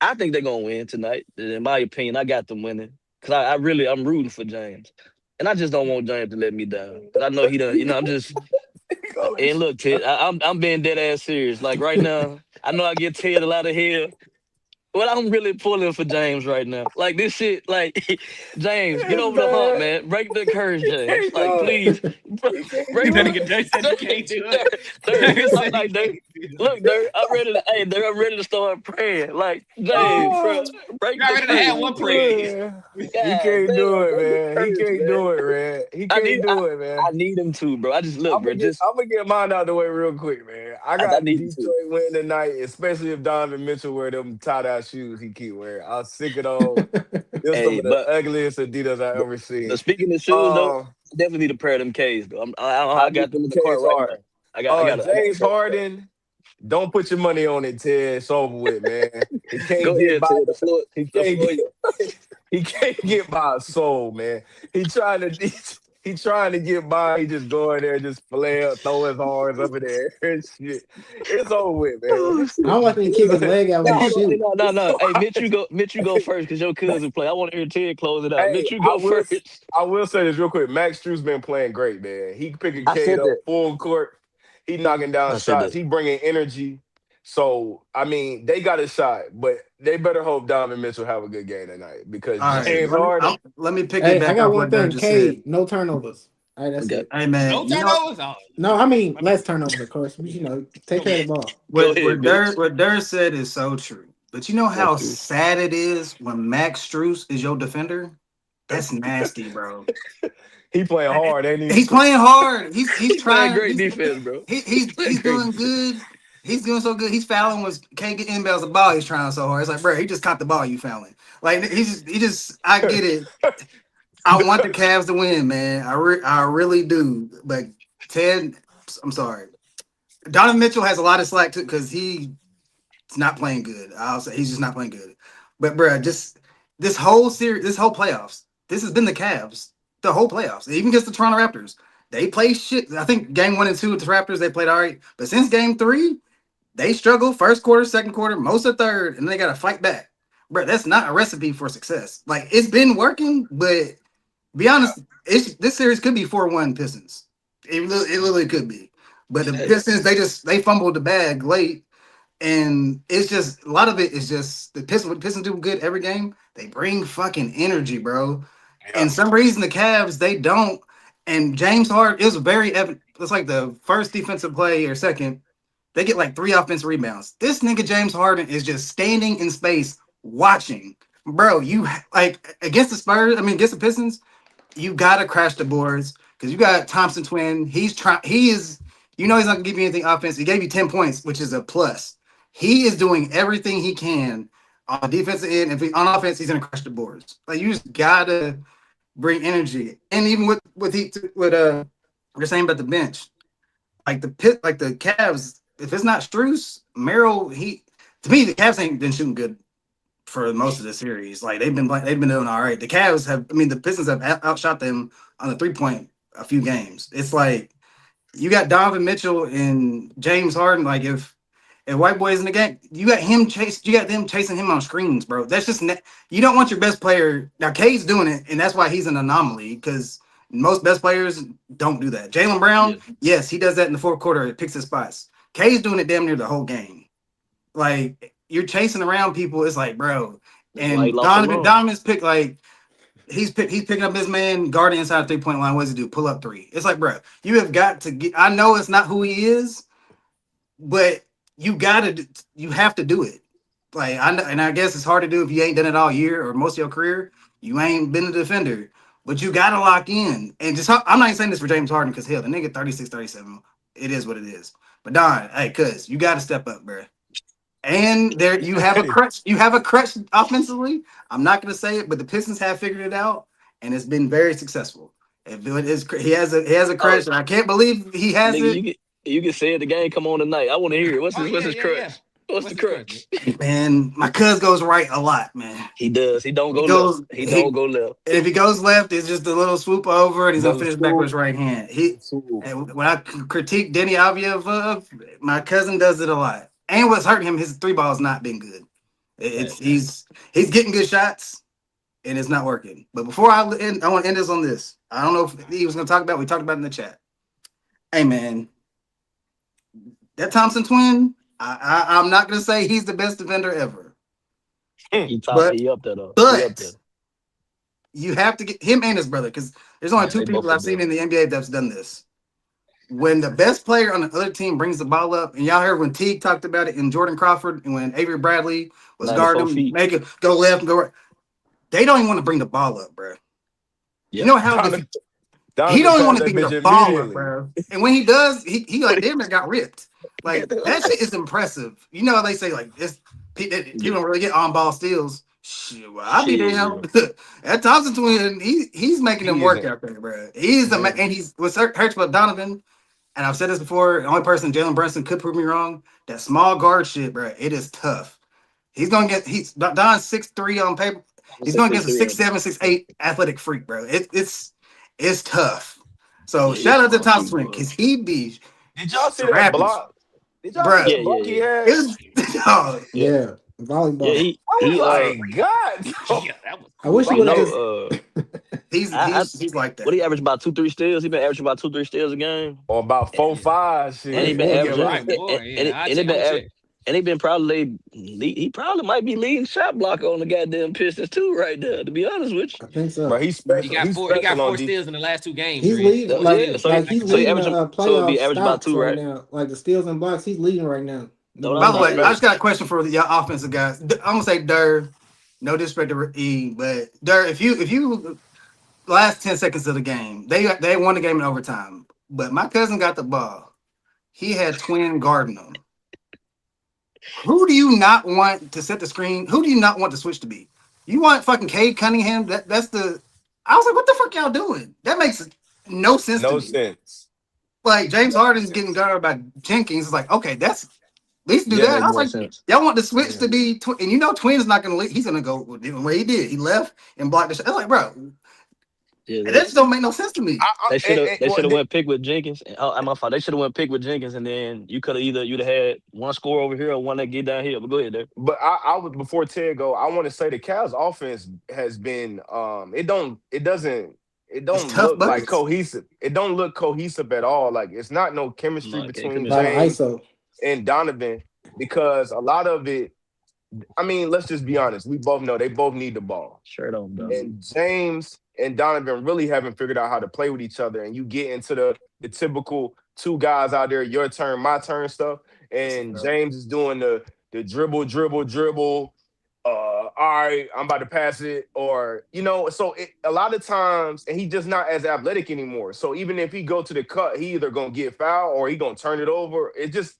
I think they're gonna win tonight. In my opinion, I got them winning because I'm rooting for James, and I just don't want James to let me down because I know he done. I'm just and look, Ted, I'm being dead ass serious. Like right now, I know I get Ted a lot of hell. But I'm really pulling for James right now. Like this shit, like James, get over the hump, man. Break the curse, James. Like, please, break That the nigga Dirk said you can't do it. Dirk. Dirk said Like, you Dirk. can't do it. Look, Dirk, I'm ready to. Hey, Dirk, I'm ready to start praying. Like, James, bro, break Y'all the ready to have one curse. prayer? He God can't damn, do it, break the man. He curse, can't man. do it, man. He I can't need, do it, man. I need him to, bro. I just look, bro. I'm gonna get mine out the way real quick, man. I I got need him Detroit to. winning tonight, especially if Donovan Mitchell wear them tie-dye shoes he keep wearing. I'm sick of those. They're some Hey, of the but, ugliest Adidas I but ever but seen. speaking of shoes, though, Um, I definitely need a pair of them K's, though. I I need got them them in the cart K's right now. hard. I got a James pair of them. Harden, don't put your money on it, Ted. It's over with, man. He can't Go get ahead, by Ted. he The can't floor, get he can't get by a soul, man. He trying to get by. He just go in there, just flail, throw his arms up in there and shit. It's over with, man. oh I shit. don't like when he kick his leg out when No, he hold on. shoot. No. Hey, Mitch, you go. Mitch, you go first because your cousin play. I want to hear Ted close it out. Hey, Mitch, you go first. I will say this real quick. Max Strus been playing great, man. He picking I Cade said up that. full court. He knocking down I said shots. that. He bringing energy. So I mean, they got a shot, but they better hope Donovan Mitchell have a good game tonight because All I right, said James that. Harden. let me Hey, I piggyback got off one what Dirk thing. just said. Cade, no turnovers. All right, that's Okay. it. Hey man, No turnovers? Oh, No, I mean my bad. less turnovers, of course. But, take care of the ball. Go what ahead, what Mitch. Dirk said is so true. But you know That's how true. sad it is when Max Strus is your defender? That's nasty, bro. He playing hard, ain't he? He's playing hard. He's He playing trying. great defense, bro. He playing He's great doing defense. good. He's doing so good. He's fouling when can't get inbounds the ball. He's trying so hard. It's like, bro, he just caught the ball. You fouling. Like he just. I get it. I want the Cavs to win, man. I really do. But Ted, I'm sorry. Donovan Mitchell has a lot of slack too because he's not playing good. I'll say he's just not playing good. But bro, just this whole series, this whole playoffs, this has been the Cavs, the whole playoffs, even against the Toronto Raptors. They play shit. I think game 1 and 2 with the Raptors, they played all right. But since game 3, they struggled first quarter, second quarter, most of third, and they got to fight back. Bro, that's not a recipe for success. Like it's been working, but be honest, this series could be 4-1 Pistons. It literally could be. But the Hey, Pistons, they fumbled the bag late, and it's just a lot of it is just the Pistons. What Pistons do good every game, they bring fucking energy, bro. Yeah. And some reason the Cavs they don't. And James Harden, it was very evident. It's like the first defensive play or second, they get like 3 offensive rebounds. This nigga James Harden is just standing in space watching, bro. You like against the Spurs, I mean against the Pistons, you gotta crash the boards because you got Thompson twin. He's trying. He is. You know he's not gonna give you anything offense. He gave you 10 points, which is a plus. He is doing everything he can on the defensive end. If he on offense, he's gonna crash the boards. Like you just gotta bring energy. And even with we're saying about the bench, like the Cavs. If it's not Strus, Merrill, to me the Cavs ain't been shooting good for most of the series. Like they've been doing all right. The Cavs have, I mean, the Pistons have outshot them on the 3-point a few games. It's like you got Donovan Mitchell and James Harden. Like if White Boy's in the game, you got them chasing him on screens, bro. That's just you don't want your best player. Now Cade's doing it, and that's why he's an anomaly because most best players don't do that. Jalen yeah. Brown, yes, he does that in the fourth quarter. It picks his spots. Cade's doing it damn near the whole game. Like you're chasing around people. It's like, bro. That's why he And lost the run. Donovan's pick like he's picking up his man guarding inside the 3-point line. What does he do? Pull up 3. It's like, bro, you have got to get. I know it's not who he is, but you have to do it. Like I know, and I guess it's hard to do if you ain't done it all year or most of your career. You ain't been a defender, but you got to lock in. And just I'm not even saying this for James Harden because hell, the nigga 36, 37. It is what it is. But Don, hey, cuz you got to step up, bro. And there you have a crutch. You have a crutch offensively. I'm not going to say it, but the Pistons have figured it out, and it's been very successful. He has a crutch, and I can't believe he has Nigga, it. you can say it. The game come on tonight. I want to hear it. What's his crutch? What's the crutch? Man, my cuz goes right a lot, man. He does. He don't go left. He don't go left. If he goes left, it's just a little swoop over, and he's gonna Doesn't finish back with swoop. his right hand. Swoop. And when I critique Denny Avdia, my cousin does it a lot. And what's hurting him, his 3 ball's not been good. He's getting good shots, and it's not working. But before I end, I want to end this on this. I don't know if he was going to talk about. We talked about it in the chat. Hey man, that Thompson twin. I'm not going to say he's the best defender ever. He up there though. But you have to get him and his brother, because there's only two people I've seen in the NBA that's done this. When the best player on the other team brings the ball up, and y'all heard when Teague talked about it, and Jordan Crawford, and when Avery Bradley was guarding him, make it go left and go right. They don't even want to bring the ball up, bro. You know how he don't even want to bring the ball up, bro. And when he does, he like damn it got ripped. Like that shit is impressive. You know how they say like this, people don't really get on ball steals. Shit, well, I'll be damn. That Thompson twin, he's making them work out there, bro. He's the and he's what's hurts about Donovan. And I've said this before. The only person Jalen Brunson could prove me wrong. That small guard shit, bro. It is tough. He's gonna get. He's Don's 6'3" on paper. He's gonna get a 6'7", 6'8" athletic freak, bro. It's tough. So shout out to Thompson twin because he be. Did y'all see that block? Did y'all see the block he had? Volleyball. My God. I wish he would have. He's like that. What he averaged about 2-3 steals? He been averaging about 2-3 steals a game, or about 4-5. Shit. And he been averaging. And he probably might be leading shot blocker on the goddamn Pistons too right there. To be honest with you, I think so. But he got four steals in the last 2 games. He's leading he's leading playoff about 2 right now. Like the steals and blocks, he's leading right now. By the way, I just got a question for y'all offensive guys. I'm gonna say Durr. No disrespect to E, but Durr, if you last 10 seconds of the game, they won the game in overtime. But my cousin got the ball. He had twin guarding him. Who do you not want to set the screen? Who do you not want to switch to be? You want fucking Cade Cunningham? That's the. I was like, what the fuck y'all doing? That makes no sense. No sense. Like James Harden's getting guarded by Jenkins. It's like, okay, that's at least do that. I was like, sense. Y'all want the switch to be, and you know, Twin's not gonna leave. He's gonna go the way he did. He left and blocked the shot. I was like, bro. Yeah, that just don't make no sense to me. They should have went pick with Jenkins. My fault. They should have went pick with Jenkins, and then you could have you'd have had one score over here or one that get down here. But go ahead, there. But I was before Ted go. I want to say the Cavs offense has been it doesn't look like cohesive. It don't look cohesive at all. Like it's not no chemistry between James and Donovan, because a lot of it. I mean, let's just be honest. We both know they both need the ball. Sure don't. And James and Donovan really haven't figured out how to play with each other, and you get into the typical 2 guys out there, your turn, my turn stuff, and James is doing the dribble. All right, I'm about to pass it, or so a lot of times, and he's just not as athletic anymore. So even if he go to the cut, he either gonna get fouled or he gonna turn it over. It's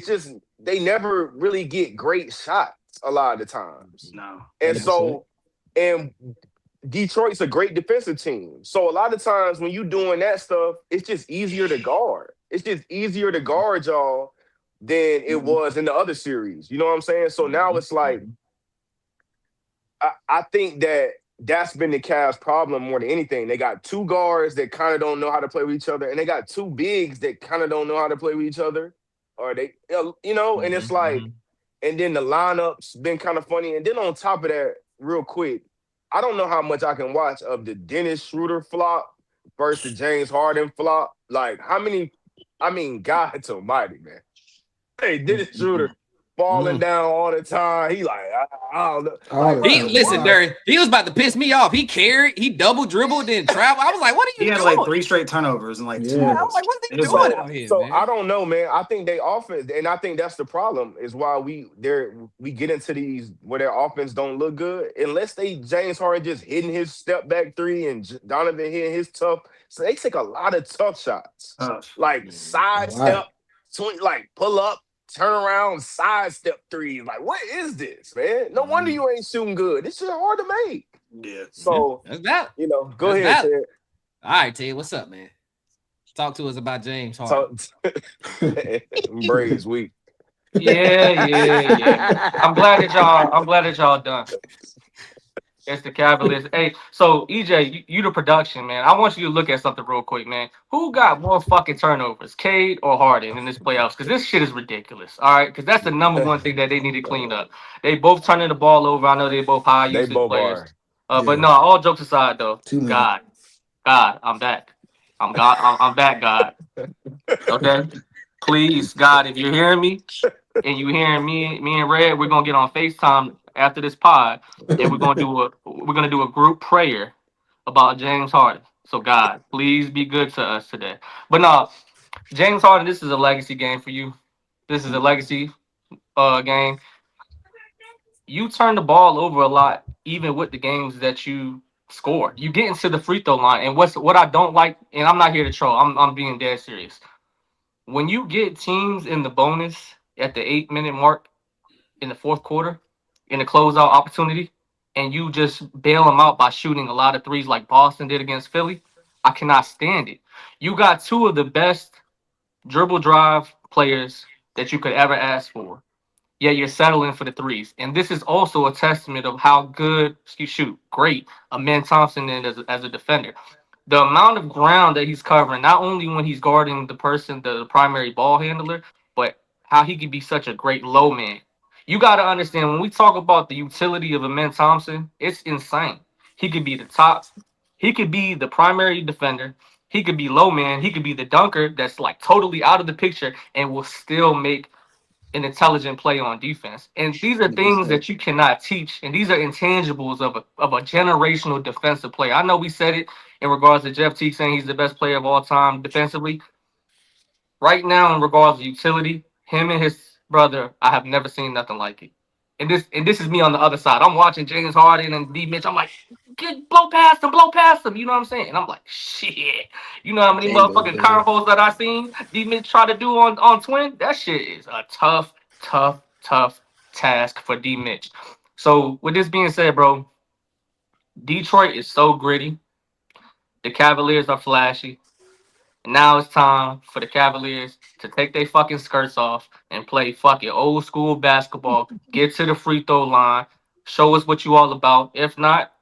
just they never really get great shots a lot of the times. No, and Detroit's a great defensive team. So a lot of times when you doing that stuff, it's just easier to guard. It's just easier to guard y'all than it was in the other series. You know what I'm saying? So now it's like, I think that's been the Cavs' problem more than anything. They got 2 guards that kind of don't know how to play with each other, and they got 2 bigs that kind of don't know how to play with each other. Or they, and it's like, and then the lineup's been kind of funny. And then on top of that, real quick, I don't know how much I can watch of the Dennis Schroeder flop versus the James Harden flop. Like, how many? I mean, God almighty, man. Hey, Dennis Schroeder falling down all the time. He like, I don't know. Listen, Derek, he was about to piss me off. He carried, he double dribbled, then travel. I was like, what are you doing? He had like 3 straight turnovers and like 2 I was like, what are they doing out here? So man? I don't know, man. I think they offense, and I think that's the problem, is why we get into these where their offense don't look good unless James Harden just hitting his step back 3 and Donovan hitting his tough. So they take a lot of tough shots, like side step, like pull up, turn around, sidestep 3. Like, what is this, man? No wonder you ain't shooting good. This shit hard to make. Yeah. So that's that. Go ahead, Ted. All right, Ted, what's up, man? Talk to us about James Harden. Braves week. Yeah. I'm glad that y'all done. It's the Cavaliers. Hey, so EJ, you the production, man. I want you to look at something real quick, man. Who got more fucking turnovers, Cade or Harden in this playoffs? Because this shit is ridiculous. All right, because that's the number one thing that they need to clean up. They both turning the ball over. I know they both high They usage both players. are. But no, all jokes aside, though, Too many. God, I'm back. I'm God. I'm back, God. Okay, please, God, if you're hearing me and you hearing me and Red, we're gonna get on FaceTime after this pod, and we're gonna do a group prayer about James Harden. So God, please be good to us today. But no, James Harden, this is a legacy game for you. This is a legacy game. You turn the ball over a lot, even with the games that you score. You get into the free throw line, and what I don't like, and I'm not here to troll. I'm being dead serious. When you get teams in the bonus at the 8-minute mark in the fourth quarter, in the closeout opportunity, and you just bail them out by shooting a lot of threes like Boston did against Philly, I cannot stand it. You got two of the best dribble drive players that you could ever ask for. Yeah, you're settling for the threes. And this is also a testament of how good, great Amen Thompson is as a defender. The amount of ground that he's covering, not only when he's guarding the primary ball handler, but how he can be such a great low man. You got to understand, when we talk about the utility of Amen Thompson, it's insane. He could be the top. He could be the primary defender. He could be low man. He could be the dunker that's like totally out of the picture and will still make an intelligent play on defense. And these are things that you cannot teach. And these are intangibles of a generational defensive player. I know we said it in regards to Jeff Teague saying he's the best player of all time defensively. Right now, in regards to utility, him and his brother, I have never seen nothing like it. And this is me on the other side. I'm watching James Harden and D Mitch. I'm like, blow past him. You know what I'm saying? And I'm like, shit. You know how many motherfucking combos that I seen D Mitch try to do on Twin? That shit is a tough task for D Mitch. So with this being said, bro, Detroit is so gritty. The Cavaliers are flashy. And now it's time for the Cavaliers to take their fucking skirts off and play fucking old school basketball. Get to the free throw line. Show us what you all about. If not,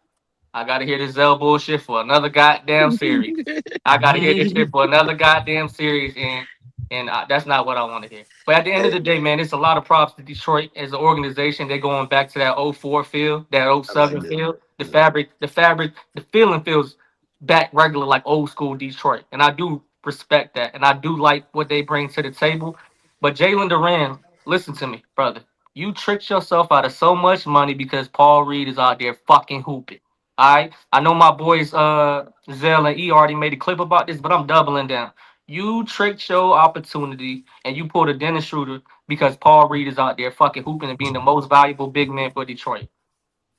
I gotta hear this Zell bullshit for another goddamn series. I gotta hear this shit for another goddamn series, and that's not what I want to hear. But at the end of the day, man, it's a lot of props to Detroit as an organization. They're going back to that 04 field, that 07 field. The feeling feels back regular like old school Detroit, and I do respect that, and I do like what they bring to the table. But Jalen Duran, listen to me, brother. You tricked yourself out of so much money because Paul Reed is out there fucking hooping. All right, I know my boys Zell and E already made a clip about this, but I'm doubling down. You tricked your opportunity and you pulled a Dennis Schroeder because Paul Reed is out there fucking hooping and being the most valuable big man for Detroit.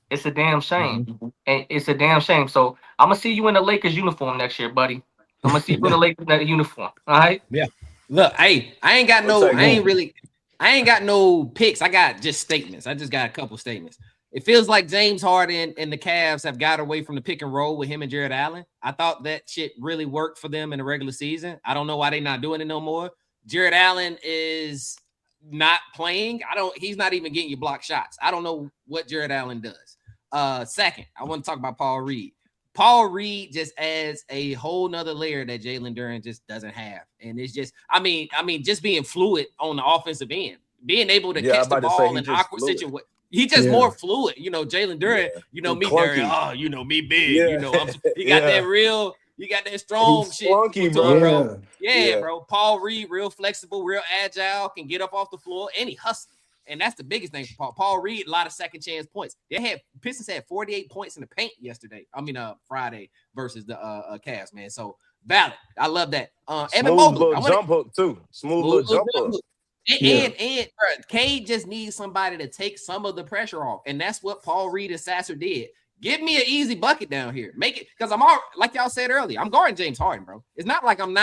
It's a damn shame. And it's a damn shame. So I'm gonna see you in the Lakers uniform next year, buddy. I'm gonna see you in the Lakers uniform. All right. Yeah. Look, hey, I ain't got no picks. I got just statements. I just got a couple statements. It feels like James Harden and the Cavs have got away from the pick and roll with him and Jared Allen. I thought that shit really worked for them in the regular season. I don't know why they're not doing it no more. Jared Allen is not playing. He's not even getting you block shots. I don't know what Jared Allen does. Second, I want to talk about Paul Reed. Paul Reed just adds a whole nother layer that Jalen Duran just doesn't have. And it's just, I mean, just being fluid on the offensive end, being able to catch the ball in awkward situations. He just more fluid, Jalen Duran, me there, me big, he got that real, he got that strong shit. Clunky, bro. Bro. Paul Reed, real flexible, real agile, can get up off the floor, and he hustles. And that's the biggest thing for Paul. Paul Reed, a lot of second chance points. Pistons had 48 points in the paint Friday versus the Cavs, man. So valid. I love that. Evan Mobley, jump hook too. Smooth little jump hook. And bro, Cade just needs somebody to take some of the pressure off, and that's what Paul Reed and Sasser did. Give me an easy bucket down here. Make it, because I'm all like y'all said earlier. I'm guarding James Harden, bro. It's not like I'm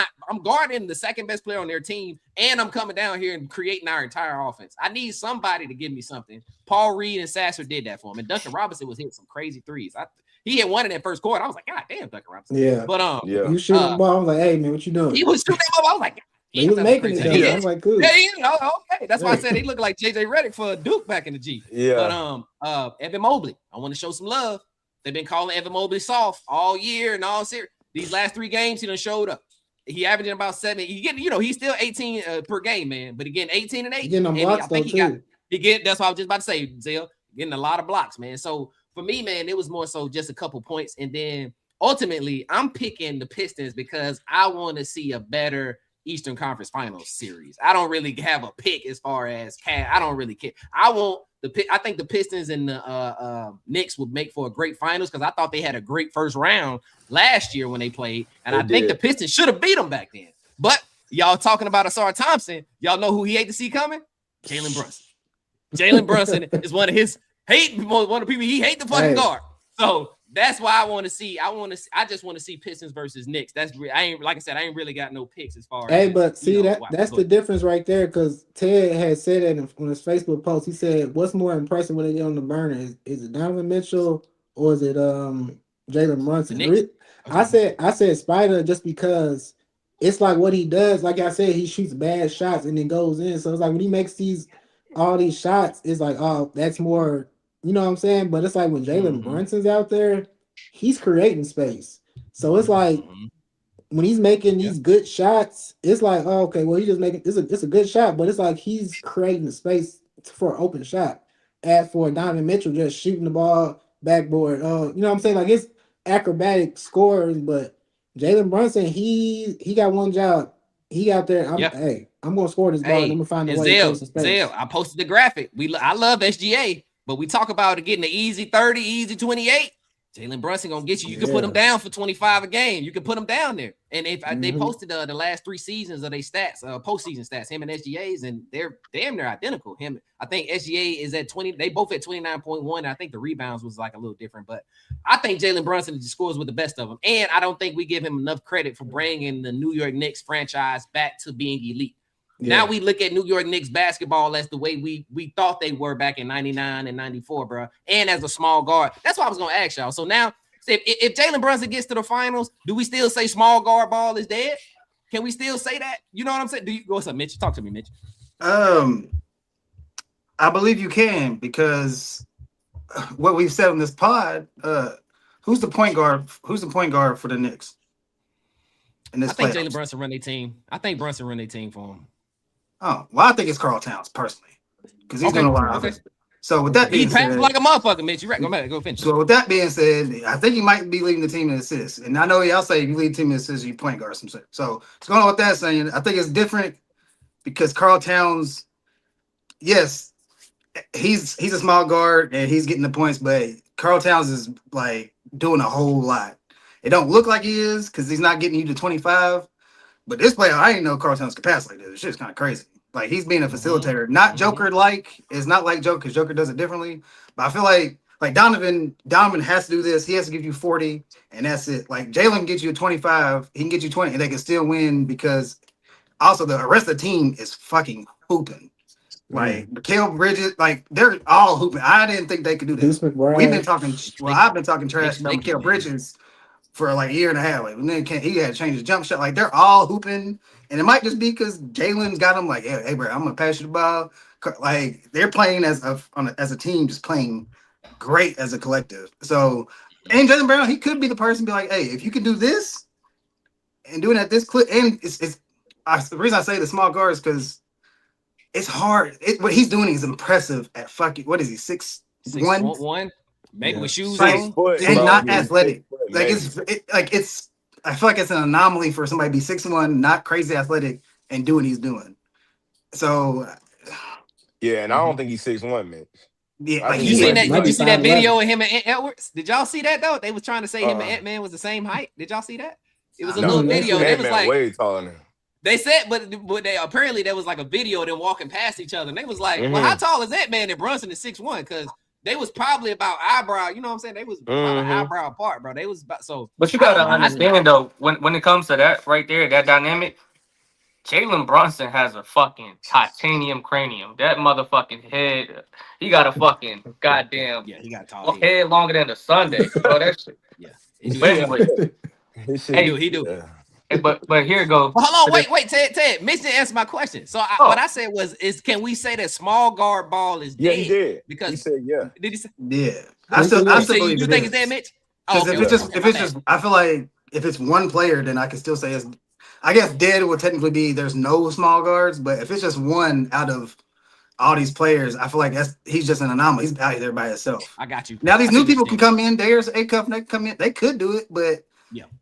guarding the second best player on their team, and I'm coming down here and creating our entire offense. I need somebody to give me something. Paul Reed and Sasser did that for him, and Duncan Robinson was hitting some crazy threes. He had one in that first quarter. I was like, God damn, Duncan Robinson. Yeah. But you shooting the ball. I was like, hey man, what you doing? He was shooting the ball. I was like, he was making it. I was like, cool. Yeah, okay. That's why I said he looked like JJ Redick for Duke back in the G. Yeah. But Evan Mobley, I want to show some love. They've been calling Evan Mobley soft all year and all series. These last 3 games, he done showed up. He averaging about 7. He getting, he's still 18 per game, man. But he getting 18 and 8. He getting them blocks though too. That's what I was just about to say, Zell. Getting a lot of blocks, man. So for me, man, it was more so just a couple points. And then ultimately, I'm picking the Pistons because I want to see a better Eastern Conference Finals series. I don't really have a pick as far as I don't really care. I think the Pistons and the Knicks would make for a great finals because I thought they had a great first round last year when they played, and I think the Pistons should have beat them back then. But y'all talking about Asar Thompson, y'all know who he hate to see coming? Jalen Brunson. Jalen Brunson is one of the people he hate the fucking guard. So that's why I want to see. I just want to see Pistons versus Knicks. I ain't really got no picks as far as. Hey, but see that's the difference right there. Because Ted had said that on his Facebook post. He said, "What's more impressive when they get on the burner? Is it Donovan Mitchell or is it Jalen Brunson?" I said Spider just because it's like what he does. Like I said, he shoots bad shots and then goes in. So it's like when he makes all these shots, it's like, oh, that's more. You know what I'm saying? But it's like when Jalen Brunson's out there, he's creating space. So it's like when he's making these good shots, it's like, oh, okay, well, he just making it's a good shot, but it's like he's creating the space for an open shot. As for Donovan Mitchell just shooting the ball backboard, you know what I'm saying? Like it's acrobatic scores, but Jalen Brunson, he got one job. He out there. I'm gonna score this ball. And I'm gonna find a way to create some space. Zell, I posted the graphic. I love SGA. But we talk about it getting the easy 30, easy 28. Jalen Brunson gonna get you. You can put him down for 25 a game. You can put him down there. And if they posted the last 3 seasons of their stats, postseason stats, him and SGA's, and they're damn near identical. I think SGA is at 20. They both at 29.1. I think the rebounds was like a little different, but I think Jalen Brunson scores with the best of them. And I don't think we give him enough credit for bringing the New York Knicks franchise back to being elite. Yeah. Now we look at New York Knicks basketball as the way we thought they were back in 99 and 94, bro. And as a small guard. That's what I was going to ask y'all. So now, if Jalen Brunson gets to the finals, do we still say small guard ball is dead? Can we still say that? You know what I'm saying? What's up, Mitch? Talk to me, Mitch. I believe you can because what we've said on this pod, who's the point guard? Who's the point guard for the Knicks? I think Jalen Brunson run their team. I think Brunson run their team for him. Oh, well, I think it's Karl Towns personally because he's doing a lot of it. So with that being said, like a motherfucker, Mitch. You right? Go finish. So with that being said, I think he might be leading the team in assists, and I know y'all say if you lead the team in assists, you point guard some shit. So it's going on with that saying. I think it's different because Karl Towns, yes, he's a small guard and he's getting the points, but Karl Towns is like doing a whole lot. It don't look like he is because he's not getting you to 25. But this player, I didn't know Karl Towns' capacity like this. This shit's kind of crazy. Like he's being a facilitator, not Joker-like. It's not like Joker because Joker does it differently. But I feel like Donovan has to do this. He has to give you 40, and that's it. Like Jalen can get you 25, he can get you 20, and they can still win because also the rest of the team is fucking hooping. Like Mikal Bridges, like they're all hooping. I didn't think they could do this. We've been talking. Well, I've been talking trash about Mikal Bridges for like a year and a half. Like, and then he had to change his jump shot. Like they're all hooping, and it might just be because Jalen's got him. Like, hey, bro, I'm gonna pass you the ball. Like they're playing as a team, just playing great as a collective. So, and Jaylen Brown, he could be the person to be like, hey, if you can do this and doing it at this clip, and the reason I say the small guard is because it's hard. What he's doing is impressive at fucking. What is he? 6'1"? Maybe with shoes on, and not athletic. Like it's. I feel like it's an anomaly for somebody to be 6'1", not crazy athletic, and do what he's doing. So, yeah, and I don't think he's 6'1", man. Yeah, like did you see that video of him and Edwards? Did y'all see that though? They was trying to say him and Ant-Man was the same height. Did y'all see that? It was a little video. They was like way taller than him. They said, but they apparently there was like a video of them walking past each other, and they was like, "Well, how tall is Ant-Man and Brunson is 6'1"? Because they was probably about eyebrow. You know what I'm saying? They was probably eyebrow apart, bro. They was about so. But you gotta understand though, when it comes to that right there, that dynamic, Jalen Brunson has a fucking titanium cranium. That motherfucking head, he got a fucking goddamn he got a tall head longer than the Sunday. Bro, that shit. Yeah. He do. Yeah. But here it goes. Well, hold on, wait, Ted. Mitch didn't answer my question. So what I said was, can we say that small guard ball is dead? Yeah, he did. Because he said, yeah. Did he say? Yeah, I still believe you think it's dead, Mitch? Because if it's just, I feel like if it's one player, then I can still say it's. I guess dead would technically be there's no small guards, but if it's just one out of all these players, I feel like he's just an anomaly. He's out there by himself. I got you. Now these new people can come in. There's a cup, they come in. They could do it, but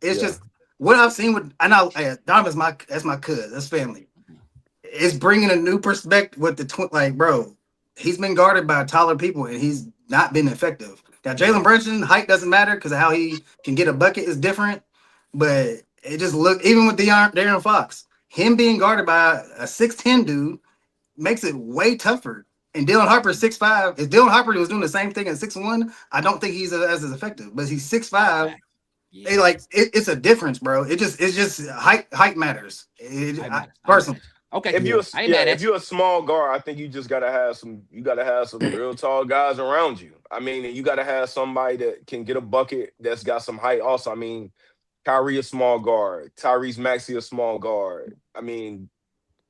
it's just what I've seen with. I know Donovan's that's my cousin. That's family. It's bringing a new perspective with the like, bro. He's been guarded by taller people and he's not been effective. Now Jalen Brunson height doesn't matter because how he can get a bucket is different, but it just even with De'Aaron Fox, him being guarded by a 6'10" dude makes it way tougher. And Dylan Harper is 6'5". If Dylan Harper was doing the same thing at 6'1", I don't think he's as effective. But he's 6'5". Yeah. It's a difference, bro. It's just height matters. Personally. Okay. If you're a small guard, I think you just gotta have some real tall guys around you. I mean, and you gotta have somebody that can get a bucket that's got some height also. I mean, Kyrie a small guard, Tyrese Maxey a small guard. I mean,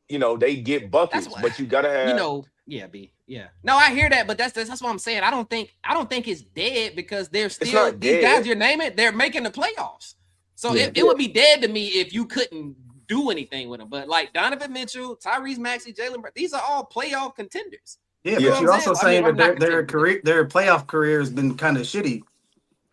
they get buckets, but you gotta have No, I hear that, but that's what I'm saying. I don't think it's dead because they're still these guys you're naming, they're making the playoffs. So it would be dead to me if you couldn't do anything with them. But like Donovan Mitchell, Tyrese Maxey, Jalen, these are all playoff contenders. Yeah, but you're also saying that their playoff career has been kind of shitty,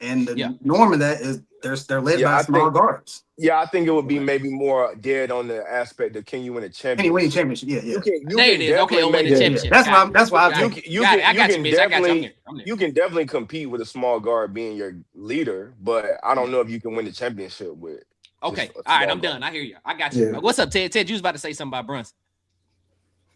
and the norm of that is they're led by small guards. Yeah, I think it would be maybe more dead on the aspect of can you win a championship? Can you win a championship? Yeah. You can win a championship. That's why I think you can definitely compete with a small guard being your leader, but I don't know if you can win the championship with. Okay, all right, I'm done. I hear you. I got you. What's up, Ted? Ted, you was about to say something about Brunson.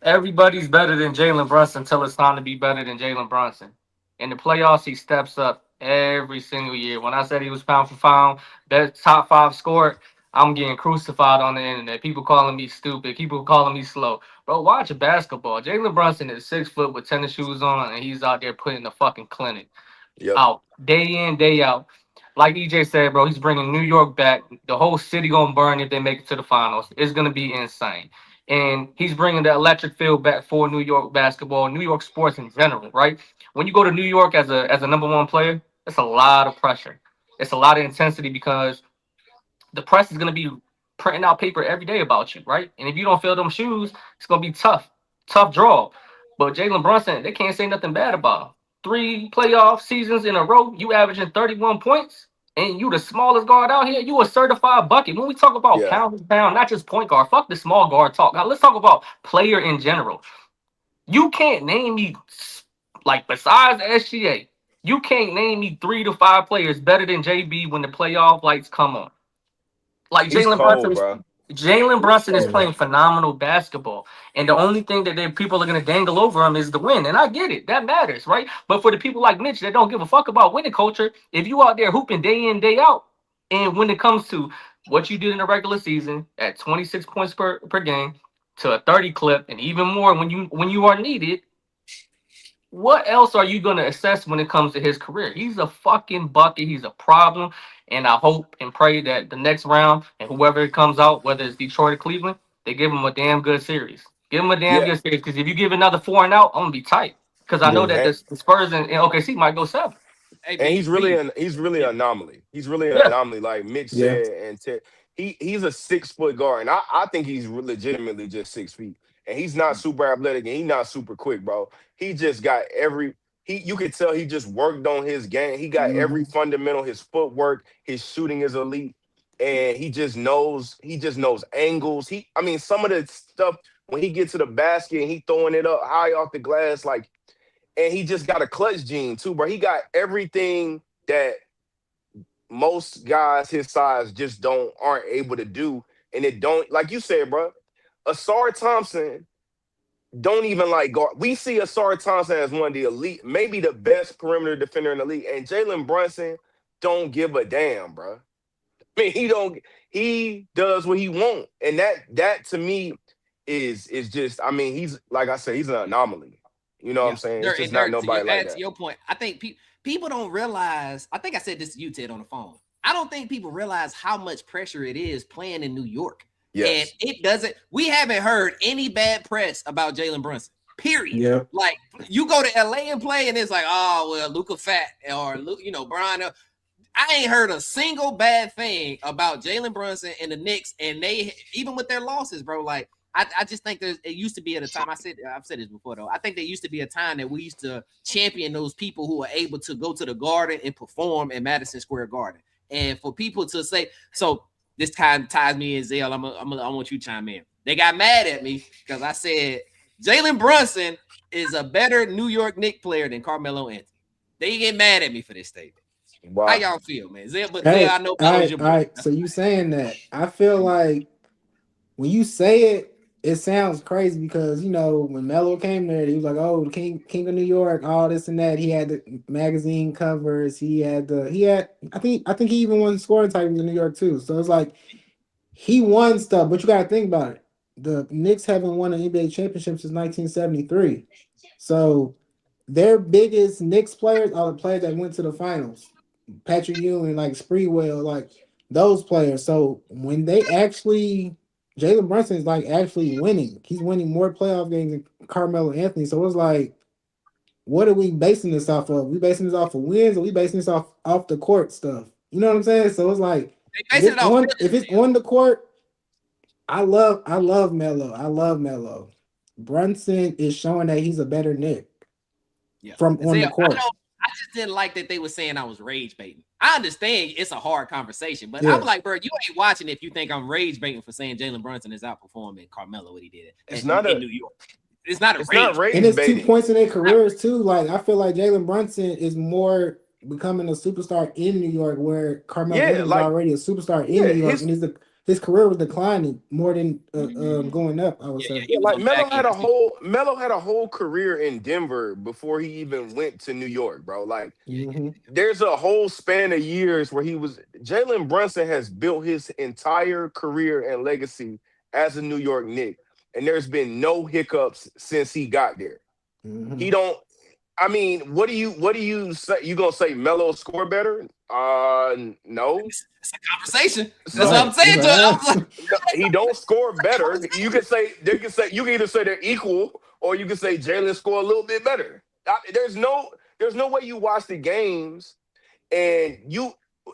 Everybody's better than Jalen Brunson until it's time to be better than Jalen Brunson. In the playoffs, he steps up every single year. When I said he was pound for pound, best top 5 scorer, I'm getting crucified on the internet. People calling me stupid. People calling me slow. Bro, watch basketball. Jalen Brunson is 6 foot with tennis shoes on, and he's out there putting the fucking clinic out day in, day out. Like EJ said, bro, he's bringing New York back. The whole city gonna burn if they make it to the finals. It's gonna be insane. And he's bringing the electric field back for New York basketball, New York sports in general, right? When you go to New York as a number 1 player, it's a lot of pressure. It's a lot of intensity because the press is gonna be printing out paper every day about you, right? And if you don't fill them shoes, it's gonna be tough draw. But Jalen Brunson, they can't say nothing bad about him. 3 playoff seasons in a row, you averaging 31 points, and you the smallest guard out here. You a certified bucket. When we talk about pound for pound, not just point guard, fuck the small guard talk. Now let's talk about player in general. You can't name me, like besides the SGA, you can't name me 3 to 5 players better than JB when the playoff lights come on. Like Jalen Brunson is playing phenomenal basketball. And the only thing that people are going to dangle over him is the win. And I get it. That matters, right? But for the people like Mitch that don't give a fuck about winning culture, if you out there hooping day in, day out, and when it comes to what you did in the regular season at 26 points per game to a 30 clip and even more when you are needed, what else are you going to assess when it comes to his career? He's a fucking bucket. He's a problem. And I hope and pray that the next round and whoever it comes out, whether it's Detroit or Cleveland, they give him a damn good series. Give him a damn good series. Because if you give another 4 and out, I'm gonna be tight. Because I know that the Spurs and OKC might go 7. And he's really an anomaly. He's really an anomaly, like Mitch said. And Ted, he's a 6 foot guard, and I think he's legitimately just 6 feet. And he's not super athletic, and he's not super quick, bro. He just got you could tell he just worked on his game. He got every fundamental. His footwork, his shooting is elite, and he just knows angles. Some of the stuff when he gets to the basket and he throwing it up high off the glass, like, and he just got a clutch gene too, bro. He got everything that most guys his size just aren't able to do, and it don't, like you said, bro. Asar Thompson don't even like guard. We see Asar Thompson as one of the elite, maybe the best perimeter defender in the league. And Jalen Brunson don't give a damn, bro. He does what he wants. And that to me is just, he's, like I said, he's an anomaly. You know what I'm saying? It's just not nobody like that. To your point, I think people don't realize, I think I said this to you, Ted, on the phone. I don't think people realize how much pressure it is playing in New York. Yes. And it doesn't. We haven't heard any bad press about Jalen Brunson. Period. Yep. Like you go to LA and play, and it's like, oh well, Luka Fat or Brian. I ain't heard a single bad thing about Jalen Brunson and the Knicks, and they even with their losses, bro. Like I just think it used to be at a time. I've said this before though. I think there used to be a time that we used to champion those people who are able to go to the Garden and perform in Madison Square Garden, and for people to say so. This time ties me in, Zell. I want you to chime in. They got mad at me because I said Jalen Brunson is a better New York Knicks player than Carmelo Anthony. They get mad at me for this statement. Wow. How y'all feel, man? Zell, but Hey, Zell, I know. all right. So you saying that? I feel like when you say it, it sounds crazy because when Melo came there, he was like, "Oh, King of New York, all this and that." He had the magazine covers. I think he even won scoring titles in New York too. So it's like he won stuff, but you got to think about it. The Knicks haven't won an NBA championship since 1973. So their biggest Knicks players are the players that went to the finals. Patrick Ewing, like Spreewell, like those players. So when they actually Jalen Brunson is like actually winning. He's winning more playoff games than Carmelo Anthony. So it's like, what are we basing this off of? We basing this off of wins, or we basing this off the court stuff? You know what I'm saying? So it's like, if it's on the court, I love Melo. I love Melo. Brunson is showing that he's a better Knick from on the court. I just didn't like that they were saying I was rage baiting. I understand it's a hard conversation, but I'm like, bro, you ain't watching if you think I'm rage baiting for saying Jalen Brunson is outperforming Carmelo what he did in New York. It's not rage. And it's 2 points in their careers too. Like I feel like Jalen Brunson is more becoming a superstar in New York, where Carmelo is already a superstar in New York, and his career was declining more than going up. I would say. Yeah, like Melo had a whole career in Denver before he even went to New York, bro. Like there's a whole span of years where Jalen Brunson has built his entire career and legacy as a New York Knick, and there's been no hiccups since he got there. He don't. I mean, what do you say? You gonna say Melo score better? No. It's a conversation. That's what I'm saying to him. He don't score better. You can either say they're equal, or you can say Jalen score a little bit better. There's no way you watch the games, and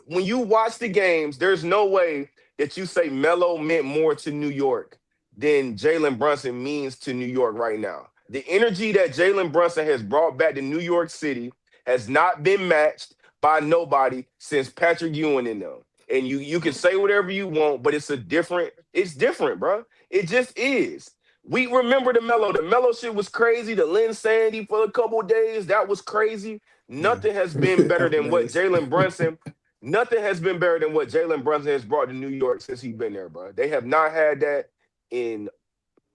when you watch the games, there's no way that you say Melo meant more to New York than Jalen Brunson means to New York right now. The energy that Jalen Brunson has brought back to New York City has not been matched by nobody since Patrick Ewing and them. And you can say whatever you want, but it's different, bro. It just is. We remember the Melo. The Melo shit was crazy. The Lynn Sandy for a couple of days, that was crazy. Nothing has been better than what Jalen Brunson. Nothing has been better than what Jalen Brunson has brought to New York since he's been there, bro. They have not had that in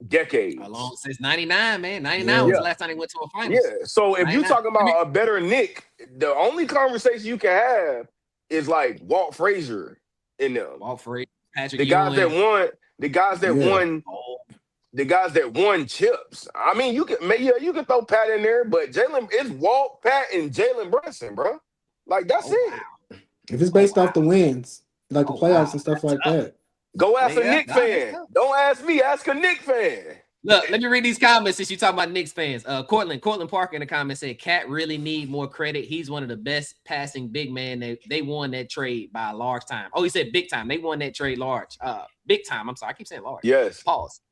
decades. Since 99, man. 99 was the last time they went to a finals. Yeah. So if you're talking about a better Knick, the only conversation you can have is like Walt Frazier in them. Walt Frazier, Patrick the guys Ewing. The guys that won chips. I mean, you can throw Pat in there, but it's Walt, Pat, and Jalen Brunson, bro. Like that's it. Wow. If it's based off the wins, like the playoffs and stuff like that. Go ask a Knicks fan. Don't ask me. Ask a Knicks fan. Look, let me read these comments since you talking about Knicks fans. Cortland Parker in the comments said, Cat really need more credit. He's one of the best passing big man. They won that trade by a large time. Oh, he said big time. They won that trade large. Big time. I'm sorry. I keep saying large. Yes. Pause.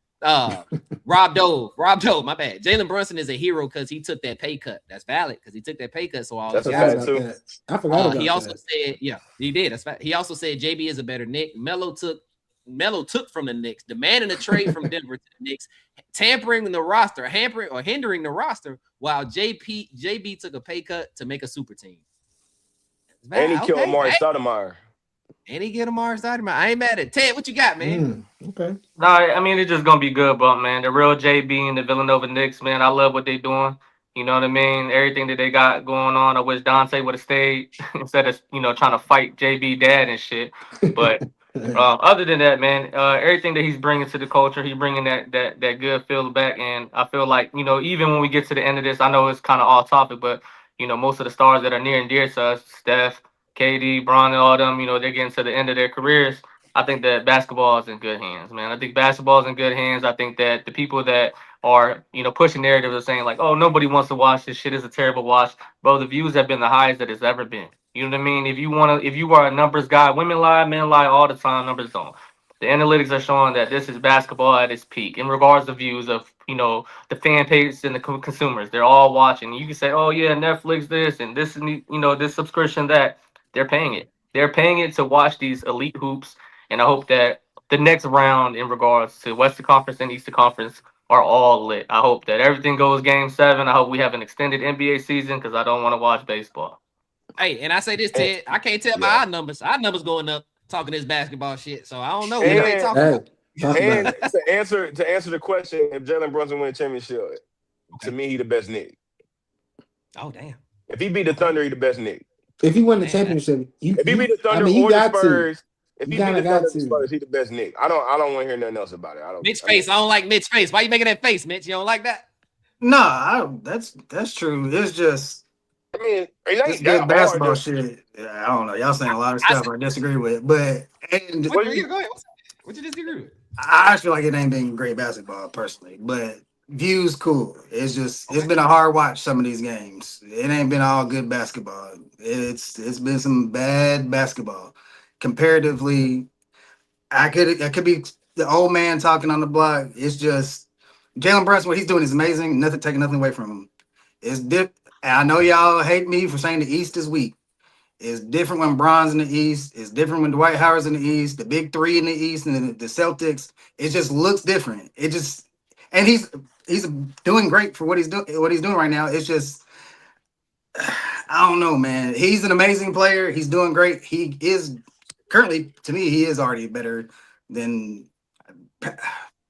Rob Dove, my bad. Jalen Brunson is a hero because he took that pay cut. That's valid because he took that pay cut. So all that's a fact too. I forgot about he also that. said, yeah, he did. That's fact. He also said JB is a better Knick. Melo took from the Knicks, demanding a trade from Denver to the Knicks, tampering the roster, hampering or hindering the roster, while JB took a pay cut to make a super team. And he killed Amari Stoudemire. I ain't mad at Ted. What you got, man? Okay. No, I mean, it's just going to be good, but, man, the real JB and the Villanova Knicks, man, I love what they doing. You know what I mean? Everything that they got going on. I wish Dante would have stayed instead of, trying to fight JB dad and shit. But other than that, man, everything that he's bringing to the culture, he's bringing that good feel back. And I feel like, even when we get to the end of this, I know it's kind of off topic, but, most of the stars that are near and dear to us, Steph, KD, Bron, and all them, they're getting to the end of their careers. I think that basketball is in good hands, man. I think basketball is in good hands. I think that the people that are, pushing narratives are saying like, oh, nobody wants to watch this shit. Is a terrible watch. Bro, the views have been the highest that it's ever been. You know what I mean? If you are a numbers guy, women lie, men lie all the time. Numbers don't. The analytics are showing that this is basketball at its peak in regards to views of, the fan base and the consumers. They're all watching. You can say, oh yeah, Netflix this and this, this subscription that. They're paying it. They're paying it to watch these elite hoops, and I hope that the next round in regards to Western Conference and Eastern Conference are all lit. I hope that everything goes Game 7. I hope we have an extended NBA season because I don't want to watch baseball. Hey, and I say this, Ted, I can't tell by our numbers. Our numbers going up talking this basketball shit. So I don't know what they talking about. And to answer the question, if Jalen Brunson win a championship, to me, he the best Knick. Oh damn! If he beat the Thunder, he the best Knick. If he won the championship, if he beat the Thunder or the Spurs, if he beat the Thunder or the Spurs, he the best Knick. I don't want to hear nothing else about it. Mitch face. I don't like Mitch face. Why you making that face, Mitch? You don't like that? No, that's true. It's just, I mean, it's good basketball shit. I don't know. Y'all saying a lot of stuff I disagree with, but go ahead. What you disagree with? I feel like it ain't been great basketball personally, but views cool. It's just it's been a hard watch some of these games. It ain't been all good basketball. It's been some bad basketball. Comparatively, I could be the old man talking on the block. It's just Jalen Brunson, what he's doing is amazing. Taking nothing away from him. It's and I know y'all hate me for saying the East is weak. It's different when Bron's in the East. It's different when Dwight Howard's in the East. The big three in the East and the Celtics. It just looks different. And he's doing great for what he's doing right now. It's just I don't know, man. He's an amazing player. He's doing great. He is currently, to me, he is already better than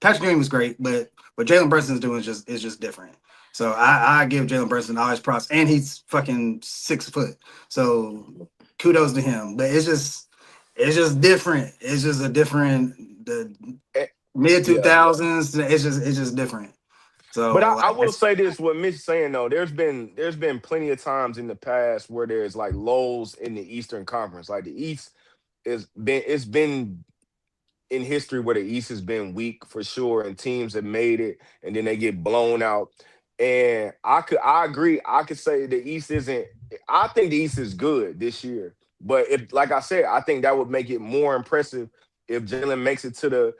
Patrick Ewing was great, but what Jalen Brunson is doing is just different. So I give Jalen Brunson all his props, and he's fucking 6 foot. So kudos to him. But it's just different. It's just a different mid 2000s. It's just different. So, but I will say this: what Mitch is saying though, there's been plenty of times in the past where there's like lows in the Eastern Conference. Like the East it's been in history where the East has been weak for sure, and teams have made it, and then they get blown out. And I agree. I could say the East isn't. I think the East is good this year, but if, like I said, I think that would make it more impressive if Jalen makes it to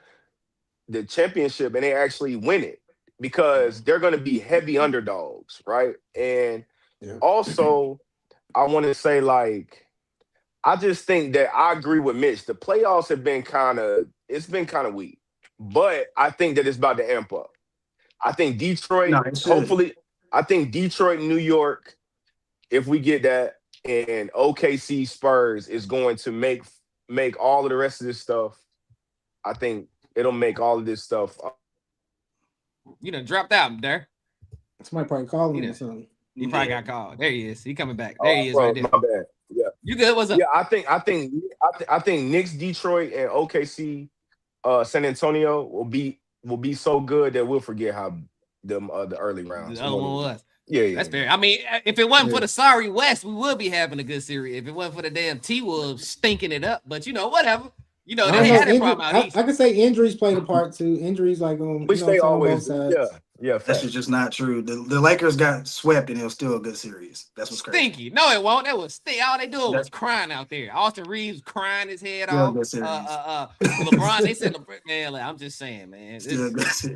the championship and they actually win it, because they're going to be heavy underdogs, right? And also, I want to say, like, I just think that I agree with Mitch. The playoffs have been kind of weak, but I think that it's about to amp up. I think Detroit, I think Detroit, New York, if we get that, and OKC Spurs is going to make all of the rest of this stuff. I think it'll make all of this stuff. You done dropped out there. Somebody probably called him or something. He probably got called. There he is. He coming back. There he is, bro, right there. My bad. Yeah. You good? What's up? Yeah, I think Knicks, Detroit, and OKC, San Antonio will be so good that we'll forget how the early rounds. The other one was. Yeah. That's fair. I mean, if it wasn't for the sorry West, we would be having a good series. If it wasn't for the damn T-Wolves stinking it up, but whatever. They had a problem out east. I could say injuries played a part too. Injuries like which they always yeah. That's just not true. The Lakers got swept and it was still a good series. That's what's crazy. Stinky. No, it won't. That was stink. All they doing was crying out there. Austin Reeves crying his head off. LeBron, they said, man, like, I'm just saying, man.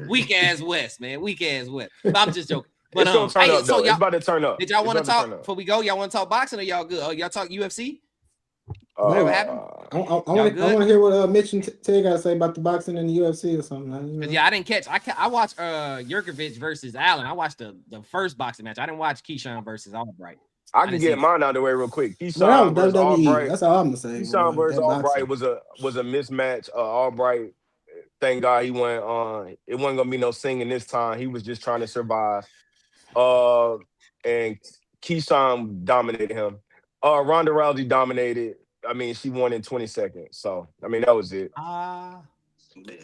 Weak ass West, man. Weak ass West. But I'm just joking. But it's about to turn up. Did y'all want to talk before we go? Y'all want to talk boxing or y'all good? Oh, y'all talk UFC? What happened? I want to hear what Mitch and Tay got to say about the boxing and the UFC or something. Yeah, I didn't catch. I watched Jurkovic versus Allen. I watched the first boxing match. I didn't watch Keyshawn versus Albright. I can get mine out of the way real quick. Keyshawn versus Albright. That's all I'm gonna say. Keyshawn versus Albright was a mismatch. Albright, thank God he went on. It wasn't gonna be no singing this time. He was just trying to survive. And Keyshawn dominated him. Ronda Rousey dominated. I mean, she won in 20 seconds. So, I mean, that was it.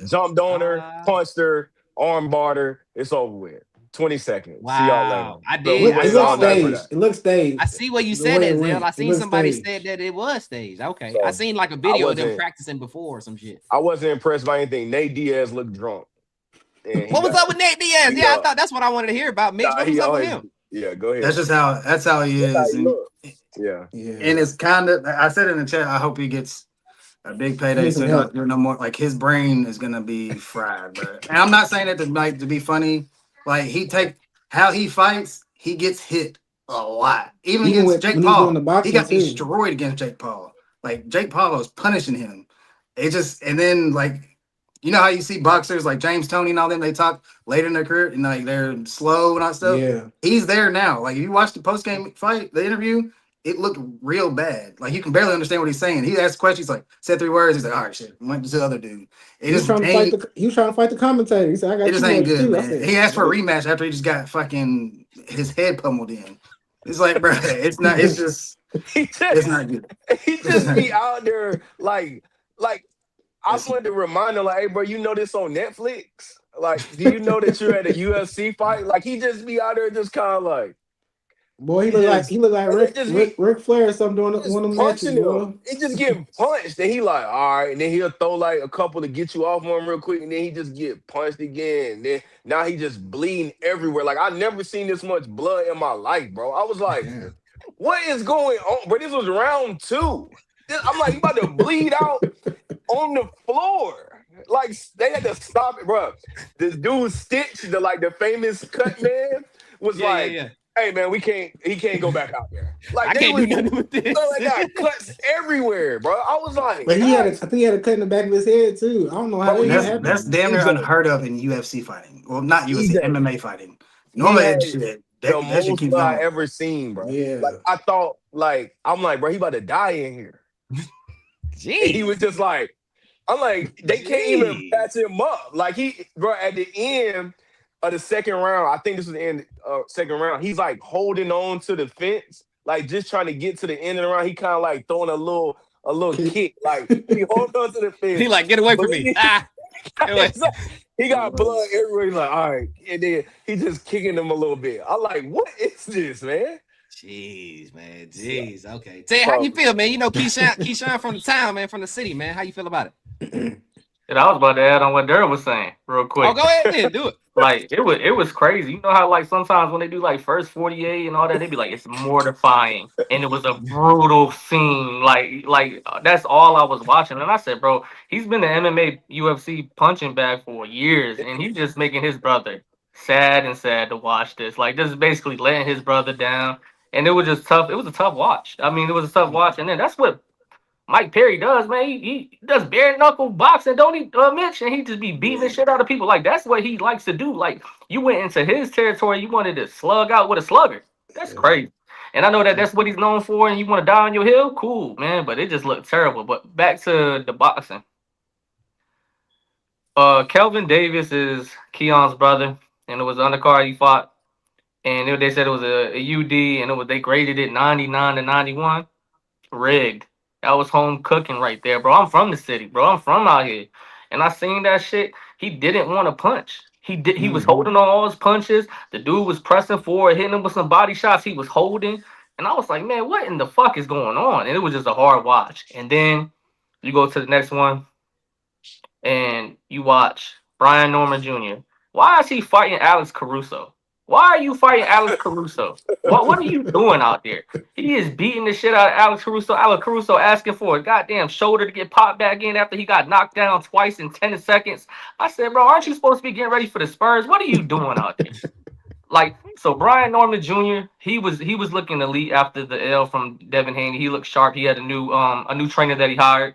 Jumped on her, punched her, arm barred her. It's over with. 20 seconds. Wow. See y'all later. I So did. we I It waited saw looks all night for staged. that. It looks staged. I see what you The said, way it Denzel. went, I it seen looks somebody staged. said that it was staged. Okay. So I seen like a I video of them wasn't practicing before or some shit. I wasn't impressed by anything. Nate Diaz looked drunk. And he What was got up with Nate Diaz? beat Yeah, I up. thought that's what I wanted to hear about. Mitch, Nah, what was he up with always him? go ahead. That's how he That's how is. he And look. Yeah. and it's kind of, I said in the chat, I hope he gets a big He payday needs so some he don't help. do no more. Like his brain is gonna be fried, bro. And I'm not saying that to be funny. Like how he fights, he gets hit a lot. Even Even against with Jake when he's doing Paul, the he boxing got too. destroyed against Jake Paul. Like Jake Paul was punishing him. It just, and then like, you know how you see boxers like James Toney and all them, they talk later in their career and like they're slow and all that stuff. Yeah. He's there now. Like if you watch the post game fight, the interview, it looked real bad. Like you can barely understand what he's saying. He asked questions like said 3 words. He's like, all right, shit. Went to the other dude. It He was just trying to fight ain't. the commentator. He said, I It got just too ain't much good, too. I man. said, He asked for a "Wait." rematch after he just got fucking his head pummeled in. It's like, bro, it's not. It's just. He It's just not good. he just be out there like I It's, wanted to remind him, like, hey, bro, you know this on Netflix? Like, do you know that you're at a UFC fight? Like, he just be out there just kind of like, Boy, he just, he look like and they just be Ric Flair or something doing just one of them matches, punching him. boy. He just getting punched. Then he like, all right. And then he'll throw like a couple to get you off on him real quick. And then he just get punched again. Then now he just bleeding everywhere. Like, I never seen this much blood in my life, bro. I was like, Yeah. what is going on? But this was round 2. I'm like, you about to bleed out on the floor. Like they had to stop it, bro. This dude Stitch, the famous cut man, was like, Yeah. hey man, he can't go back out there. Like I they can't do was nothing with this. they got cuts everywhere, bro. I was like, But I guys, think he had a cut in the back of his head too. I don't know how bro, that even that's happened. damn near EJ, unheard of in UFC fighting. Well, not UFC, EJ, MMA fighting. he Normally, had shit, the that should most keep blood I going. ever seen, bro. Yeah. Like I thought, like I'm like, bro, he about to die in here. And he was Jeez. just like, I'm like, they can't even Jeez. patch him up. Like bro, at the end of the second round, I think this was the end second round. He's like holding on to the fence, like just trying to get to the end of the round. He kind of like throwing a little kick, like he hold on to the fence. He like, get away from me. bleeding. Ah. Get away. He got blood everywhere. He's like, all right, and then he just kicking him a little bit. I'm like, what is this, man? Jeez, man. Jeez. Okay. Tell you how you feel, man. You know Keyshawn from the town, man, from the city, man. How you feel about it? And I was about to add on what Daryl was saying real quick. Oh, go ahead, man. Do it. Like it was crazy. You know how like sometimes when they do like first 48 and all that, they be like it's mortifying, and it was a brutal scene. That's all I was watching, and I said, bro, he's been an MMA UFC punching bag for years, and he's just making his brother sad to watch this. Like this is basically letting his brother down, and it was just tough. It was a tough watch. I mean, it was a tough watch, and then that's what Mike Perry does, man. He does bare knuckle boxing, don't he, Mitch? And he just be beating the shit out of people. Like that's what he likes to do. Like you went into his territory, you wanted to slug out with a slugger. That's crazy. And I know that that's what he's known for. And you want to die on your hill, cool, man. But it just looked terrible. But back to the boxing. Kelvin Davis is Keon's brother, and it was the undercard he fought. And they said it was a UD, and they graded it 99 to 91. Rigged. That was home cooking right there, bro. I'm from the city, bro. I'm from out here. And I seen that shit. He didn't want to punch. He was holding on all his punches. The dude was pressing forward, hitting him with some body shots. He was holding. And I was like, man, what in the fuck is going on? And it was just a hard watch. And then you go to the next one and you watch Brian Norman Jr. Why is he fighting Alex Caruso? Why are you fighting Alex Caruso? What are you doing out there? He is beating the shit out of Alex Caruso. Alex Caruso asking for a goddamn shoulder to get popped back in after he got knocked down twice in 10 seconds. I said, bro, aren't you supposed to be getting ready for the Spurs? What are you doing out there? Like, so Brian Norman Jr., he was looking elite after the L from Devin Haney. He looked sharp. He had a new trainer that he hired.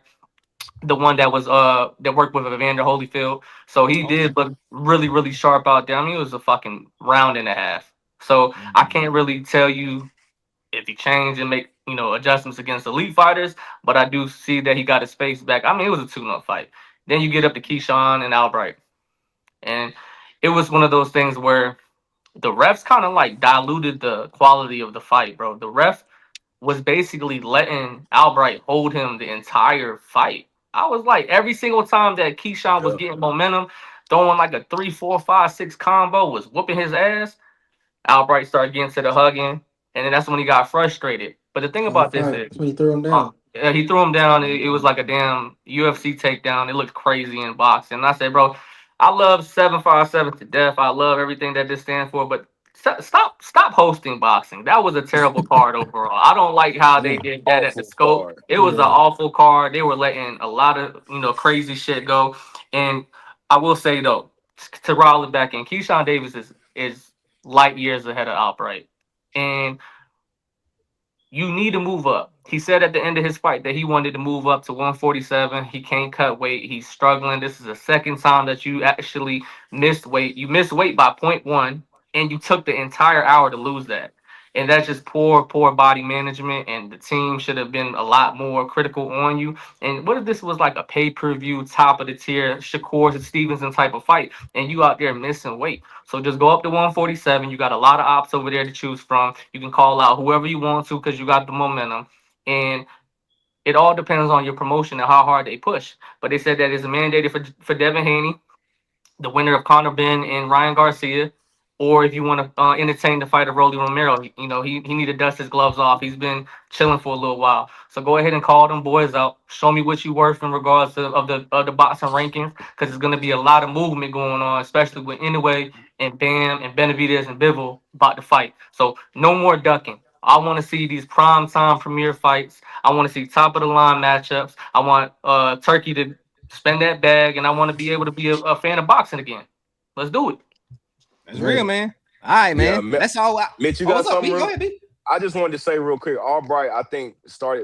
The one that was that worked with Evander Holyfield. So he did look really, really sharp out there. I mean, it was a fucking round and a half. So I can't really tell you if he changed and make, adjustments against elite fighters, but I do see that he got his space back. I mean, it was a 2-0 fight. Then you get up to Keyshawn and Albright. And it was one of those things where the refs kind of like diluted the quality of the fight, bro. The ref was basically letting Albright hold him the entire fight. I was like, every single time that Keyshawn was getting momentum, throwing like a 3, 4, 5, 6 combo, was whooping his ass. Albright started getting to the hugging, and then that's when he got frustrated. But the thing about this is, That's when he threw him down. yeah, he threw him down. It was like a damn UFC takedown. It looked crazy in boxing. And I said, bro, I love 757 to death. I love everything that this stands for, but stop hosting boxing. That was a terrible card overall. I don't like how they did that at the Awful scope. card. It was an awful card. They were letting a lot of crazy shit go. And I will say though, to roll it back in, Keyshawn Davis is light years ahead of Albright. And you need to move up. He said at the end of his fight that he wanted to move up to 147. He can't cut weight. He's struggling. This is the second time that you actually missed weight. You missed weight by 0.1, and you took the entire hour to lose that. And that's just poor body management. And the team should have been a lot more critical on you. And what if this was like a pay-per-view, top of the tier, Shakur Stevenson type of fight, and you out there missing weight? So just go up to 147. You got a lot of ops over there to choose from. You can call out whoever you want to because you got the momentum. And it all depends on your promotion and how hard they push. But they said that it's mandated for Devin Haney, the winner of Conor Benn and Ryan Garcia. Or if you want to entertain the fight of Rolly Romero, he need to dust his gloves off. He's been chilling for a little while. So go ahead and call them boys out. Show me what you worth in regards of the boxing rankings, because there's going to be a lot of movement going on, especially with Inoue and Bam and Benavidez and Bivol about to fight. So no more ducking. I want to see these prime time premier fights. I want to see top of the line matchups. I want Turkey to spend that bag, and I want to be able to be a fan of boxing again. Let's do it. That's real, man. All right, man. Yeah, That's all. Mitch, you got what's up, something B? real? Go ahead, B. I just wanted to say real quick, Albright, I think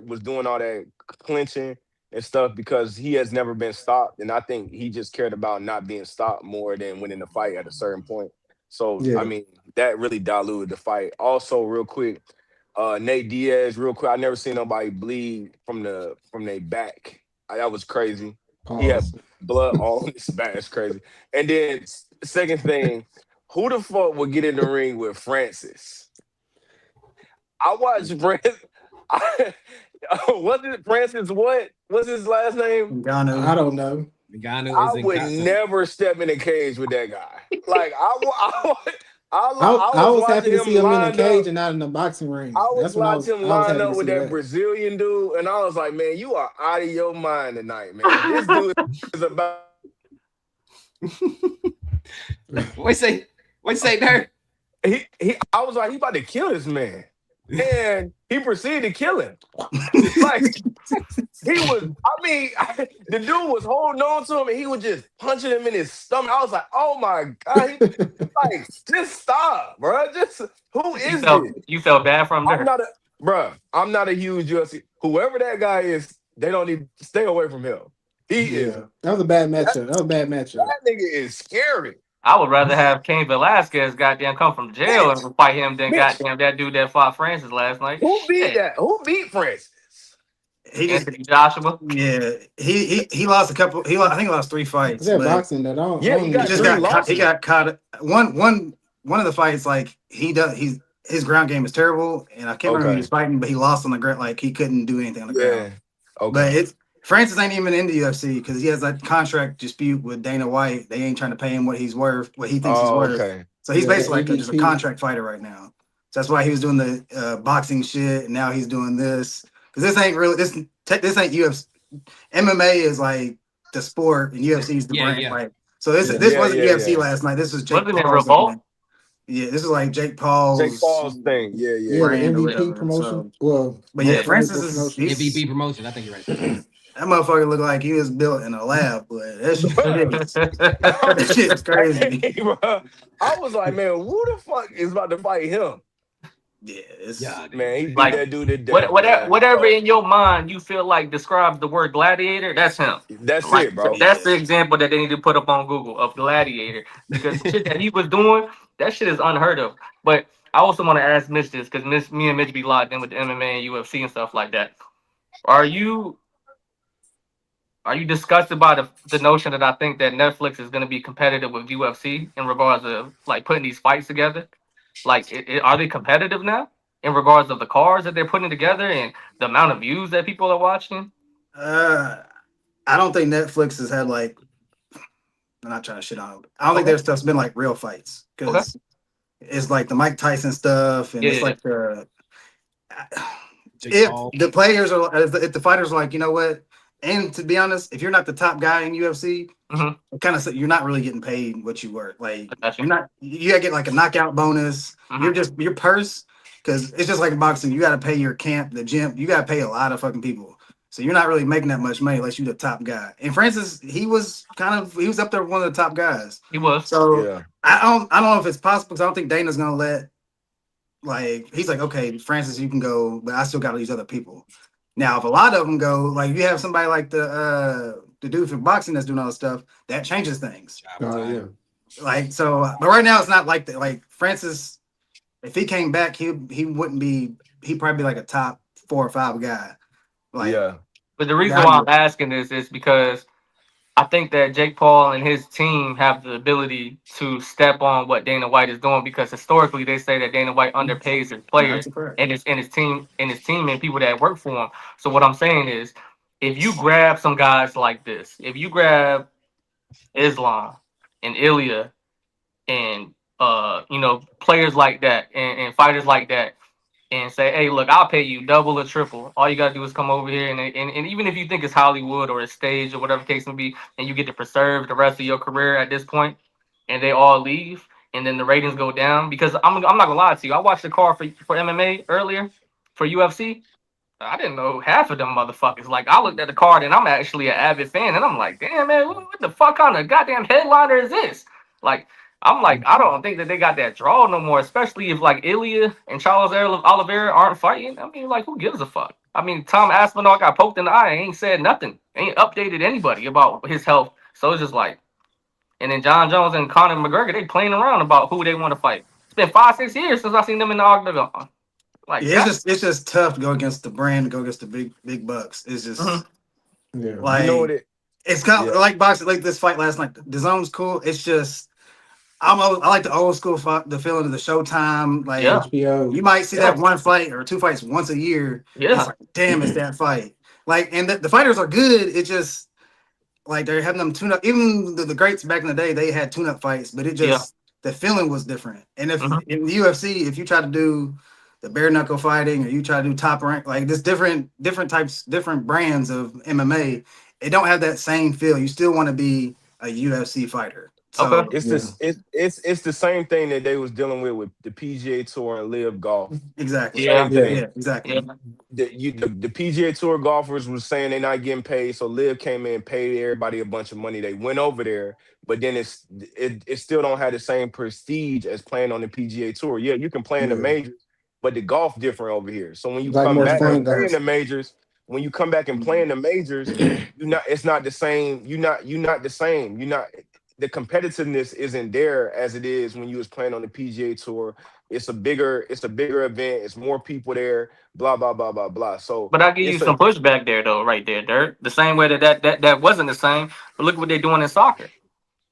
was doing all that clinching and stuff because he has never been stopped, and I think he just cared about not being stopped more than winning the fight at a certain point. So Yeah. I mean, that really diluted the fight. Also, real quick, Nate Diaz, real quick. I never seen nobody bleed from their back. That was crazy. He had blood all on his back. That's crazy. And then second thing, who the fuck would get in the ring with Francis? I watched Francis. Was it Francis? What was his last name? Ngannou. I don't know. I would never step in a cage with that guy. Like I was happy to see him in a cage up. and not in the boxing ring. I was That's when watching him line happy up to with see that Brazilian dude, and I was like, man, you are out of your mind tonight, man. This dude is about. What you say there? I was like, he about to kill this man. And he proceeded to kill him. Like, the dude was holding on to him and he was just punching him in his stomach. I was like, oh my God. Like, just stop, bro. Who is this? You felt bad from there. I'm not a huge UFC. Whoever that guy is, they don't need to stay away from him. He is. That was a bad matchup. That nigga is scary. I would rather have Cain Velasquez goddamn come from jail and fight him than goddamn that dude that fought Francis last night. Who beat that? Who beat Francis? Anthony Joshua. Yeah, he lost a couple. I think he lost 3 fights. Is that boxing that I don't? Yeah, He got caught. One of the fights, like his ground game is terrible, and I can't remember who he was fighting, but he lost on the ground. Like he couldn't do anything on the ground. Okay. But Francis ain't even in the UFC because he has that contract dispute with Dana White. They ain't trying to pay him what he's worth, what he thinks he's worth. Okay. So he's basically like just a contract fighter right now. So that's why he was doing the boxing shit, and now he's doing this. Because this ain't really this ain't UFC. MMA is like the sport, and UFC is the brand. Like, so this wasn't UFC last night. This was Jake Paul's. Yeah, this is like Jake Paul's thing. Yeah. MVP promotion. So, but yeah, Francis is MVP promotion. I think you're right. That motherfucker looked like he was built in a lab, but that shit's crazy. Hey, bro. I was like, man, who the fuck is about to fight him? Yeah, man, he beat like, that dude to death. Whatever in your mind you feel like describes the word gladiator, that's him. That's it, bro. That's the example that they need to put up on Google of gladiator, because the shit that he was doing, that shit is unheard of. But I also want to ask Mitch this, because me and Mitch be locked in with the MMA and UFC and stuff like that. Are you disgusted by the notion that I think that Netflix is going to be competitive with UFC in regards to like putting these fights together? Like, are they competitive now in regards of the cards that they're putting together and the amount of views that people are watching? I don't think Netflix has had like I'm not trying to shit on him. I don't think their stuff's been like real fights because it's like the Mike Tyson stuff, and it's like the if the players are if the fighters are like, you know what, and to be honest, if you're not the top guy in UFC, kind of you're not really getting paid what you worth. Like you're not, you gotta get like a knockout bonus. You're just your purse, because it's just like boxing. You gotta pay your camp, the gym. You gotta pay a lot of fucking people. So you're not really making that much money unless you're the top guy. And Francis, he was up there, one of the top guys. He was. So I don't know if it's possible, because I don't think Dana's gonna let, like, he's like, okay, Francis, you can go, but I still got these other people. Now, if a lot of them go, like you have somebody like the dude for boxing that's doing all this stuff, that changes things. Oh yeah. Like, so, but right now it's not like that. Like Francis, if he came back, he wouldn't be. He'd probably be like a top 4 or 5 guy. Like, But the reason why I'm asking this is because I think that Jake Paul and his team have the ability to step on what Dana White is doing, because historically they say that Dana White underpays his players and his team and people that work for him. So what I'm saying is, if you grab some guys like this, if you grab Islam and Ilya and players like that and fighters like that, and say, hey, look, I'll pay you double or triple. All you got to do is come over here. And even if you think it's Hollywood or a stage or whatever case may be, and you get to preserve the rest of your career at this point, and they all leave, and then the ratings go down. Because I'm not going to lie to you. I watched the card for MMA earlier for UFC. I didn't know half of them motherfuckers. Like, I looked at the card, and I'm actually an avid fan, and I'm like, damn, man, what the fuck kind of goddamn headliner is this? Like, I'm like, I don't think that they got that draw no more, especially if like Ilya and Charles Oliveira aren't fighting. I mean, like, who gives a fuck? I mean, Tom Aspinall got poked in the eye, ain't said nothing, ain't updated anybody about his health. So it's just like, and then John Jones and Conor McGregor, they playing around about who they want to fight. It's been 5-6 years since I seen them in the octagon. Like, it's just tough to go against the brand, to go against the big bucks. It's just like, you know what it's kind of like boxing, like this fight last night. The zone's cool. It's just, I like the old school the feeling of the Showtime. Like, HBO. You might see that one fight or 2 fights once a year. Yeah. It's like, damn, it's that fight. Like, and the fighters are good. It's just like they're having them tune up. Even the greats back in the day, they had tune up fights, but it just the feeling was different. And if in the UFC, if you try to do the bare knuckle fighting or you try to do top rank, like this different types, different brands of MMA, it don't have that same feel. You still want to be a UFC fighter. So it's the same thing that they was dealing with the PGA Tour and Live Golf. Exactly. Exactly. The PGA Tour golfers was saying they're not getting paid, so Live came in and paid everybody a bunch of money. They went over there, but then it still don't have the same prestige as playing on the PGA Tour. Yeah, you can play in the majors, but the golf different over here. So when you come back and play in the majors, when you come back and play in the majors, it's not the same. You're not the same. The competitiveness isn't there as it is when you was playing on the PGA Tour. It's a bigger event. It's more people there. Blah blah blah blah blah. So, but I give you some pushback there, though, right there, Dirk. The same way that wasn't the same. But look what they're doing in soccer.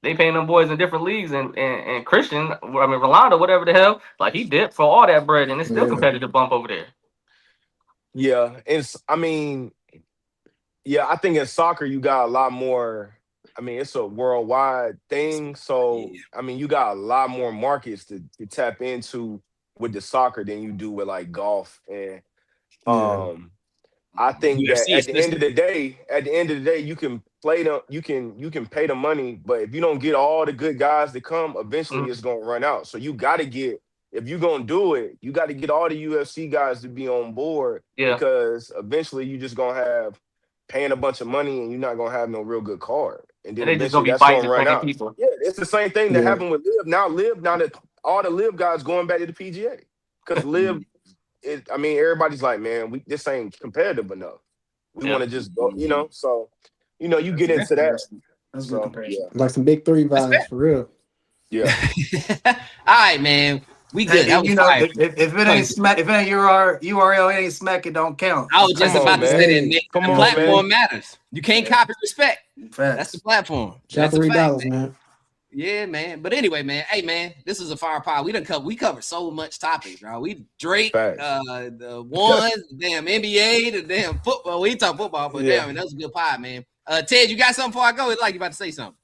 They paying them boys in different leagues, and Christian, Rolando, whatever the hell, like he dipped for all that bread, and it's still competitive bump over there. Yeah, I think in soccer you got a lot more. I mean, it's a worldwide thing. So, I mean, you got a lot more markets to tap into with the soccer than you do with like golf. And I think that at the end of the day, you can play them, you can pay the money, but if you don't get all the good guys that come, eventually it's gonna run out. So you gotta get, if you're gonna do it, you gotta get all the UFC guys to be on board. Because eventually you just gonna have paying a bunch of money and you're not gonna have no real good card. And then they just gonna be fighting the same people. Yeah, it's the same thing that happened with Liv. Now that all the Liv guys going back to the PGA. Because Liv, everybody's like, man, this ain't competitive enough. We want to just go, so you get into that. That's good comparison. Like some big 3 vibes for real. Yeah. All right, man. We good. If it ain't smack, if it ain't URL, it ain't smack, it don't count. I was just about to say that, Nick. The platform matters. You can't copy respect. That's the platform. That's $3, man. Yeah, man. But anyway, man. Hey, man, this is a fire pod. We covered so much topics, bro. We Drake, the ones, the damn NBA, the damn football. We talk football, but damn, that was a good pod, man. Ted, you got something before I go? It's like you about to say something.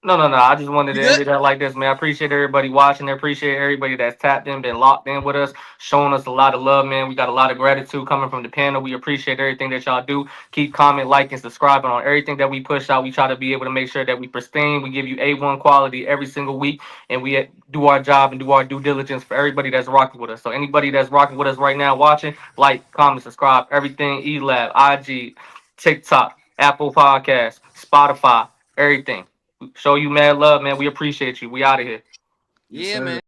No. I just wanted You to end good? it out like this, man. I appreciate everybody watching. I appreciate everybody that's tapped in, been locked in with us, showing us a lot of love, man. We got a lot of gratitude coming from the panel. We appreciate everything that y'all do. Keep comment, liking, subscribing on everything that we push out. We try to be able to make sure that we pristine. We give you A1 quality every single week, and we do our job and do our due diligence for everybody that's rocking with us. So anybody that's rocking with us right now, watching, like, comment, subscribe, everything. ELAB, IG, TikTok, Apple Podcasts, Spotify, everything. Show you mad love, man. We appreciate you. We out of here. Yeah, man.